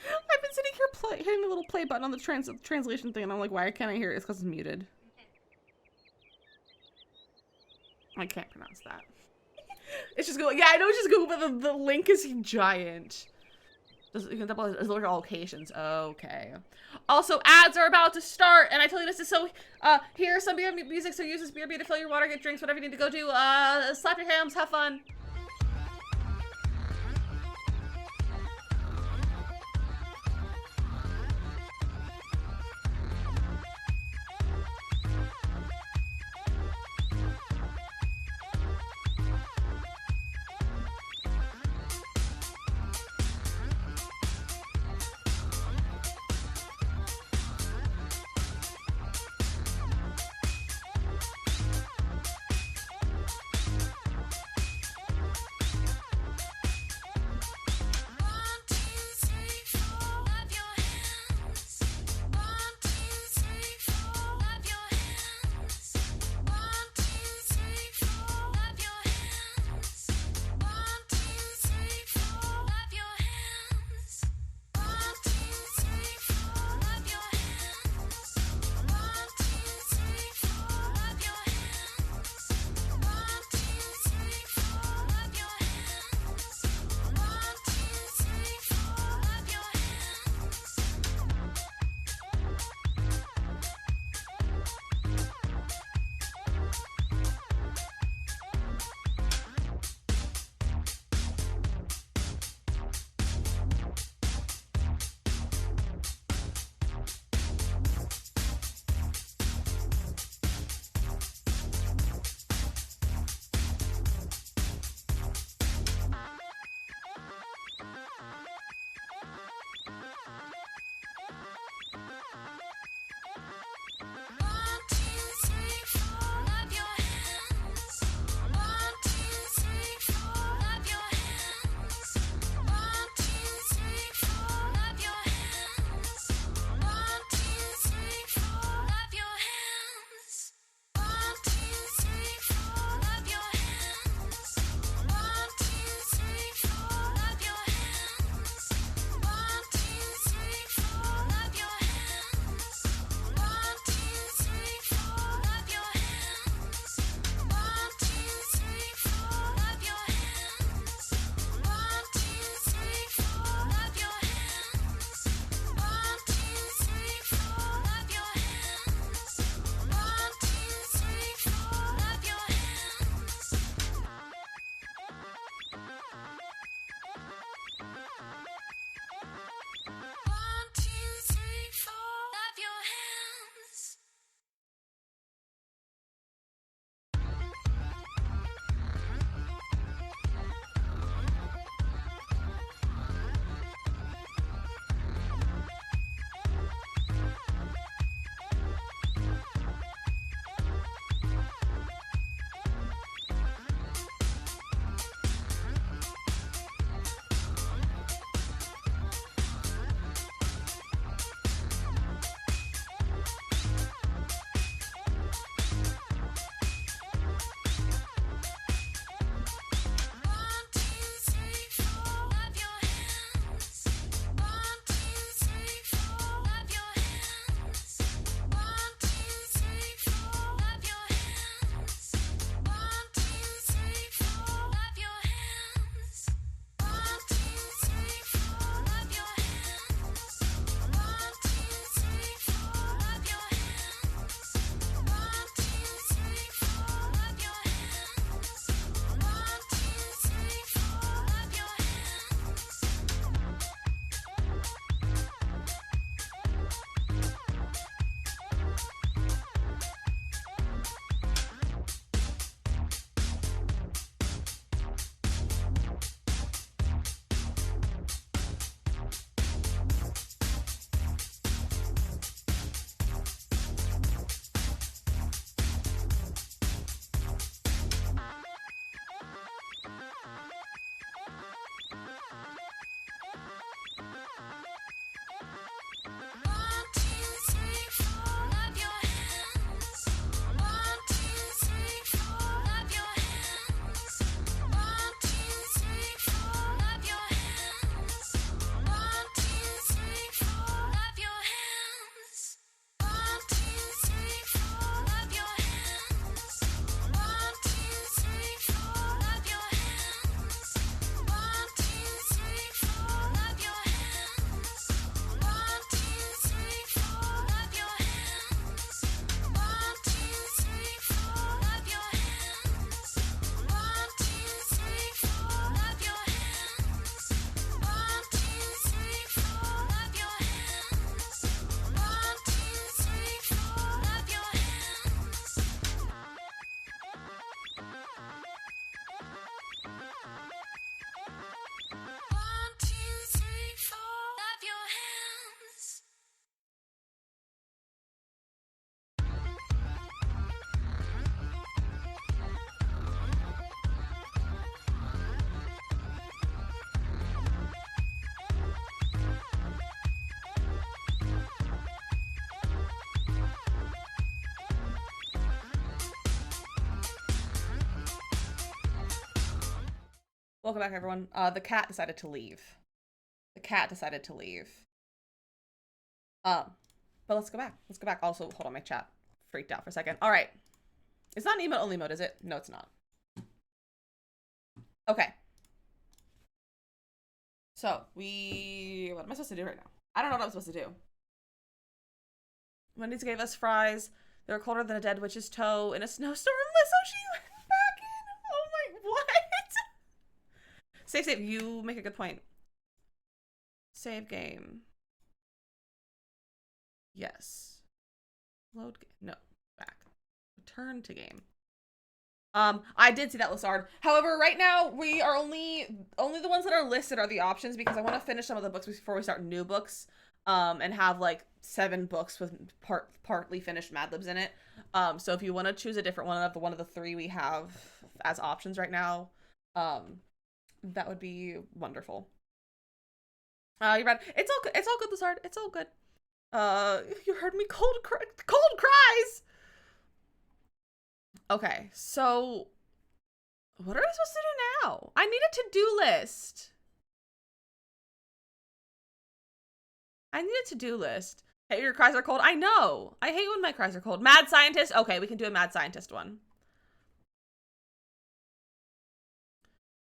I've been sitting here hitting the little play button on the translation thing, and I'm like, why can't I hear it? It's because it's muted. I can't pronounce that. It's just Google. Yeah, I know it's just Google, but the link is giant. You can double as look at all locations. Okay. Also, ads are about to start, and I told you this is so. Here's some beer music. So use this beer to fill your water, get drinks, whatever you need to go do. Slap your hands, have fun. Welcome back, everyone. The cat decided to leave. The cat decided to leave. But let's go back. Let's go back. Also, hold on, my chat freaked out for a second. All right. It's not an emote only mode, is it? No, it's not. Okay. So, what am I supposed to do right now? I don't know what I'm supposed to do. Wendy's gave us fries. They were colder than a dead witch's toe in a snowstorm. So she went back in. Oh my, what? Save. You make a good point. Save game. Yes. Load game. No. Back. Return to game. I did see that, Lissard. However, right now we are only the ones that are listed are the options because I want to finish some of the books before we start new books. And have like 7 books with partly finished Mad Libs in it. So if you want to choose a different one of the 3 we have as options right now, that would be wonderful. You read? It's all good. It's all good, Lissard. It's all good. You heard me. Cold cries. Okay, so what are we supposed to do now? I need a to-do list. I need a to-do list. Hey, your cries are cold. I know. I hate when my cries are cold. Mad scientist. Okay, we can do a mad scientist one.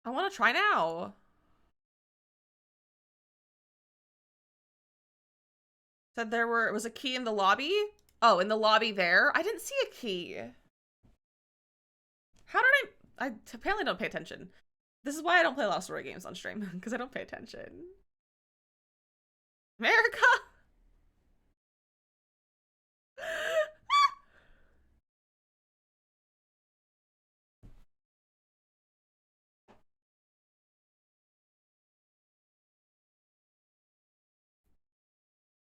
I want to try now. Said there was a key in the lobby. Oh, in the lobby there. I didn't see a key. How did I apparently don't pay attention. This is why I don't play a lot of story games on stream, because I don't pay attention. America.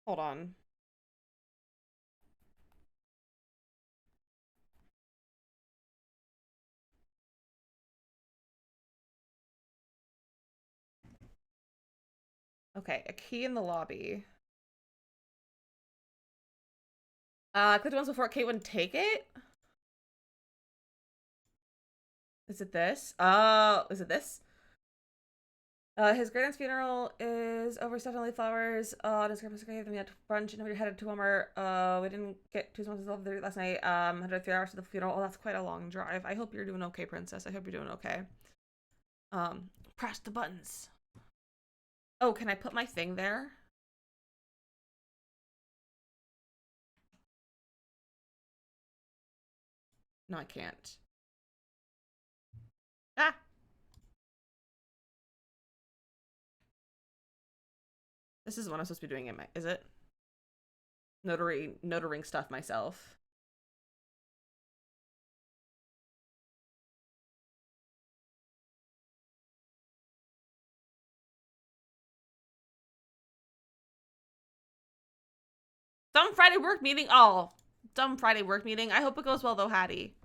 Hold on. Okay, a key in the lobby. Clicked once before Kate wouldn't take it? Is it this? Is it this? His great aunt's funeral is over definitely flowers. His grandpa's gave them yet brunch and we headed to Walmart. We didn't get 2 months of last night. 103 hours to the funeral. Oh, that's quite a long drive. I hope you're doing okay, princess. I hope you're doing okay. Press the buttons. Oh, can I put my thing there? No, I can't. Ah! This is what I'm supposed to be doing, is it? Notaring stuff myself. Dumb Friday work meeting. Oh, dumb Friday work meeting. I hope it goes well though, Hattie.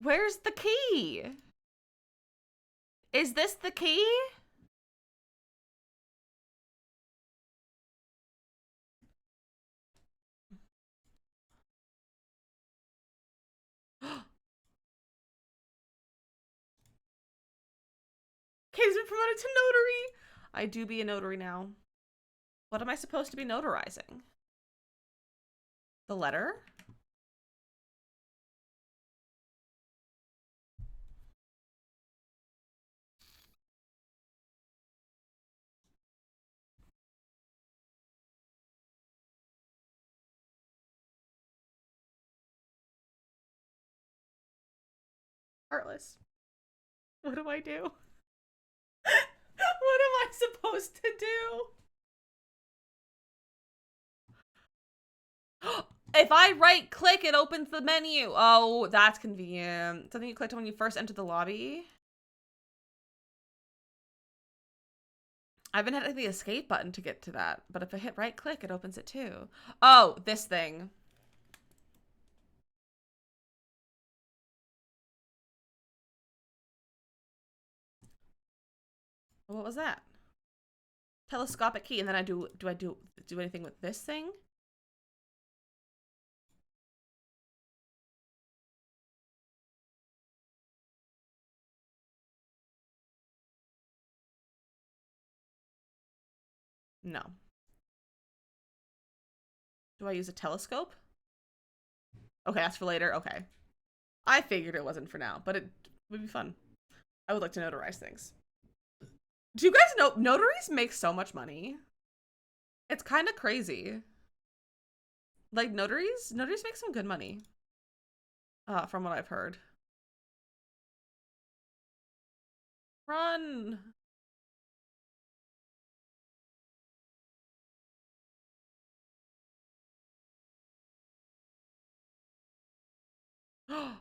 Where's the key? Is this the key? Kate's been promoted to notary. I do be a notary now. What am I supposed to be notarizing? The letter? Heartless. What do I do? What am I supposed to do? If I right click, it opens the menu. Oh, that's convenient. Something you clicked on when you first entered the lobby. I've been hitting the escape button to get to that, but if I hit right click, it opens it too. Oh, this thing. What was that? Telescopic key, and then do I do anything with this thing? No. Do I use a telescope? Okay, that's for later. Okay. I figured it wasn't for now, but it would be fun. I would like to notarize things. Do you guys know notaries make so much money? It's kind of crazy. Like notaries make some good money. From what I've heard. Run.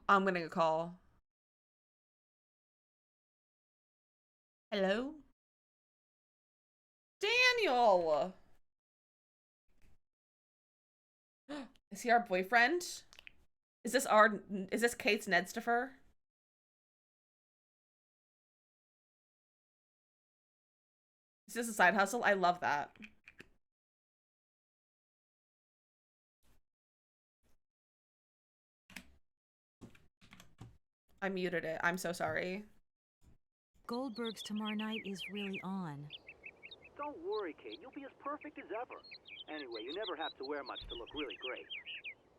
I'm getting a call. Hello? Daniel! Is he our boyfriend? Is this Kate's Nedstifer? Is this a side hustle? I love that. I muted it. I'm so sorry. Goldberg's tomorrow night is really on. Don't worry, Kate. You'll be as perfect as ever. Anyway, you never have to wear much to look really great.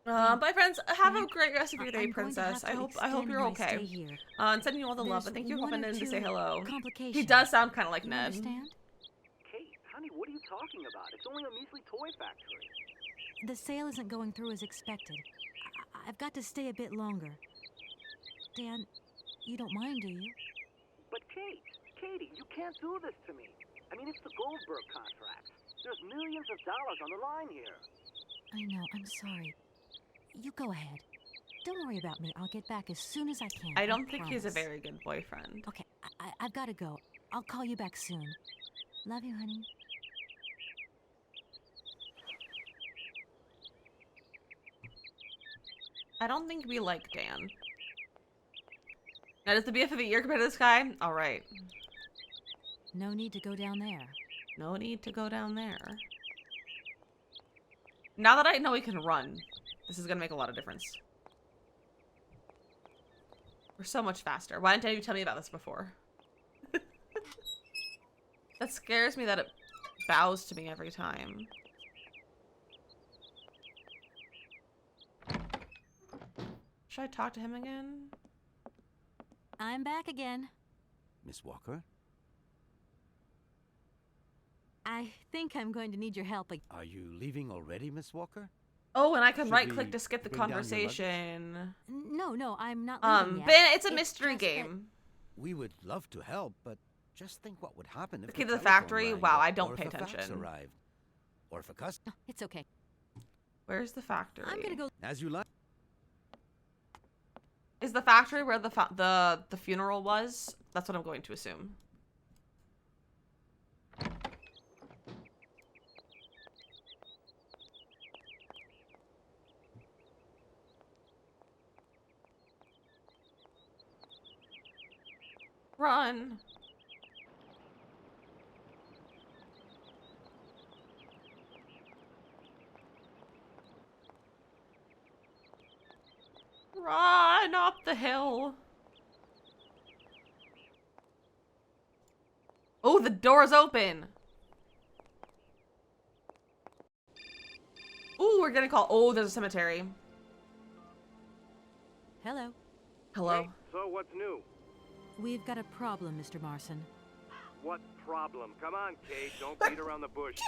Bye friends. Have a great rest of your day, princess. I hope you're okay. And sending you all the love, and thank you for popping in to say hello. He does sound kind of like Ned. Understand? Kate, honey, what are you talking about? It's only a measly toy factory. The sale isn't going through as expected. I've got to stay a bit longer. Dan, you don't mind, do you? But Katie, you can't do this to me. I mean, it's the Goldberg contract. There's millions of dollars on the line here. I know, I'm sorry. You go ahead. Don't worry about me. I'll get back as soon as I can. I don't think he's a very good boyfriend. Okay, I've got to go. I'll call you back soon. Love you, honey. I don't think we like Dan. That is the BF of the year compared to this guy? Alright. No need to go down there. No need to go down there. Now that I know we can run, this is gonna make a lot of difference. We're so much faster. Why didn't you tell me about this before? That scares me that it bows to me every time. Should I talk to him again? I'm back again. Miss Walker? I think I'm going to need your help again. Are you leaving already, Miss Walker? Oh, and I can Should right-click we to skip the bring down your conversation. No, I'm not leaving yet. Ben, it's a mystery game. We would love to help, but just think what would happen if The key to the telephone factory? rang, Wow, or I don't pay if a fax attention. arrived, or if a customer. It's okay. Where's the factory? I'm gonna go. As you like. Is the factory where the funeral was? That's what I'm going to assume. Run. Run up the hill. Oh, the door's open. Ooh, we're getting called. Oh, there's a cemetery. Hello. Hello. Hey, so what's new? We've got a problem, Mr. Marson. What problem? Come on, Kate. Don't beat around the bush.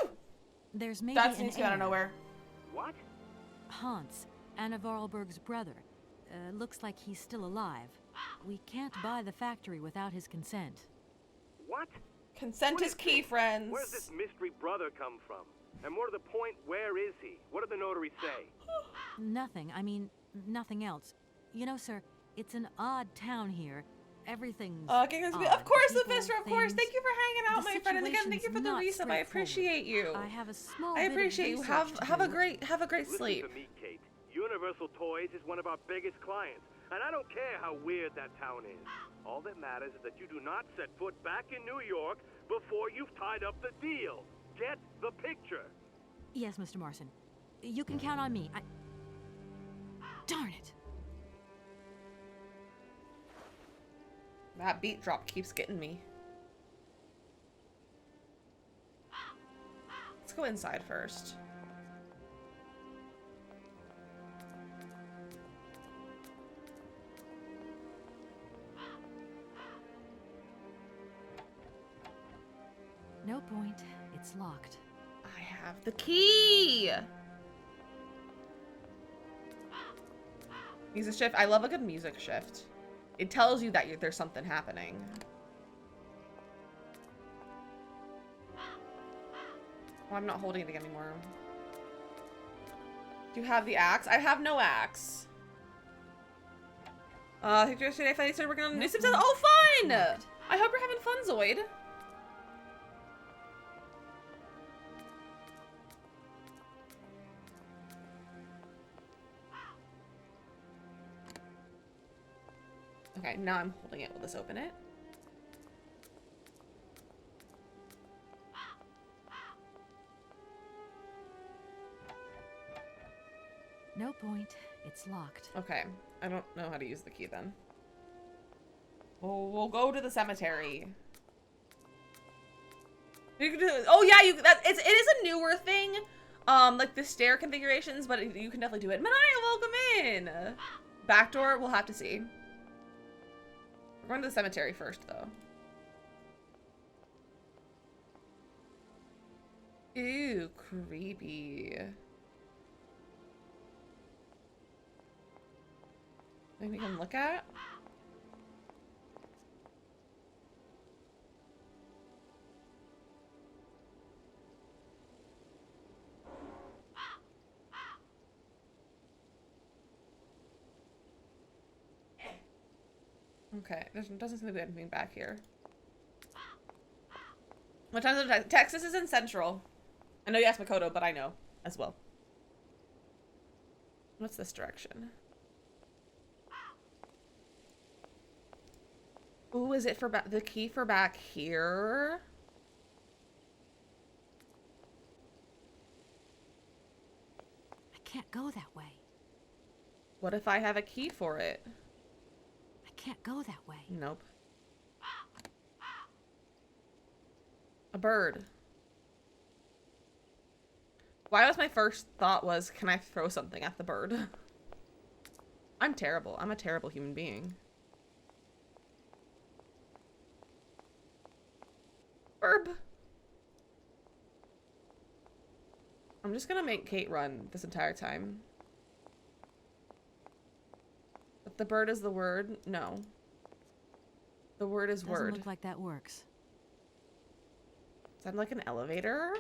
There's maybe That an seems to be out of heir. nowhere. What? Hans, Anna Vorarlberg's brother. Looks like he's still alive. We can't buy the factory without his consent. What? Consent What is is key, this? friends. Where's this mystery brother come from? And more to the point, where is he? What did the notary say? Nothing. I mean, nothing else. You know, sir, it's an odd town here. Everything's Okay, odd. of course, the People, Fister, of course. things. Thank you for hanging out, The my friend. And again, thank you for the situation's resub. not I appreciate you. I have a small I bit of appreciate you. research to Have a do. great Listen sleep. to me, Kate. Universal Toys is one of our biggest clients, and I don't care how weird that town is. All that matters is that you do not set foot back in New York before you've tied up the deal. Get the picture. Yes, Mr. Marson. You can count on me. Darn it. That beat drop keeps getting me. Let's go inside first. No point. It's locked. I have the key! Music shift. I love a good music shift. It tells you that there's something happening. Oh, I'm not holding it anymore. Do you have the axe? I have no axe. I think yesterday I finally started working on a new Sims. Oh, fun! I hope you're having fun, Zoid. Okay, now I'm holding it. Will this open it? No point. It's locked. Okay, I don't know how to use the key then. We'll go to the cemetery. You can do, oh yeah, it is a newer thing. Like the stair configurations, but you can definitely do it. Manaya, welcome in. Back door, we'll have to see. We're going to the cemetery first, though. Ew, creepy. Maybe we can look at? Okay, there doesn't seem to be anything back here. What time is it? Texas is in Central. I know you asked Makoto, but I know as well. What's this direction? Ooh, is it for the key for back here? I can't go that way. What if I have a key for it? I can't go that way. Nope. A bird. Why was my first thought was, can I throw something at the bird? I'm terrible. I'm a terrible human being. Burb. I'm just gonna make Kate run this entire time. But the bird is the word? No. The word is word. Doesn't look like that works. Sound like an elevator?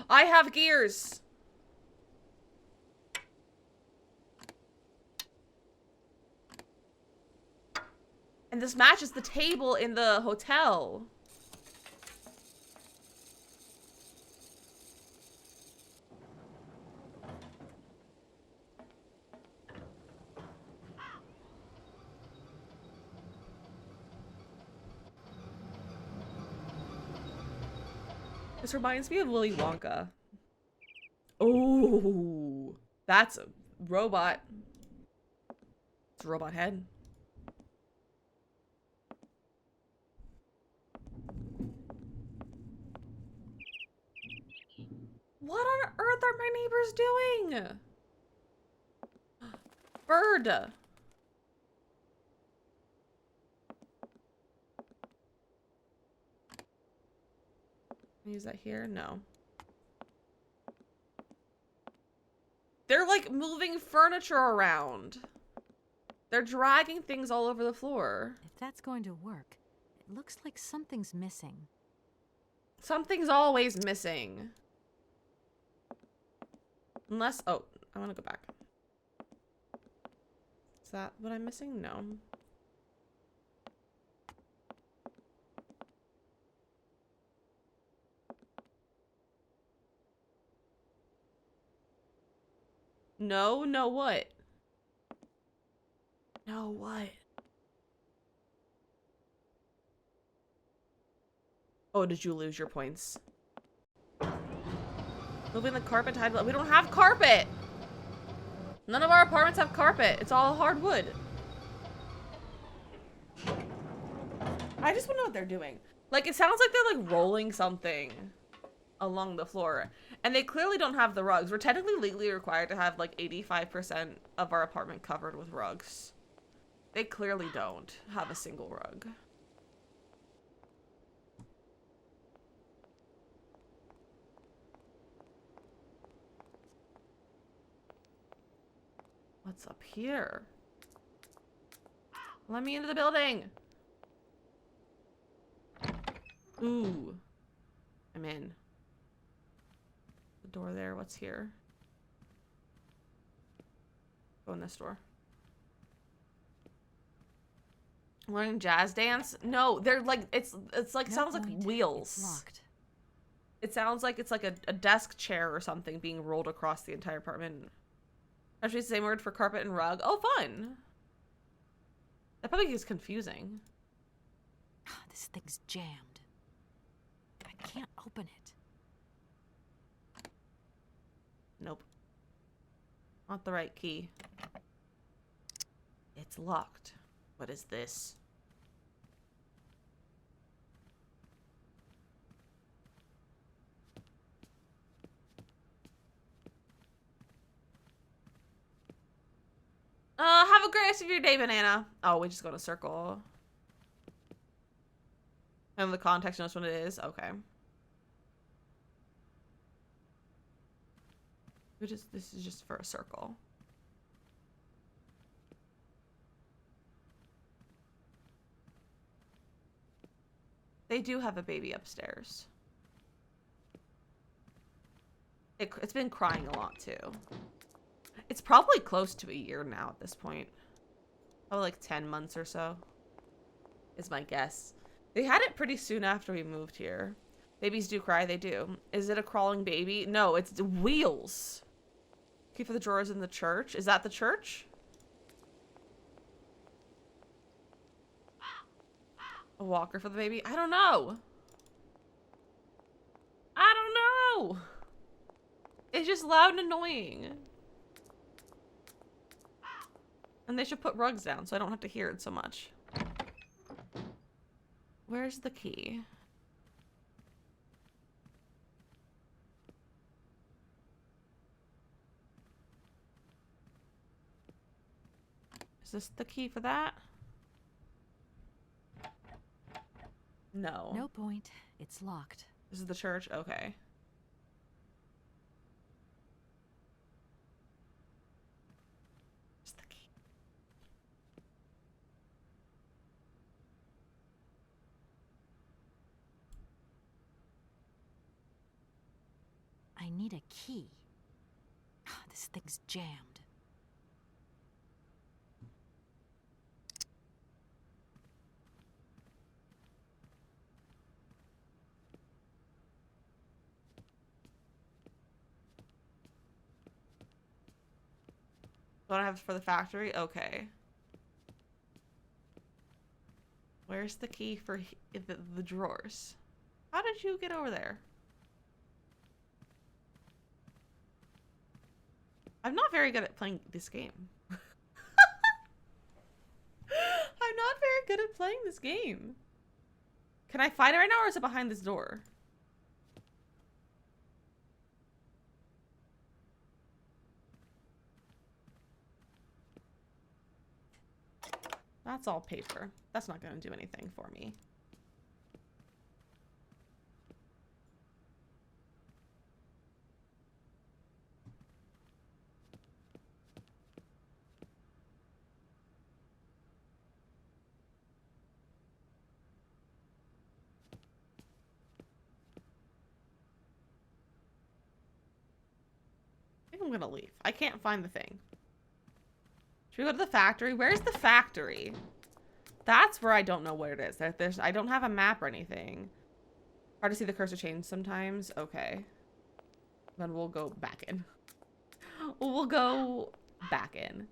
I have gears! And this matches the table in the hotel. This reminds me of Willy Wonka. Oh, that's a robot. It's a robot head. What on earth are my neighbors doing? Bird. Use that here? No. They're like moving furniture around. They're dragging things all over the floor. If that's going to work, it looks like something's missing. Something's always missing. Unless, oh, I want to go back. Is that what I'm missing? No. No, no what? No what? Oh, did you lose your points? Moving the carpet tied. We don't have carpet! None of our apartments have carpet. It's all hardwood. I just want to know what they're doing. Like, it sounds like they're, like, rolling something along the floor. And they clearly don't have the rugs. We're technically legally required to have, like, 85% of our apartment covered with rugs. They clearly don't have a single rug. What's up here? Let me into the building. Ooh. I'm in. The door there. What's here? Go in this door. Learning jazz dance? No, they're like, it's like, sounds like wheels. It's locked. It sounds like it's like a desk chair or something being rolled across the entire apartment. Actually, it's the same word for carpet and rug. Oh, fun. That probably is confusing. This thing's jammed. I can't open it. Nope. Not the right key. It's locked. What is this? Have a great rest of your day, Banana. Oh, we just go in a circle. And the context knows what it is? Okay. This is just for a circle. They do have a baby upstairs. It's been crying a lot, too. It's probably close to a year now at this point. Probably like 10 months or so is my guess. They had it pretty soon after we moved here. Babies do cry, they do. Is it a crawling baby? No, it's wheels. Key for the drawers in the church. Is that the church? A walker for the baby? I don't know. I don't know. It's just loud and annoying. And they should put rugs down so I don't have to hear it so much. Where's the key? Is this the key for that? No. No point. It's locked. This is the church? Okay. Where's the key? I need a key. This thing's jammed. What I have for the factory? Okay. Where's the key for the drawers? How did you get over there? I'm not very good at playing this game. I'm not very good at playing this game. Can I find it right now or is it behind this door? That's all paper. That's not going to do anything for me. I think I'm going to leave. I can't find the thing. Should we go to the factory? Where's the factory? That's where I don't know where it is. I don't have a map or anything. Hard to see the cursor change sometimes. Okay. Then we'll go back in. We'll go back in.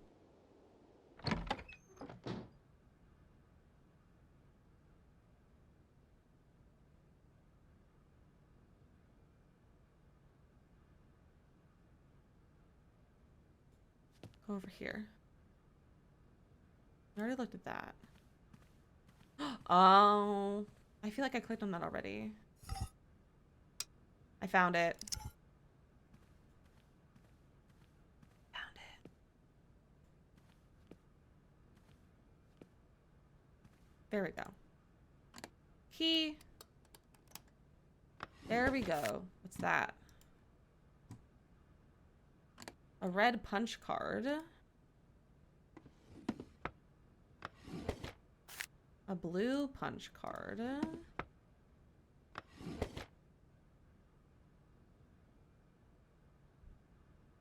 Go over here. I already looked at that. Oh, I feel like I clicked on that already. I found it. Found it. There we go. Key. There we go. What's that? A red punch card. A blue punch card.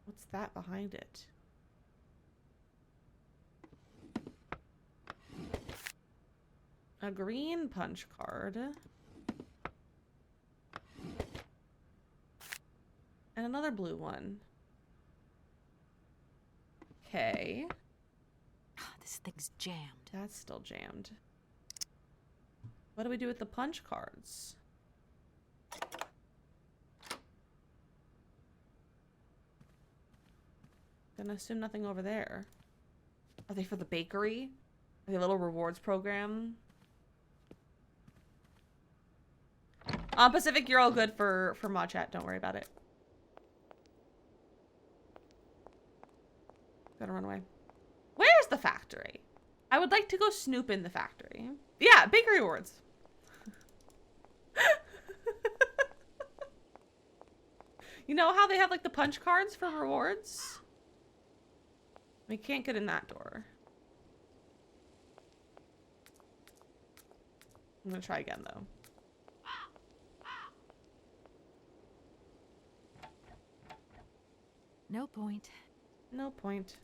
What's that behind it? A green punch card. And another blue one. Okay. This thing's jammed. That's still jammed. What do we do with the punch cards? Gonna assume nothing over there. Are they for the bakery? Are they a little rewards program? Pacific, you're all good for mod chat. Don't worry about it. Gotta run away. Where's the factory? I would like to go snoop in the factory. Yeah, bakery rewards. You know how they have like the punch cards for rewards? We can't get in that door. I'm gonna try again though. No point. No point.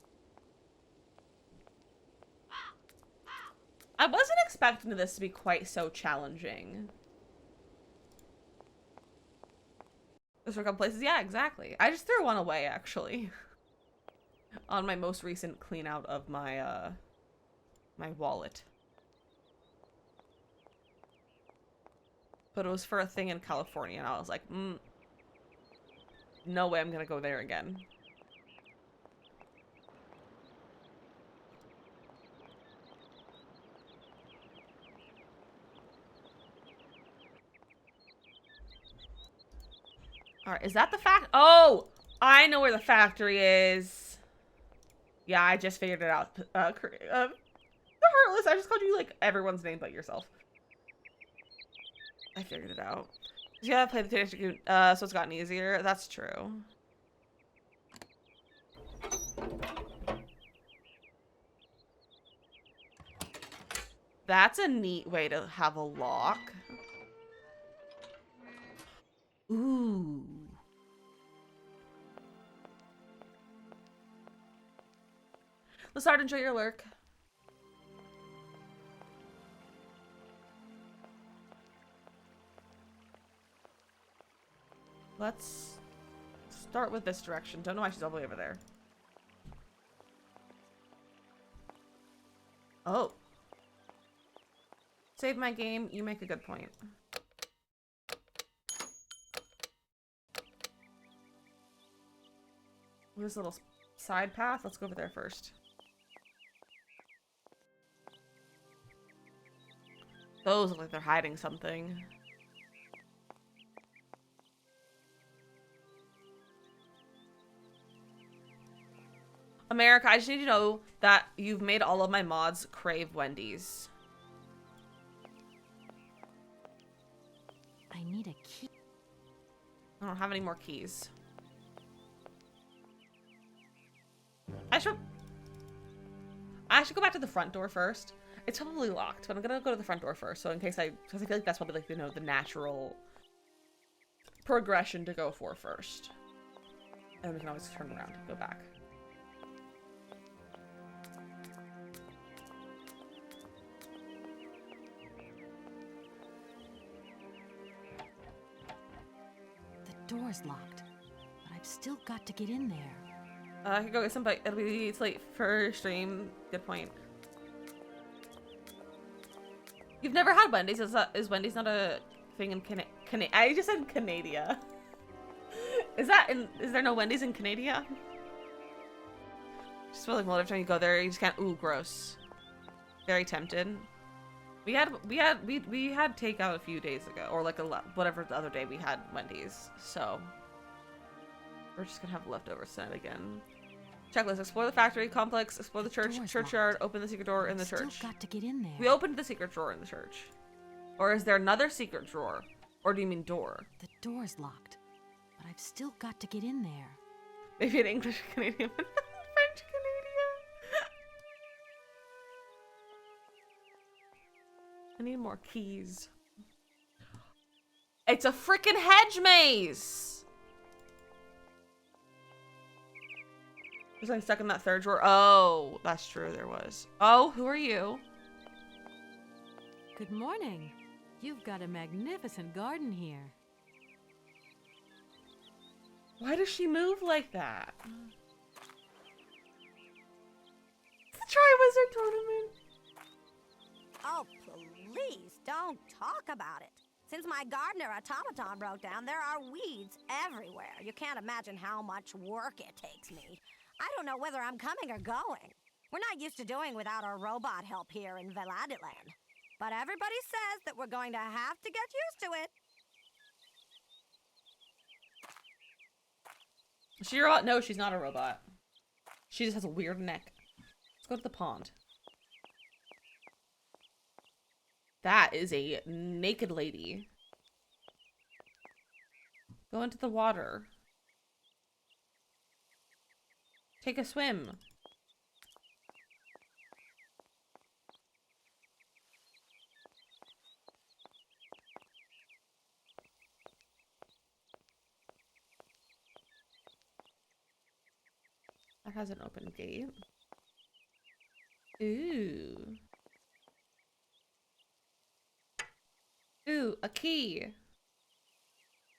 I wasn't expecting this to be quite so challenging. Let's work on places. Yeah, exactly. I just threw one away actually. On my most recent clean out of my my wallet. But it was for a thing in California and I was like, no way I'm gonna go there again. Alright, is that the Oh! I know where the factory is. Yeah, I just figured it out. Heartless, I just called you, like, everyone's name but yourself. I figured it out. Yeah, I played the Teenage so it's gotten easier. That's true. That's a neat way to have a lock. Ooh. Let's start. Enjoy your lurk. Let's start with this direction. Don't know why she's all the way over there. Oh. Save my game. You make a good point. This little side path. Let's go over there first. Those look like they're hiding something. America, I just need to know that you've made all of my mods crave Wendy's. I need a key. I don't have any more keys. I should go back to the front door first. It's probably locked, but I'm gonna go to the front door first. So in case because I feel like that's probably like, you know, the natural progression to go for first. And we can always turn around and go back. The door's locked, but I've still got to get in there. I could go get some, but it's late for stream. Good point. You've never had Wendy's? Is Wendy's not a thing in I just said Canada. Is there no Wendy's in Canada? Just feel like every time you go there, you just can't. Ooh, gross. Very tempted. We had takeout a few days ago, or like whatever the other day we had Wendy's. So we're just gonna have leftovers tonight again. Checklist: explore the factory complex, explore the churchyard, open the secret door in the church. Still got to get in there. We opened the secret drawer in the church. Or is there another secret drawer? Or do you mean door? The door's locked, but I've still got to get in there. Maybe an English Canadian, French Canadian. I need more keys. It's a freaking hedge maze. Was I stuck in that third drawer? Oh, that's true. There was. Oh, who are you? Good morning. You've got a magnificent garden here. Why does she move like that? It's the Tri-Wizard tournament. Oh, please don't talk about it. Since my gardener automaton broke down, there are weeds everywhere. You can't imagine how much work it takes me. I don't know whether I'm coming or going. We're not used to doing without our robot help here in Veladiland. But everybody says that we're going to have to get used to it. No, she's not a robot. She just has a weird neck. Let's go to the pond. That is a naked lady. Go into the water. Take a swim. That has an open gate. Ooh. Ooh, a key.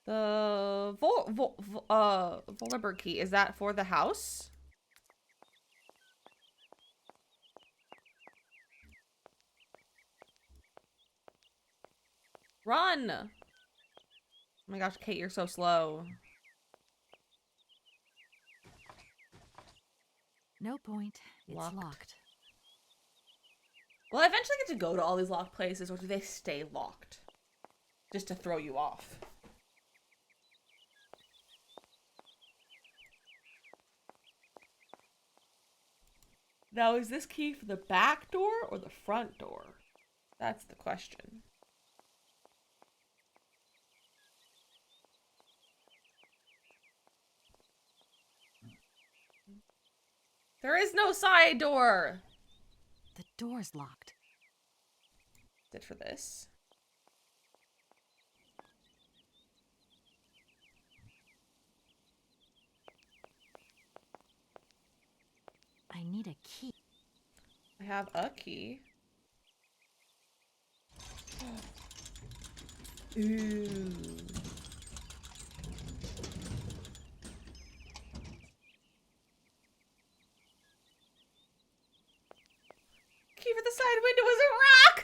The Volibear key. Is that for the house? Run! Oh my gosh, Kate, you're so slow. No point. It's locked. Will I eventually get to go to all these locked places, or do they stay locked? Just to throw you off. Now, is this key for the back door or the front door? That's the question. There is no side door. The door's locked. Is it for this? I need a key. I have a key. Ooh. Key for the side window is a rock!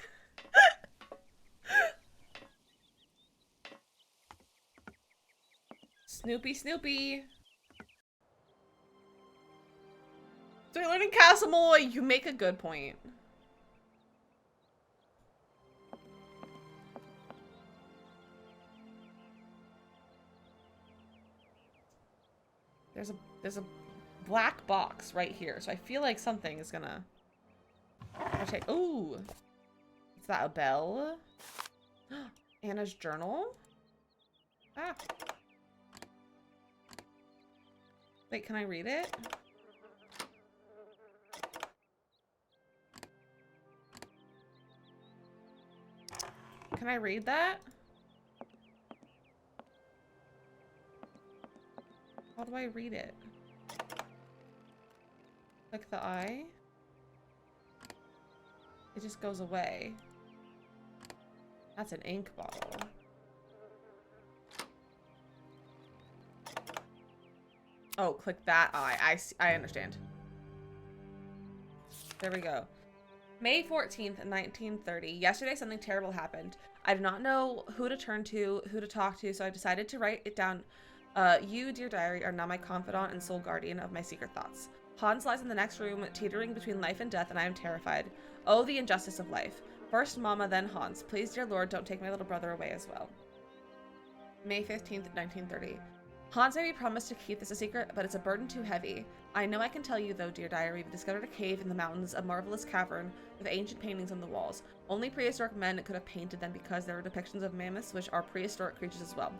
Snoopy, Snoopy. So you're learning Castle Malloy. You make a good point. There's a black box right here, so I feel like something is gonna. Okay. Ooh, is that a bell? Anna's journal. Ah. Wait, can I read it? Can I read that? How do I read it? Click the eye. It just goes away. That's an ink bottle. Oh, click that eye. I understand. There we go. May 14th, 1930. Yesterday, something terrible happened. I did not know who to turn to, who to talk to, so I decided to write it down. You, dear diary, are now my confidant and sole guardian of my secret thoughts. Hans lies in the next room, teetering between life and death, and I am terrified. Oh, the injustice of life. First Mama, then Hans. Please, dear Lord, don't take my little brother away as well. May 15th, 1930. Hans made me promise to keep this a secret, but it's a burden too heavy. I know I can tell you, though, dear diary. We discovered a cave in the mountains, a marvelous cavern with ancient paintings on the walls. Only prehistoric men could have painted them because there were depictions of mammoths, which are prehistoric creatures as well.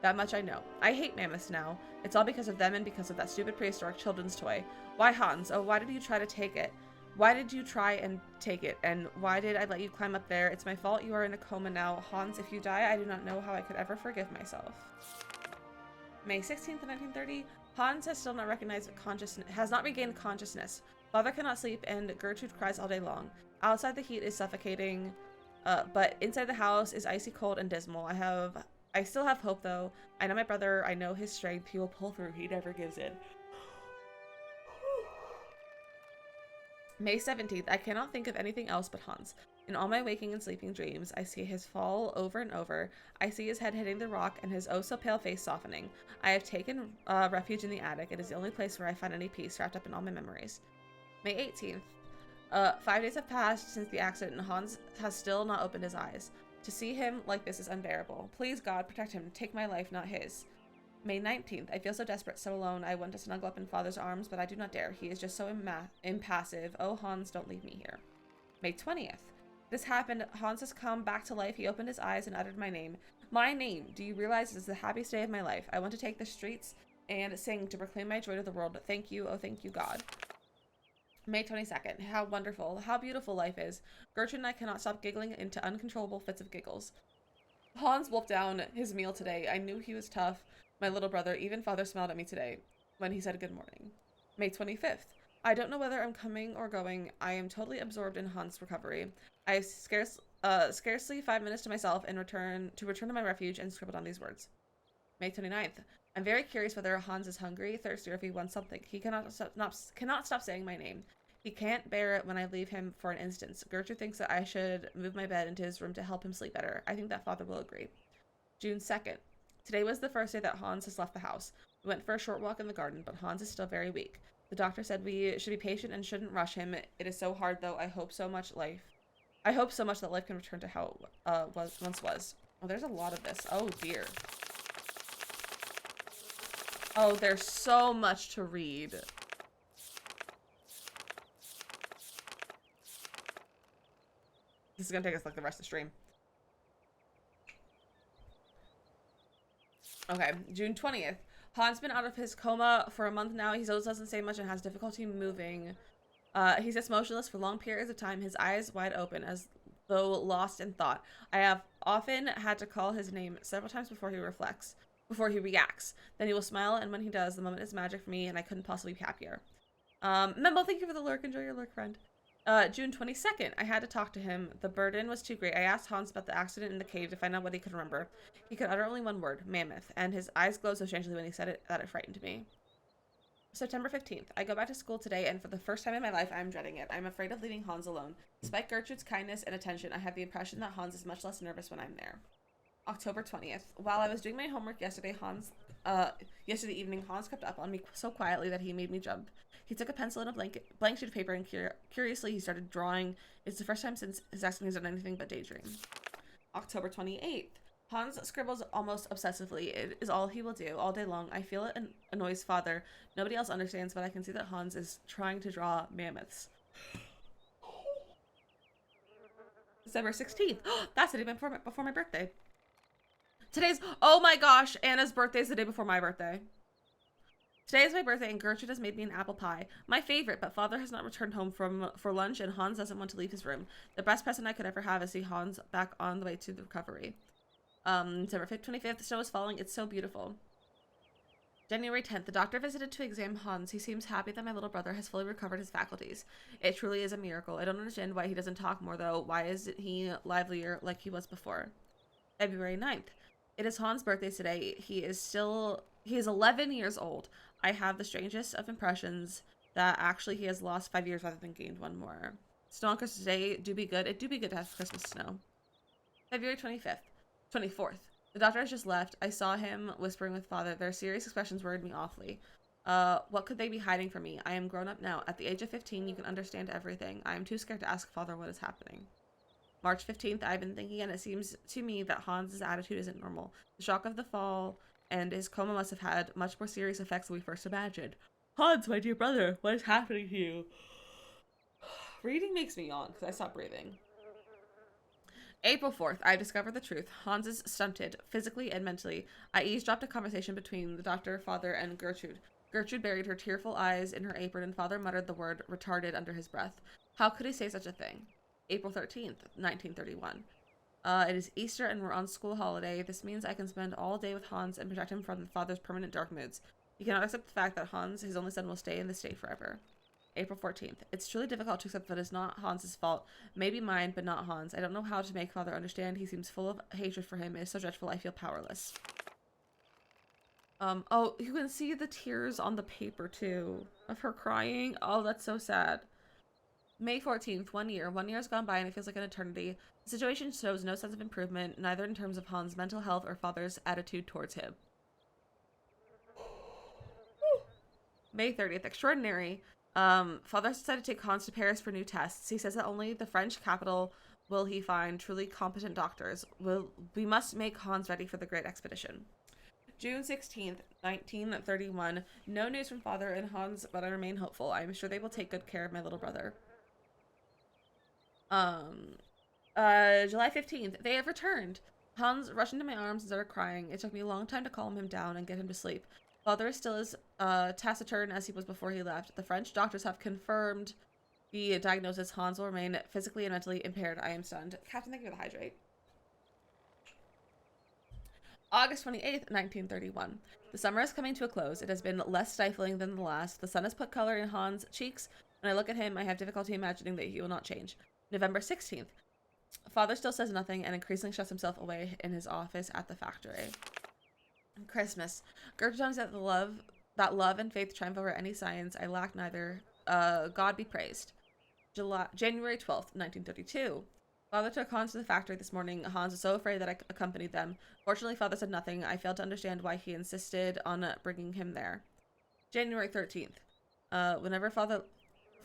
That much I know. I hate mammoths now. It's all because of them and because of that stupid prehistoric children's toy. Why, Hans? Oh, why did you try to take it? Why did you try and take it? And why did I let you climb up there? It's my fault you are in a coma now. Hans, if you die, I do not know how I could ever forgive myself. May 16th, 1930. Hans has still not regained consciousness. Father cannot sleep, and Gertrude cries all day long. Outside, the heat is suffocating, but inside the house is icy cold and dismal. I still have hope, though. I know my brother. I know his strength. He will pull through. He never gives in. May 17th. I cannot think of anything else but Hans. In all my waking and sleeping dreams, I see his fall over and over. I see his head hitting the rock and his oh-so-pale face softening. I have taken refuge in the attic. It is the only place where I find any peace wrapped up in all my memories. May 18th. 5 days have passed since the accident, and Hans has still not opened his eyes. To see him like this is unbearable. Please, God, protect him. Take my life, not his. May 19th. I feel so desperate, so alone. I want to snuggle up in Father's arms, but I do not dare. He is just so impassive. Oh, Hans, don't leave me here. May 20th. This happened. Hans has come back to life. He opened his eyes and uttered my name. My name. Do you realize this is the happiest day of my life? I want to take the streets and sing to proclaim my joy to the world. Thank you. Oh, thank you, God. May 22nd. How wonderful. How beautiful life is. Gertrude and I cannot stop giggling into uncontrollable fits of giggles. Hans wolfed down his meal today. I knew he was tough. My little brother, even Father smiled at me today when he said good morning. May 25th. I don't know whether I'm coming or going. I am totally absorbed in Hans' recovery. I have scarcely 5 minutes to myself and return to my refuge and scribbled on these words. May 29th. I'm very curious whether Hans is hungry, thirsty, or if he wants something. He cannot stop saying my name. He can't bear it when I leave him for an instant. Gertrude thinks that I should move my bed into his room to help him sleep better. I think that Father will agree. June 2nd. Today was the first day that Hans has left the house. We went for a short walk in the garden, but Hans is still very weak. The doctor said we should be patient and shouldn't rush him. It is so hard, though. I hope so much that life can return to how it once was. Oh, there's a lot of this. Oh, dear. Oh, there's so much to read. This is going to take us like the rest of the stream. Okay, June 20th. Hans been out of his coma for a month now. He still doesn't say much and has difficulty moving. He sits motionless for long periods of time, his eyes wide open as though lost in thought. I have often had to call his name several times before he reacts. Then he will smile, and when he does, the moment is magic for me, and I couldn't possibly be happier. Memo, thank you for the lurk. Enjoy your lurk, friend. June 22nd. I had to talk to him. The burden was too great. I asked Hans about the accident in the cave to find out what he could remember. He could utter only one word, mammoth, and his eyes glowed so strangely when he said it that it frightened me. September 15th. I go back to school today, and for the first time in my life, I'm dreading it. I'm afraid of leaving Hans alone. Despite Gertrude's kindness and attention, I have the impression that Hans is much less nervous when I'm there. October 20th. While I was doing my homework yesterday evening, Hans crept up on me so quietly that he made me jump. He took a pencil and a blank sheet of paper and curiously he started drawing. It's the first time since his accident he's done anything but daydream. October 28th. Hans scribbles almost obsessively. It is all he will do all day long. I feel it annoys Father. Nobody else understands, but I can see that Hans is trying to draw mammoths. December 16th. That's the day before my birthday. Oh my gosh, Anna's birthday is the day before my birthday. Today is my birthday and Gertrude has made me an apple pie. My favorite, but Father has not returned home for lunch and Hans doesn't want to leave his room. The best present I could ever have is see Hans back on the way to the recovery. December 25th, the snow is falling. It's so beautiful. January 10th, the doctor visited to examine Hans. He seems happy that my little brother has fully recovered his faculties. It truly is a miracle. I don't understand why he doesn't talk more though. Why isn't he livelier like he was before? February 9th. It is Hans' birthday today. He is 11 years old. I have the strangest of impressions that actually he has lost 5 years rather than gained one more. Snow on Christmas Day do be good. It do be good to have Christmas snow. February 24th. The doctor has just left. I saw him whispering with Father. Their serious expressions worried me awfully. What could they be hiding from me? I am grown up now. At the age of 15, you can understand everything. I am too scared to ask Father what is happening. March 15th, I've been thinking, and it seems to me that Hans's attitude isn't normal. The shock of the fall and his coma must have had much more serious effects than we first imagined. Hans, my dear brother, what is happening to you? Reading makes me yawn because I stopped breathing. April 4th, I discovered the truth. Hans is stunted, physically and mentally. I eavesdropped a conversation between the doctor, father, and Gertrude. Gertrude buried her tearful eyes in her apron, and father muttered the word retarded under his breath. How could he say such a thing? April 13th, 1931. It is Easter and we're on school holiday. This means I can spend all day with Hans and protect him from the father's permanent dark moods. He cannot accept the fact that Hans, his only son, will stay in this state forever. April 14th. It's truly difficult to accept that it's not Hans's fault. Maybe mine, but not Hans. I don't know how to make father understand. He seems full of hatred for him. It is so dreadful. I feel powerless. Oh, you can see the tears on the paper too of her crying. Oh, that's so sad. May 14th, 1 year. 1 year has gone by and it feels like an eternity. The situation shows no sense of improvement, neither in terms of Hans' mental health or father's attitude towards him. May 30th, extraordinary. Father has decided to take Hans to Paris for new tests. He says that only the French capital will he find truly competent doctors. We must make Hans ready for the great expedition. June 16th, 1931. No news from father and Hans, but I remain hopeful. I am sure they will take good care of my little brother. July 15th. They have returned. Hans rushed into my arms and started crying. It took me a long time to calm him down and get him to sleep. Father is still as taciturn as he was before he left. The French doctors have confirmed the diagnosis. Hans will remain physically and mentally impaired. I am stunned. Captain, thank you for the hydrate. August 28th, 1931. The summer is coming to a close. It has been less stifling than the last. The sun has put color in Hans' cheeks. When I look at him, I have difficulty imagining that he will not change. November 16th. Father still says nothing and increasingly shuts himself away in his office at the factory. Christmas. Gertrude tells me that love and faith triumph over any science. I lack neither. God be praised. January 12th, 1932. Father took Hans to the factory this morning. Hans was so afraid that I accompanied them. Fortunately, father said nothing. I failed to understand why he insisted on bringing him there. January 13th. Whenever father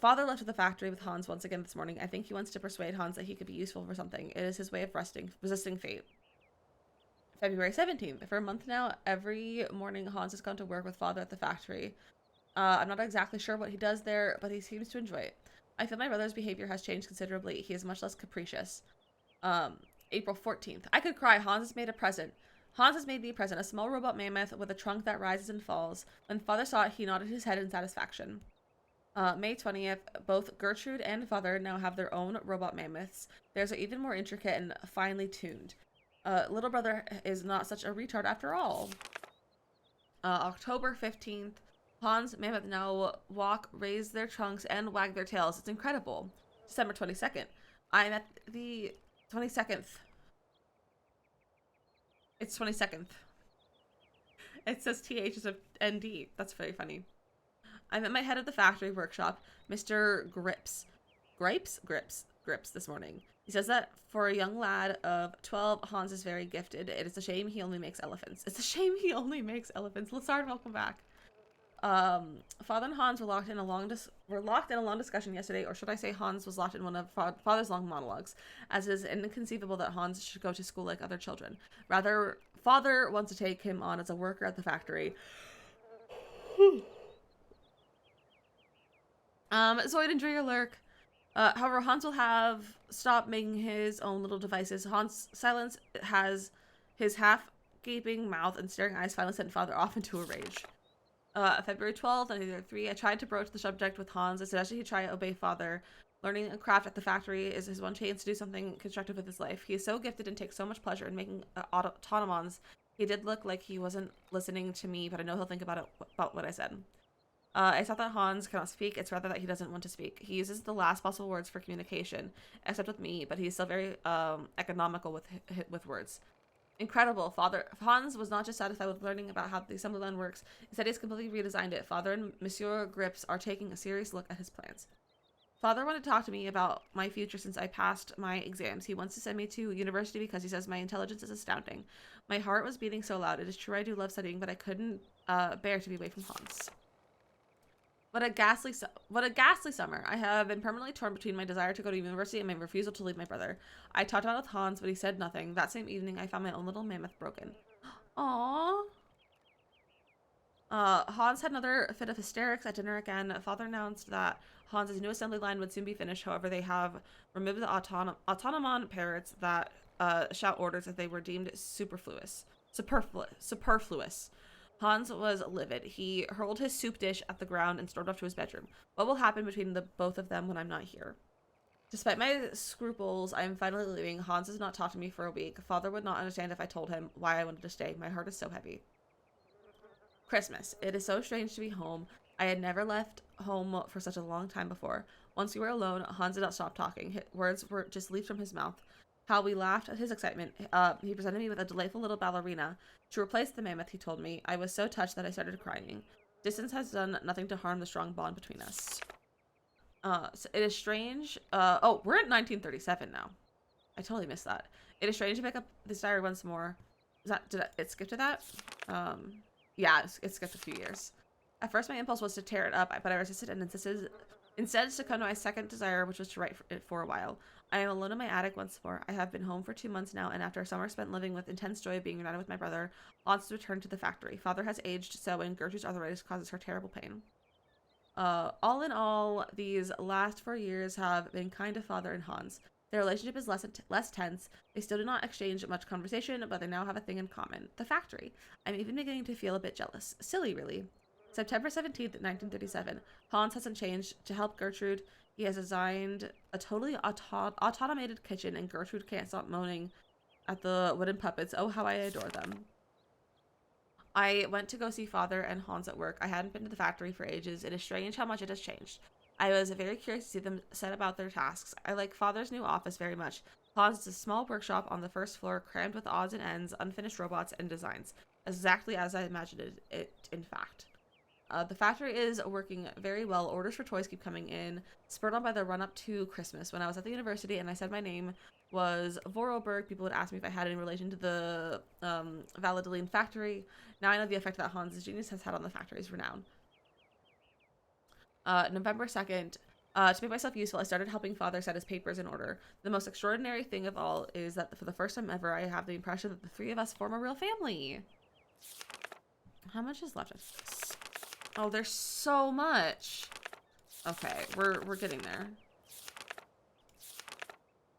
left the factory with Hans once again this morning, I think he wants to persuade Hans that he could be useful for something. It is his way of resisting fate. February 17th. For a month now, every morning Hans has gone to work with father at the factory. I'm not exactly sure what he does there, but he seems to enjoy it. I feel my brother's behavior has changed considerably. He is much less capricious. April 14th. I could cry. Hans has made a present. Hans has made me a present, a small robot mammoth with a trunk that rises and falls. When father saw it, he nodded his head in satisfaction. May 20th. Both Gertrude and father now have their own robot mammoths. Theirs are even more intricate and finely tuned. Little brother is not such a retard after all. October 15th. Hans mammoth now walk, raise their trunks, and wag their tails. It's incredible. December 22nd. I'm at the 22nd. It's 22nd. It says TH is a ND. That's very funny. I'm at my head of the factory workshop, Mr. Grips this morning. He says that for a young lad of 12, Hans is very gifted. It is a shame he only makes elephants. It's a shame he only makes elephants. Lassard, welcome back. Father and Hans were locked in a long discussion yesterday, or should I say Hans was locked in one of Father's long monologues, as it is inconceivable that Hans should go to school like other children. Rather, Father wants to take him on as a worker at the factory. Zoid and Dreer lurk. However, Hans will have stopped making his own little devices. Hans' silence has his half-gaping mouth and staring eyes finally sent Father off into a rage. February 12th, 1933, I tried to broach the subject with Hans. I suggested he try to obey father. Learning a craft at the factory is his one chance to do something constructive with his life. He is so gifted and takes so much pleasure in making automatons. He did look like he wasn't listening to me, but I know he'll think about what I said. It's not that Hans cannot speak, it's rather that he doesn't want to speak. He uses the last possible words for communication, except with me, but he's still very economical with words. Incredible. Father Hans was not just satisfied with learning about how the assembly line works. Instead, he's completely redesigned it. Father and Monsieur Grips are taking a serious look at his plans. Father wanted to talk to me about my future since I passed my exams. He wants to send me to university because he says my intelligence is astounding. My heart was beating so loud. It is true I do love studying, but I couldn't bear to be away from Hans. What a ghastly summer. I have been permanently torn between my desire to go to university and my refusal to leave my brother. I talked about it with Hans, but he said nothing. That same evening, I found my own little mammoth broken. Aww. Hans had another fit of hysterics at dinner again. Father announced that Hans's new assembly line would soon be finished. However, they have removed the autonomon parrots that shout orders if they were deemed superfluous. Hans was livid. He hurled his soup dish at the ground and stormed off to his bedroom. What will happen between the both of them when I'm not here? Despite my scruples, I am finally leaving. Hans has not talked to me for a week. Father would not understand if I told him why I wanted to stay. My heart is so heavy. Christmas. It is so strange to be home. I had never left home for such a long time before. Once we were alone, Hans did not stop talking. Words were just leaped from his mouth. How we laughed at his excitement. He presented me with a delightful little ballerina. To replace the mammoth, he told me. I was so touched that I started crying. Distance has done nothing to harm the strong bond between us. So it is strange. Oh, we're at 1937 now. I totally missed that. It is strange to pick up this diary once more. Did it skip to that? Yeah, it skipped a few years. At first, my impulse was to tear it up, but I resisted and insisted instead succumbed to my second desire, which was to write it for a while. I am alone in my attic once more. I have been home for 2 months now, and after a summer spent living with intense joy of being united with my brother, Hans returned to the factory. Father has aged so, and Gertrude's arthritis causes her terrible pain. All in all, these last 4 years have been kind to Father and Hans. Their relationship is less tense. They still do not exchange much conversation, but they now have a thing in common. The factory. I'm even beginning to feel a bit jealous. Silly, really. September 17th, 1937. Hans hasn't changed. To help Gertrude, he has designed a totally automated kitchen, and Gertrude can't stop moaning at the wooden puppets. Oh, how I adore them. I went to go see Father and Hans at work. I hadn't been to the factory for ages. It is strange how much it has changed. I was very curious to see them set about their tasks. I like Father's new office very much. Hans is a small workshop on the first floor, crammed with odds and ends, unfinished robots, and designs. Exactly as I imagined it, in fact. The factory is working very well. Orders for toys keep coming in, spurred on by the run-up to Christmas. When I was at the university and I said my name was Vorarlberg, people would ask me if I had any relation to the Valladolid factory. Now I know the effect that Hans' genius has had on the factory's renown. November 2nd. To make myself useful, I started helping Father set his papers in order. The most extraordinary thing of all is that for the first time ever, I have the impression that the three of us form a real family. How much is left? Oh, there's so much. Okay, we're getting there.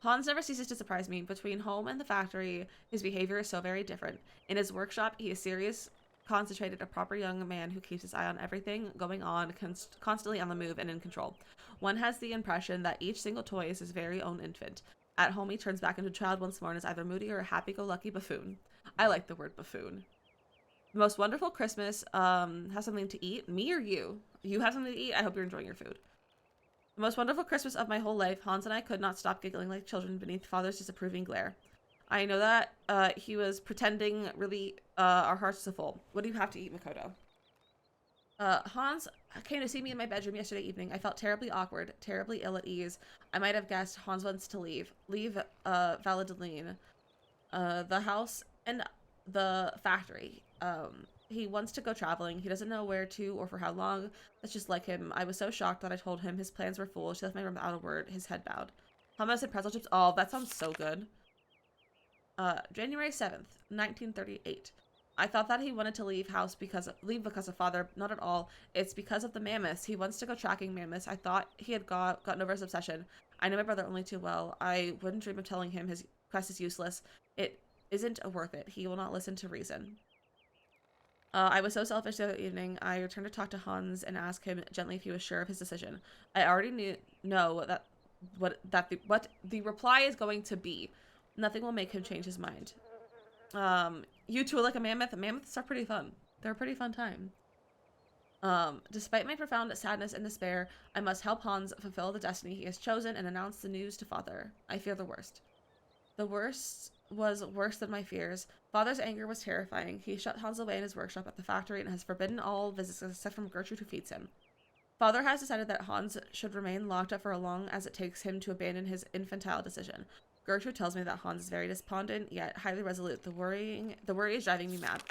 Hans never ceases to surprise me. Between home and the factory, his behavior is so very different. In his workshop, he is serious, concentrated, a proper young man who keeps his eye on everything going on, constantly on the move and in control. One has the impression that each single toy is his very own infant. At home, he turns back into a child once more and is either moody or a happy-go-lucky buffoon. I like the word buffoon. The most wonderful Christmas. Have something to eat? Me or you? You have something to eat? I hope you're enjoying your food. The most wonderful Christmas of my whole life. Hans and I could not stop giggling like children beneath Father's disapproving glare. I know that he was pretending really our hearts are full. What do you have to eat, Makoto? Hans came to see me in my bedroom yesterday evening. I felt terribly awkward, terribly ill at ease. I might have guessed Hans wants to leave. Leave Valladolid, the house, and the factory. He wants to go traveling. He doesn't know where to or for how long. That's just like him. I was so shocked that I told him his plans were foolish. He left my room without a word, his head bowed. Hummus and pretzel chips. Oh, that sounds so good. January 7th, 1938. I thought that he wanted to leave because of Father. Not at all. It's because of the mammoths. He wants to go tracking mammoths. I thought he had gotten over his obsession. I know my brother only too well. I wouldn't dream of telling him his quest is useless. It isn't worth it. He will not listen to reason. I was so selfish the other evening. I returned to talk to Hans and ask him gently if he was sure of his decision. I already know that what the reply is going to be. Nothing will make him change his mind. You two are like a mammoth. Mammoths are pretty fun. They're a pretty fun time. Despite my profound sadness and despair, I must help Hans fulfill the destiny he has chosen and announce the news to Father. I fear the worst. The worst was worse than my fears. Father's anger was terrifying. He shut Hans away in his workshop at the factory and has forbidden all visits except from Gertrude, who feeds him. Father has decided that Hans should remain locked up for as long as it takes him to abandon his infantile decision. Gertrude tells me that Hans is very despondent, yet highly resolute. The worry is driving me mad.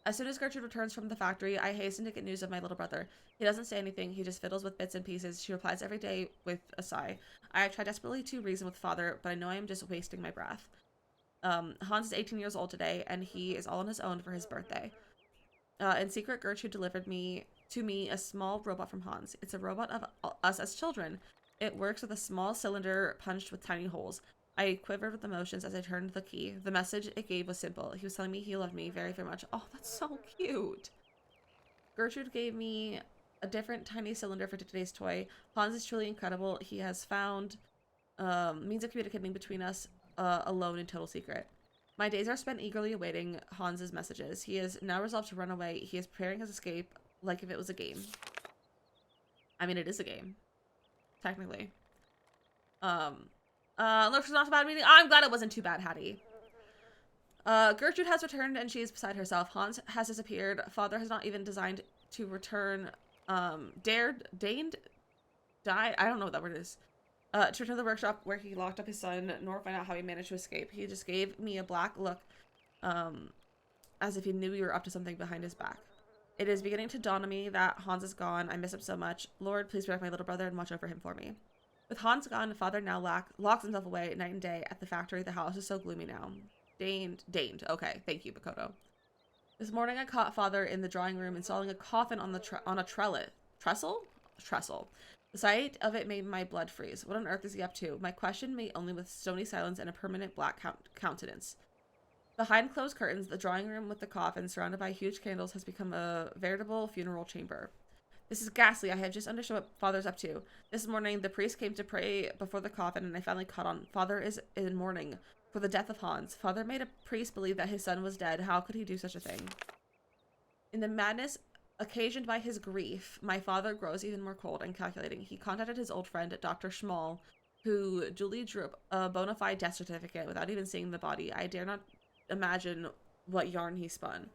As soon as Gertrude returns from the factory, I hasten to get news of my little brother. He doesn't say anything. He just fiddles with bits and pieces. She replies every day with a sigh. I try desperately to reason with father, but I know I am just wasting my breath. Hans is 18 years old today, and he is all on his own for his birthday. In secret, Gertrude delivered to me a small robot from Hans. It's a robot of us as children. It works with a small cylinder punched with tiny holes. I quivered with emotions as I turned the key. The message it gave was simple. He was telling me he loved me very, very much. Oh, that's so cute. Gertrude gave me a different tiny cylinder for today's toy. Hans is truly incredible. He has found means of communicating between us alone in total secret. My days are spent eagerly awaiting Hans's messages. He is now resolved to run away. He is preparing his escape like if it was a game. I mean, it is a game. Technically. Looks not a bad meeting. I'm glad it wasn't too bad, Hattie. Gertrude has returned and she is beside herself. Hans has disappeared. Father has not even designed to return. Died? I don't know what that word is. To return to the workshop where he locked up his son, nor find out how he managed to escape. He just gave me a black look, as if he knew we were up to something behind his back. It is beginning to dawn on me that Hans is gone. I miss him so much. Lord, please protect my little brother and watch over him for me. With Hans gone, father now locks himself away night and day at the factory. The house is so gloomy now. Deigned. Okay, thank you, Makoto. This morning I caught father in the drawing room installing a coffin on a trestle. The sight of it made my blood freeze. What on earth is he up to? My question met only with stony silence and a permanent black countenance. Behind closed curtains, the drawing room with the coffin surrounded by huge candles has become a veritable funeral chamber. This is ghastly. I have just understood what father's up to. This morning, the priest came to pray before the coffin, and I finally caught on. Father is in mourning for the death of Hans. Father made a priest believe that his son was dead. How could he do such a thing? In the madness occasioned by his grief, my father grows even more cold and calculating. He contacted his old friend, Dr. Schmall, who duly drew up a bona fide death certificate without even seeing the body. I dare not imagine what yarn he spun.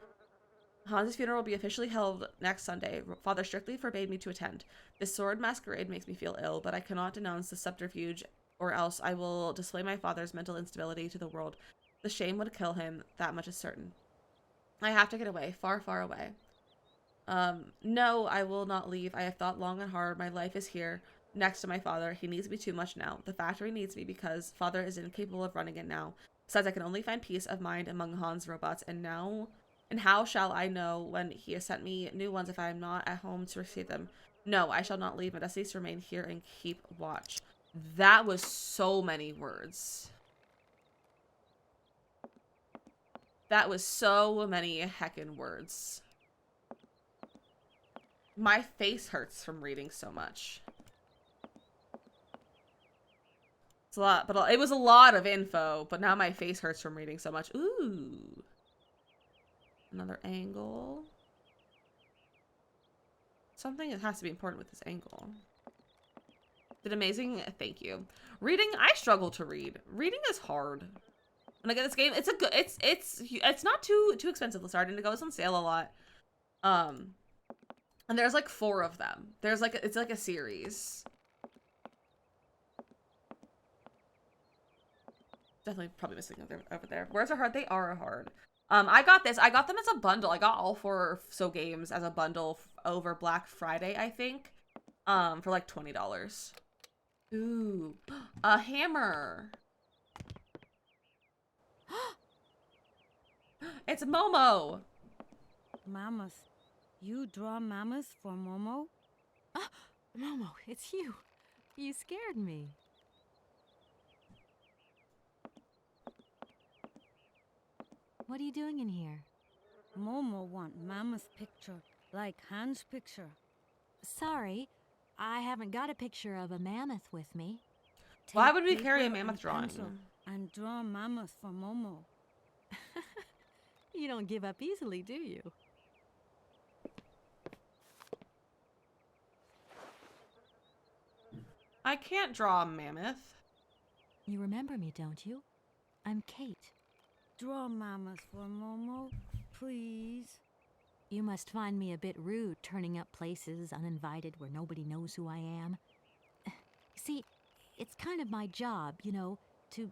Hans' funeral will be officially held next Sunday. Father strictly forbade me to attend. This sword masquerade makes me feel ill, but I cannot denounce the subterfuge, or else I will display my father's mental instability to the world. The shame would kill him, that much is certain. I have to get away, far, far away. No, I will not leave. I have thought long and hard. My life is here, next to my father. He needs me too much now. The factory needs me because father is incapable of running it now. Besides, I can only find peace of mind among Hans' robots, and how shall I know when he has sent me new ones if I am not at home to receive them? No, I shall not leave. My destiny is to remain here and keep watch. That was so many words. That was so many heckin' words. My face hurts from reading so much. It's a lot, but it was a lot of info, but now my face hurts from reading so much. Ooh. Another angle. Something that has to be important with this angle. Did amazing. Thank you. Reading, I struggle to read. Reading is hard. When I get this game, it's not too expensive to start, and it goes on sale a lot. And there's like 4 of them. There's like it's like a series. Definitely probably missing over there. Words are hard. They are hard. I got this. I got them as a bundle. I got all 4 So games as a bundle over Black Friday, I think. For like $20. Ooh, a hammer. It's Momo. Mamas. You draw mamas for Momo? Ah, Momo, it's you. You scared me. What are you doing in here? Momo want Mama's picture, like Hans' picture. Sorry, I haven't got a picture of a mammoth with me. Why would we carry a mammoth drawing? And draw Mama's for Momo. You don't give up easily, do you? I can't draw a mammoth. You remember me, don't you? I'm Kate. Draw Mama's for Momo, please. You must find me a bit rude turning up places uninvited where nobody knows who I am. See, it's kind of my job, you know, to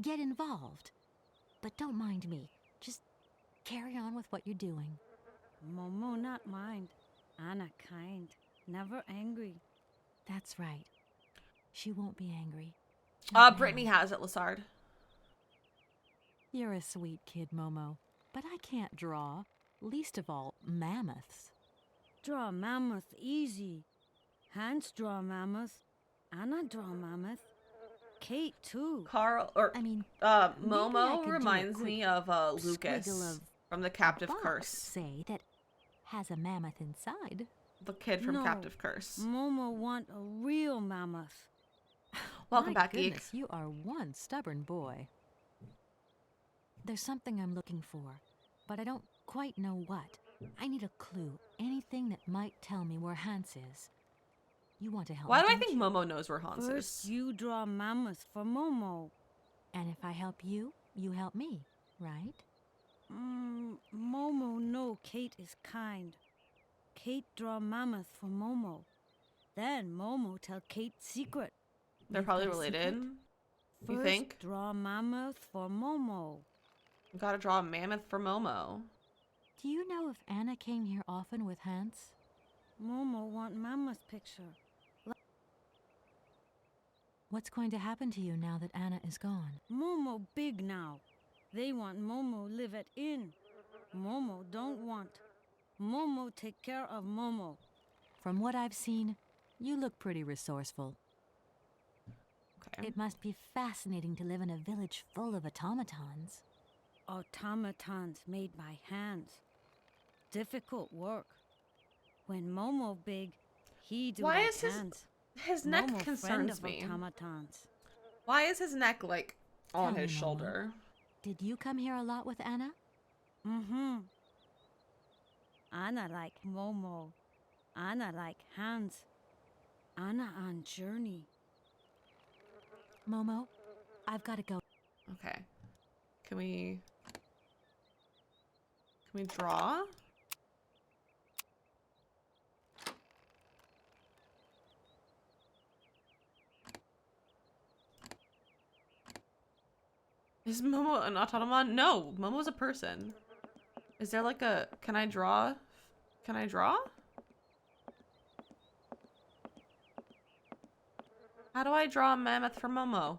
get involved. But don't mind me. Just Carry on with what you're doing. Momo not mind. Anna kind. Never angry. That's right. She won't be angry. Brittany has it, Lassard. You're a sweet kid, Momo. But I can't draw. Least of all, mammoths. Draw mammoth easy. Hans draw mammoth. Anna draw mammoth. Kate too. Momo reminds me of Lucas from the Captive Curse. Say that has a mammoth inside. The kid from Captive Curse. Momo want a real mammoth. Welcome back, goodness, Geek. You are one stubborn boy. There's something I'm looking for, but I don't quite know what. I need a clue. Anything that might tell me where Hans is. You want to help me? Why do I think Momo knows where Hans First, is? you draw mammoth for Momo. And if I help you, you help me, right? Momo know Kate is kind. Kate draw mammoth for Momo. Then Momo tell Kate secret. They're probably related. You First, think? Draw mammoth for Momo. You gotta draw a mammoth for Momo. Do you know if Anna came here often with Hans? Momo want mammoth picture. What's going to happen to you now that Anna is gone? Momo big now. They want Momo live at inn. Momo don't want. Momo take care of Momo. From what I've seen, you look pretty resourceful. Okay. It must be fascinating to live in a village full of automatons. Automatons made by hands. Difficult work. When Momo big, he do Why like is hands. His neck Momo concerns friend me. of automatons. Why is his neck like on Tell his me, Momo, shoulder? Did you come here a lot with Anna? Mm-hmm. Anna like Momo. Anna like Hans. Anna on journey. Momo, I've got to go. Okay. Can we draw? Is Momo an automaton? No, Momo's a person. Is there like a... Can I draw? Can I draw? How do I draw a mammoth for Momo?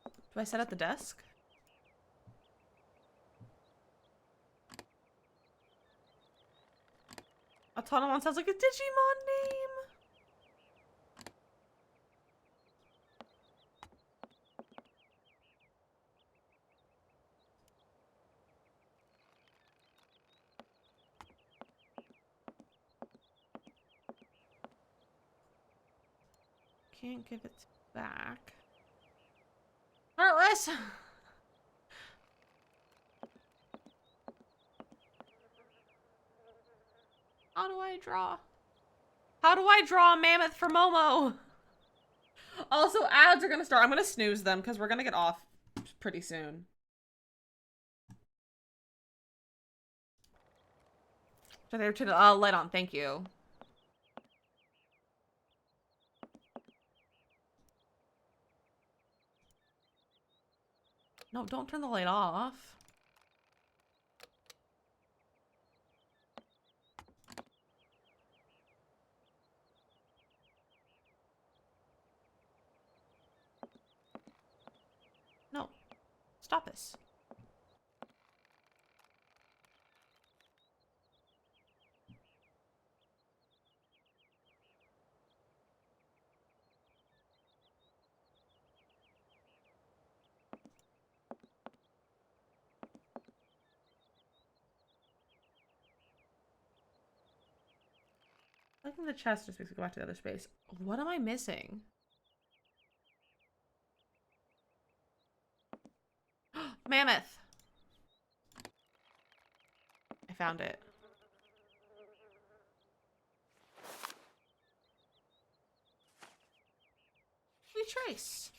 Do I set at the desk? Autonomon sounds like a Digimon name! Can't give it back. Heartless! How do I draw? How do I draw a mammoth for Momo? Also, ads are gonna start. I'm gonna snooze them because we're gonna get off pretty soon. So they're to the light on, thank you. No, don't turn the light off. No. Stop this. Clicking the chest just makes me go back to the other space. What am I missing? Mammoth! I found it. Retrace.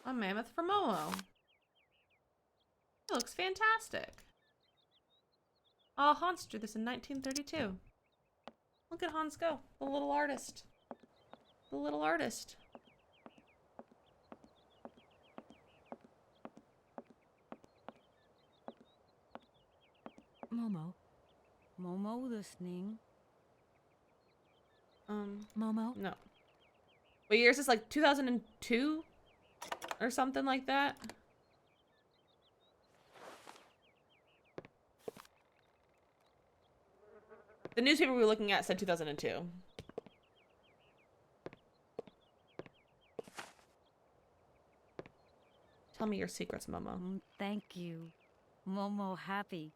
A mammoth for Momo. It looks fantastic. Oh, Hans drew this in 1932. Look at Hans go. The little artist. The little artist. Momo. Momo listening. Momo? No. What year is this? Like 2002? Or something like that? The newspaper we were looking at said 2002. Tell me your secrets, Momo. Thank you. Momo happy.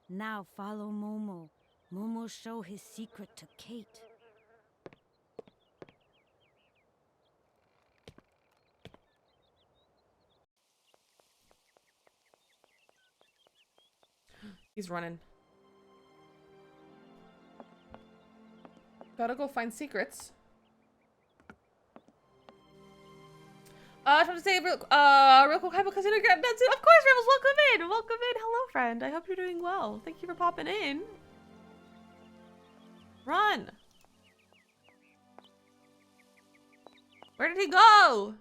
Now follow Momo. Momo show his secret to Kate. He's running. Gotta go find secrets. I just want to say real quick, hi, because that's it. Of course, Rebels, welcome in. Welcome in. Hello, friend. I hope you're doing well. Thank you for popping in. Run. Where did he go?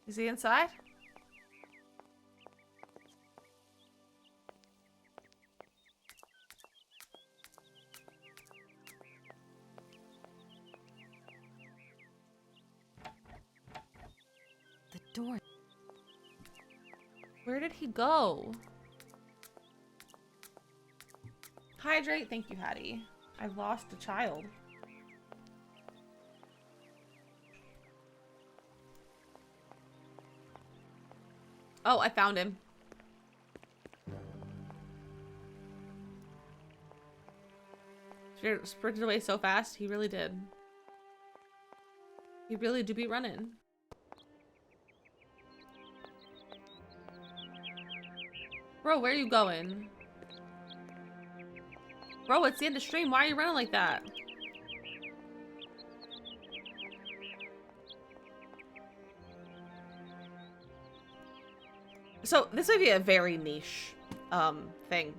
Is he inside? The door. Where did he go? Hydrate. Thank you, Hattie. I've lost a child. Oh, I found him. Sprinted away so fast. He really did. He really do be running. Bro, where are you going? Bro, it's the end of stream. Why are you running like that? So, this might be a very niche thing.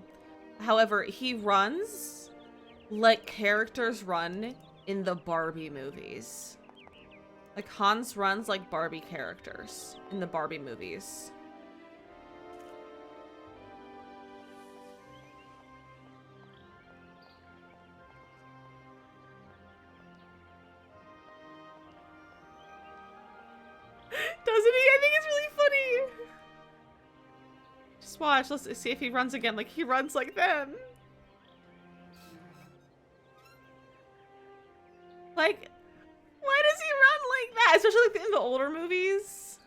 However, he runs like characters run in the Barbie movies. Like, Hans runs like Barbie characters in the Barbie movies. Doesn't he? I think it's really funny. Just watch. Let's see if he runs again. Like, he runs like them. Like, why does he run like that? Especially like in the older movies.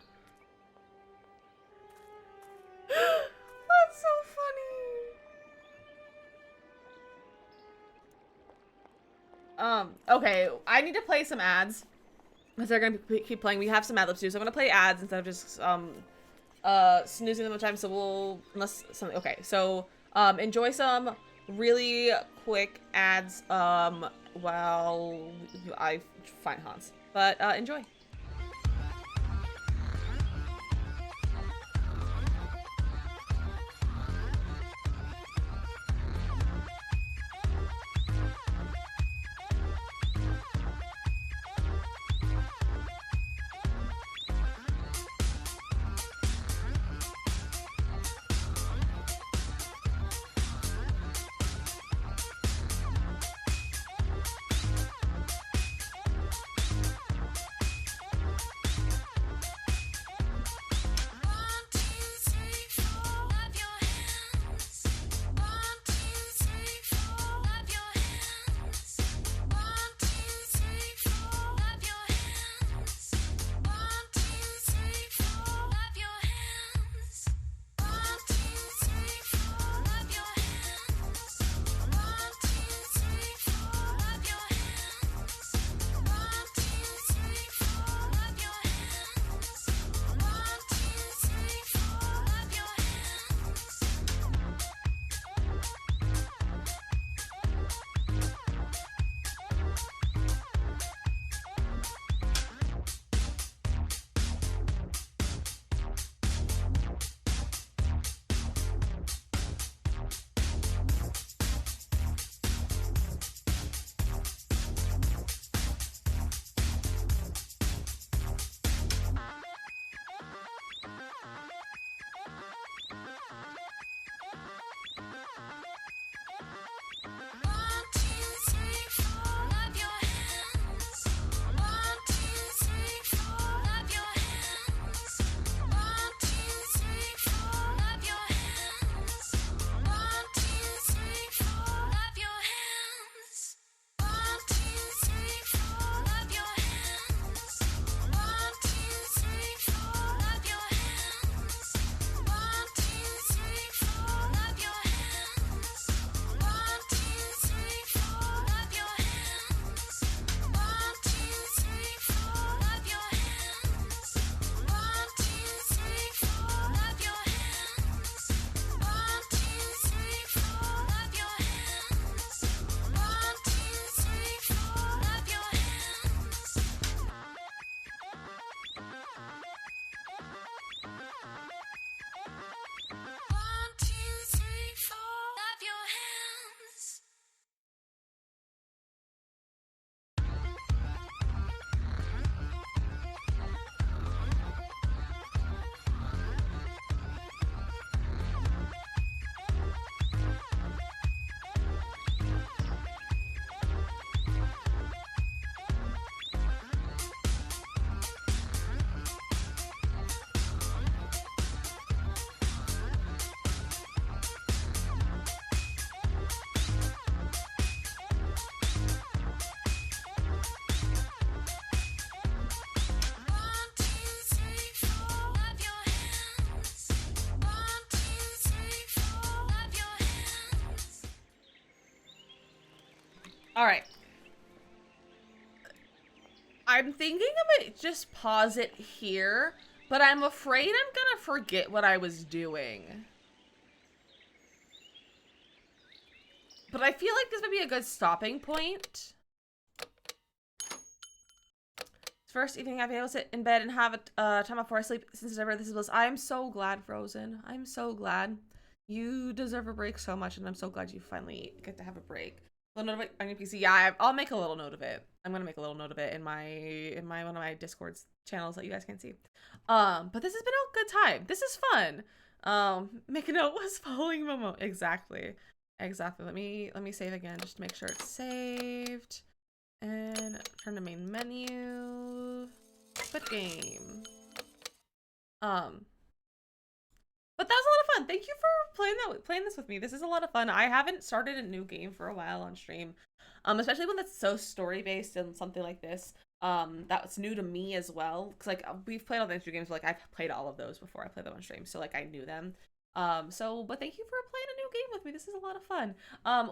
That's so funny. Okay. I need to play some ads. Because they're gonna keep playing. We have some ad libs too, so I'm gonna play ads instead of just snoozing them all the time. So we'll okay. So enjoy some really quick ads while I find Hans. But enjoy. All right. I'm thinking I might just pause it here, but I'm afraid I'm gonna forget what I was doing. But I feel like this would be a good stopping point. First evening I've been able to sit in bed and have a time before I sleep since ever this is bliss. I am so glad, Frozen. I'm so glad. You deserve a break so much, and I'm so glad you finally get to have a break. Little note of it on your PC. Yeah, I'll make a little note of it. I'm gonna make a little note of it in my one of my Discord's channels that you guys can see. But this has been a good time. This is fun. Make a note was following Momo. Exactly. Exactly. Let me save again just to make sure it's saved. And turn to main menu. Quit game. But that was a lot of fun. Thank you for playing this with me. This is a lot of fun. I haven't started a new game for a while on stream. Especially one that's so story based and something like this. That's new to me as well. Cause like we've played all the entry games, but like I've played all of those before I played them on stream, so like I knew them. But thank you for playing a new game with me. This is a lot of fun.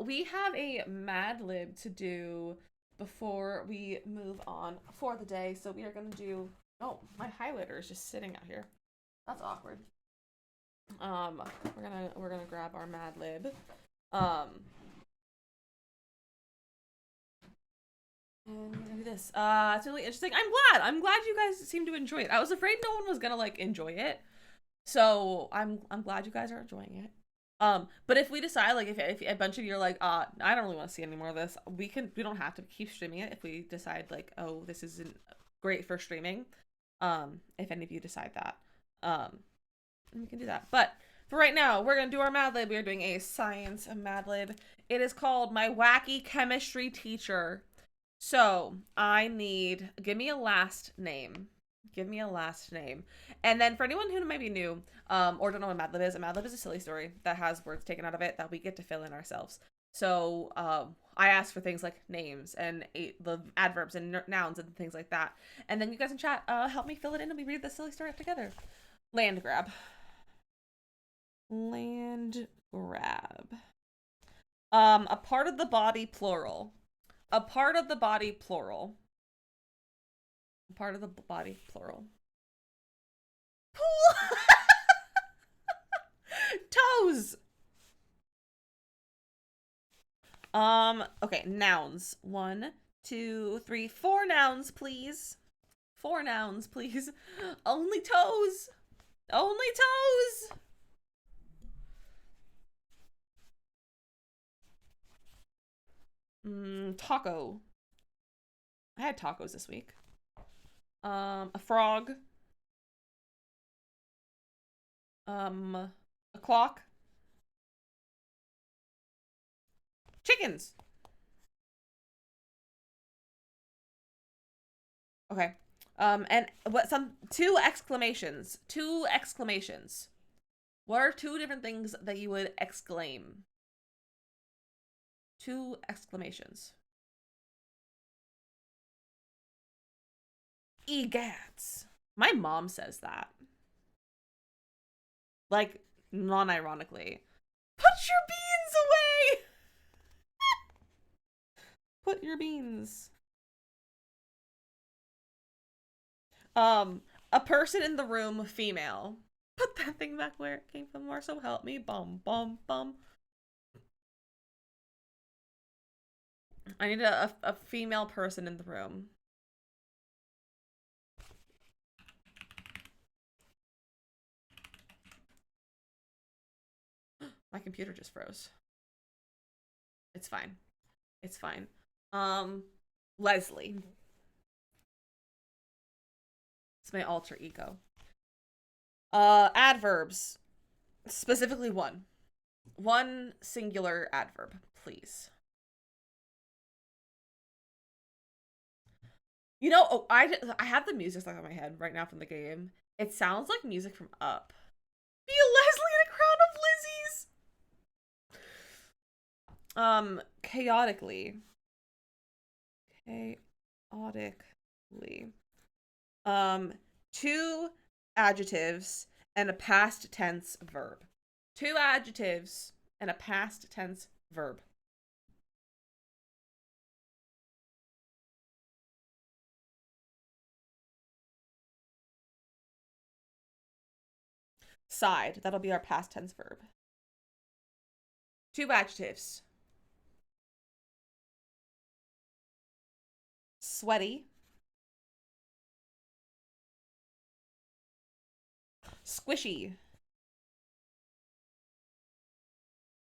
We have a Mad Lib to do before we move on for the day. So we are gonna do. Oh, my highlighter is just sitting out here. That's awkward. We're gonna grab our Mad Lib. And we're gonna do this. It's really interesting. I'm glad you guys seem to enjoy it. I was afraid no one was gonna like enjoy it. So I'm glad you guys are enjoying it. But if we decide like if a bunch of you are like, I don't really want to see any more of this, we don't have to keep streaming it if we decide like, oh, this isn't great for streaming. If any of you decide that. We can do that. But for right now, we're gonna do our Mad Lib. We are doing a science Mad Lib. It is called My Wacky Chemistry Teacher. So give me a last name. Give me a last name. And then for anyone who might be new, or don't know what Mad Lib is, a Mad Lib is a silly story that has words taken out of it that we get to fill in ourselves. So I asked for things like names and the adverbs and nouns and things like that. And then you guys in chat help me fill it in and we read the silly story together. Land grab. Land grab. A part of the body, plural. A part of the body, plural. A part of the body, plural. Pool. Toes. Okay, nouns. 1, 2, 3, 4 nouns, please. 4 nouns, please. Only toes. Only toes. Taco. I had tacos this week. A frog. A clock. Chickens. Okay. And two exclamations. 2 exclamations. What are 2 different things that you would exclaim? 2 exclamations. Egats. My mom says that. Like, non-ironically. Put your beans away! Put your beans. A person in the room, female. Put that thing back where it came from, or so help me. Bum, bum, bum. I need a female person in the room. My computer just froze. It's fine. It's fine. Leslie. It's my alter ego. Adverbs. Specifically 1. 1 singular adverb, please. You know, oh, I have the music stuck in my head right now from the game. It sounds like music from Up. Be a Leslie in a crowd of Lizzies! Chaotically. Chaotically. 2 adjectives and a past tense verb. 2 adjectives and a past tense verb. Sighed. That'll be our past tense verb. 2 adjectives. Sweaty. Squishy.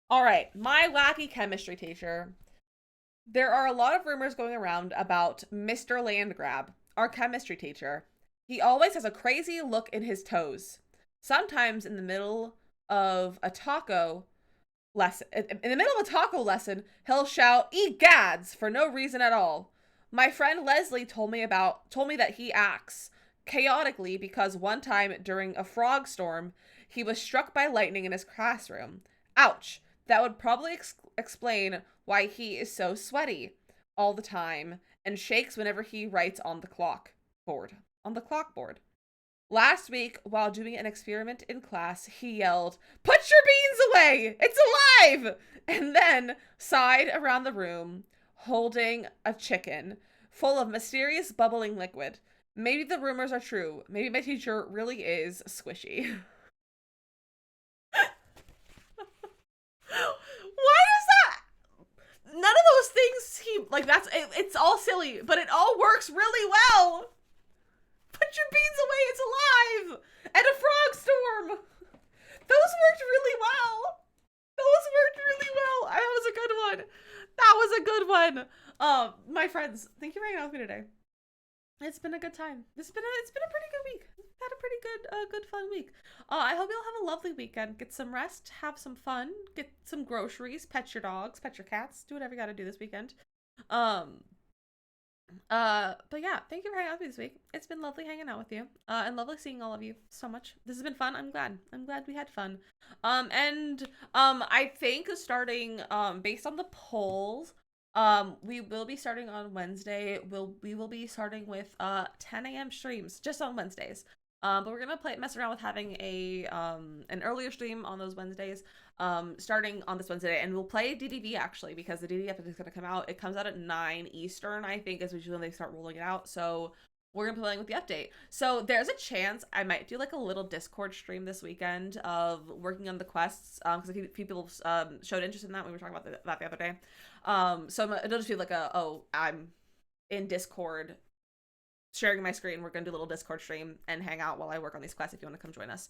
All right, my wacky chemistry teacher. There are a lot of rumors going around about Mr. Landgrab, our chemistry teacher. He always has a crazy look in his toes. Sometimes in the middle of a taco lesson, he'll shout "Egads" for no reason at all. My friend Leslie told me that he acts chaotically because one time during a frog storm, he was struck by lightning in his classroom. Ouch. That would probably explain why he is so sweaty all the time and shakes whenever he writes on the chalkboard. Last week, while doing an experiment in class, he yelled, "Put your beans away! It's alive!" And then sighed around the room, holding a chicken full of mysterious bubbling liquid. Maybe the rumors are true. Maybe my teacher really is squishy. Why is that? None of those things it's all silly, but it all works really well. Put your beans away, it's alive! And a frog storm! Those worked really well. That was a good one. My friends, thank you for hanging out with me today. It's been a good time. It's been a pretty good week. Had a pretty good fun week. I hope you'll have a lovely weekend. Get some rest, have some fun, get some groceries, pet your dogs, pet your cats, do whatever you gotta do this weekend. But yeah, thank you for hanging out with me this week. It's been lovely hanging out with you, and lovely seeing all of you so much. This has been fun. I'm glad we had fun. I think starting, based on the polls, we will be starting on Wednesday. We will be starting with 10 a.m. streams just on Wednesdays. But we're gonna mess around with having an earlier stream on those Wednesdays, starting on this Wednesday, and we'll play DDV actually because the DDV episode is gonna come out. It comes out at 9 Eastern, I think, is usually when they start rolling it out. So we're gonna be playing with the update. So there's a chance I might do like a little Discord stream this weekend of working on the quests, because a few people showed interest in that when we were talking about that the other day. So it'll just be like I'm in Discord sharing my screen. We're gonna do a little Discord stream and hang out while I work on these quests if you want to come join us.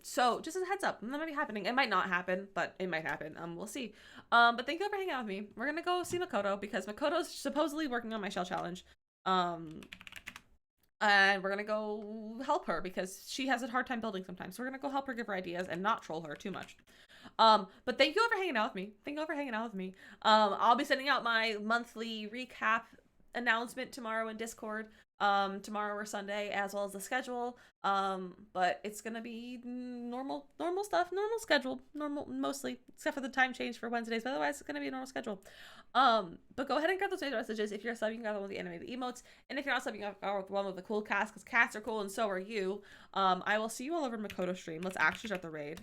So just as a heads up, that might be happening. It might not happen, but it might happen. We'll see. But thank you for hanging out with me. We're gonna go see Makoto because Makoto's supposedly working on my shell challenge. And we're gonna go help her because she has a hard time building sometimes. So we're gonna go help her, give her ideas, and not troll her too much. But thank you all for hanging out with me. I'll be sending out my monthly recap announcement tomorrow in Discord, tomorrow or Sunday, as well as the schedule. But it's gonna be normal stuff, normal schedule, mostly, except for the time change for Wednesdays, but otherwise it's gonna be a normal schedule. But go ahead and grab those messages. If you're subbing, you can grab the one with the animated emotes, and if you're not subbing, you can grab the one with the cool cats, because cats are cool and so are you. I will see you all over Makoto stream. Let's actually start the raid.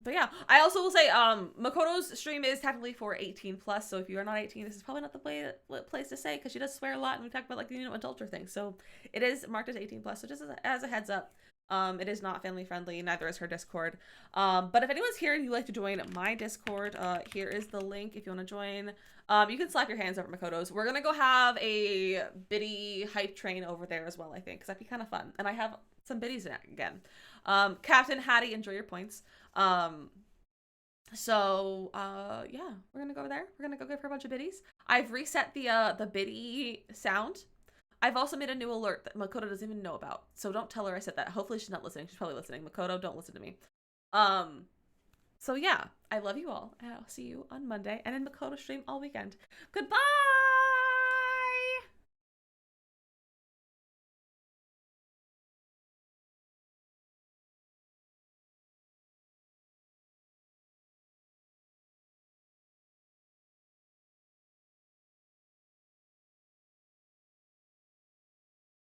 But yeah, I also will say, Makoto's stream is technically for 18 plus, so if you are not 18, this is probably not the place to say, because she does swear a lot, and we talk about, like, adulterer things, so it is marked as 18 plus, so just as a heads up, it is not family friendly, neither is her Discord. But if anyone's here and you'd like to join my Discord, here is the link if you want to join. You can slap your hands over Makoto's. We're gonna go have a biddy hype train over there as well, I think, because that'd be kind of fun, and I have some biddies in it again. Captain Hattie, enjoy your points. Yeah, we're gonna go over there. We're gonna go give her a bunch of biddies. I've reset the biddy sound. I've also made a new alert that Makoto doesn't even know about, so don't tell her I said that. Hopefully she's not listening. She's probably listening. Makoto, don't listen to me. So yeah, I love you all, and I'll see you on Monday and in Makoto stream all weekend. Goodbye.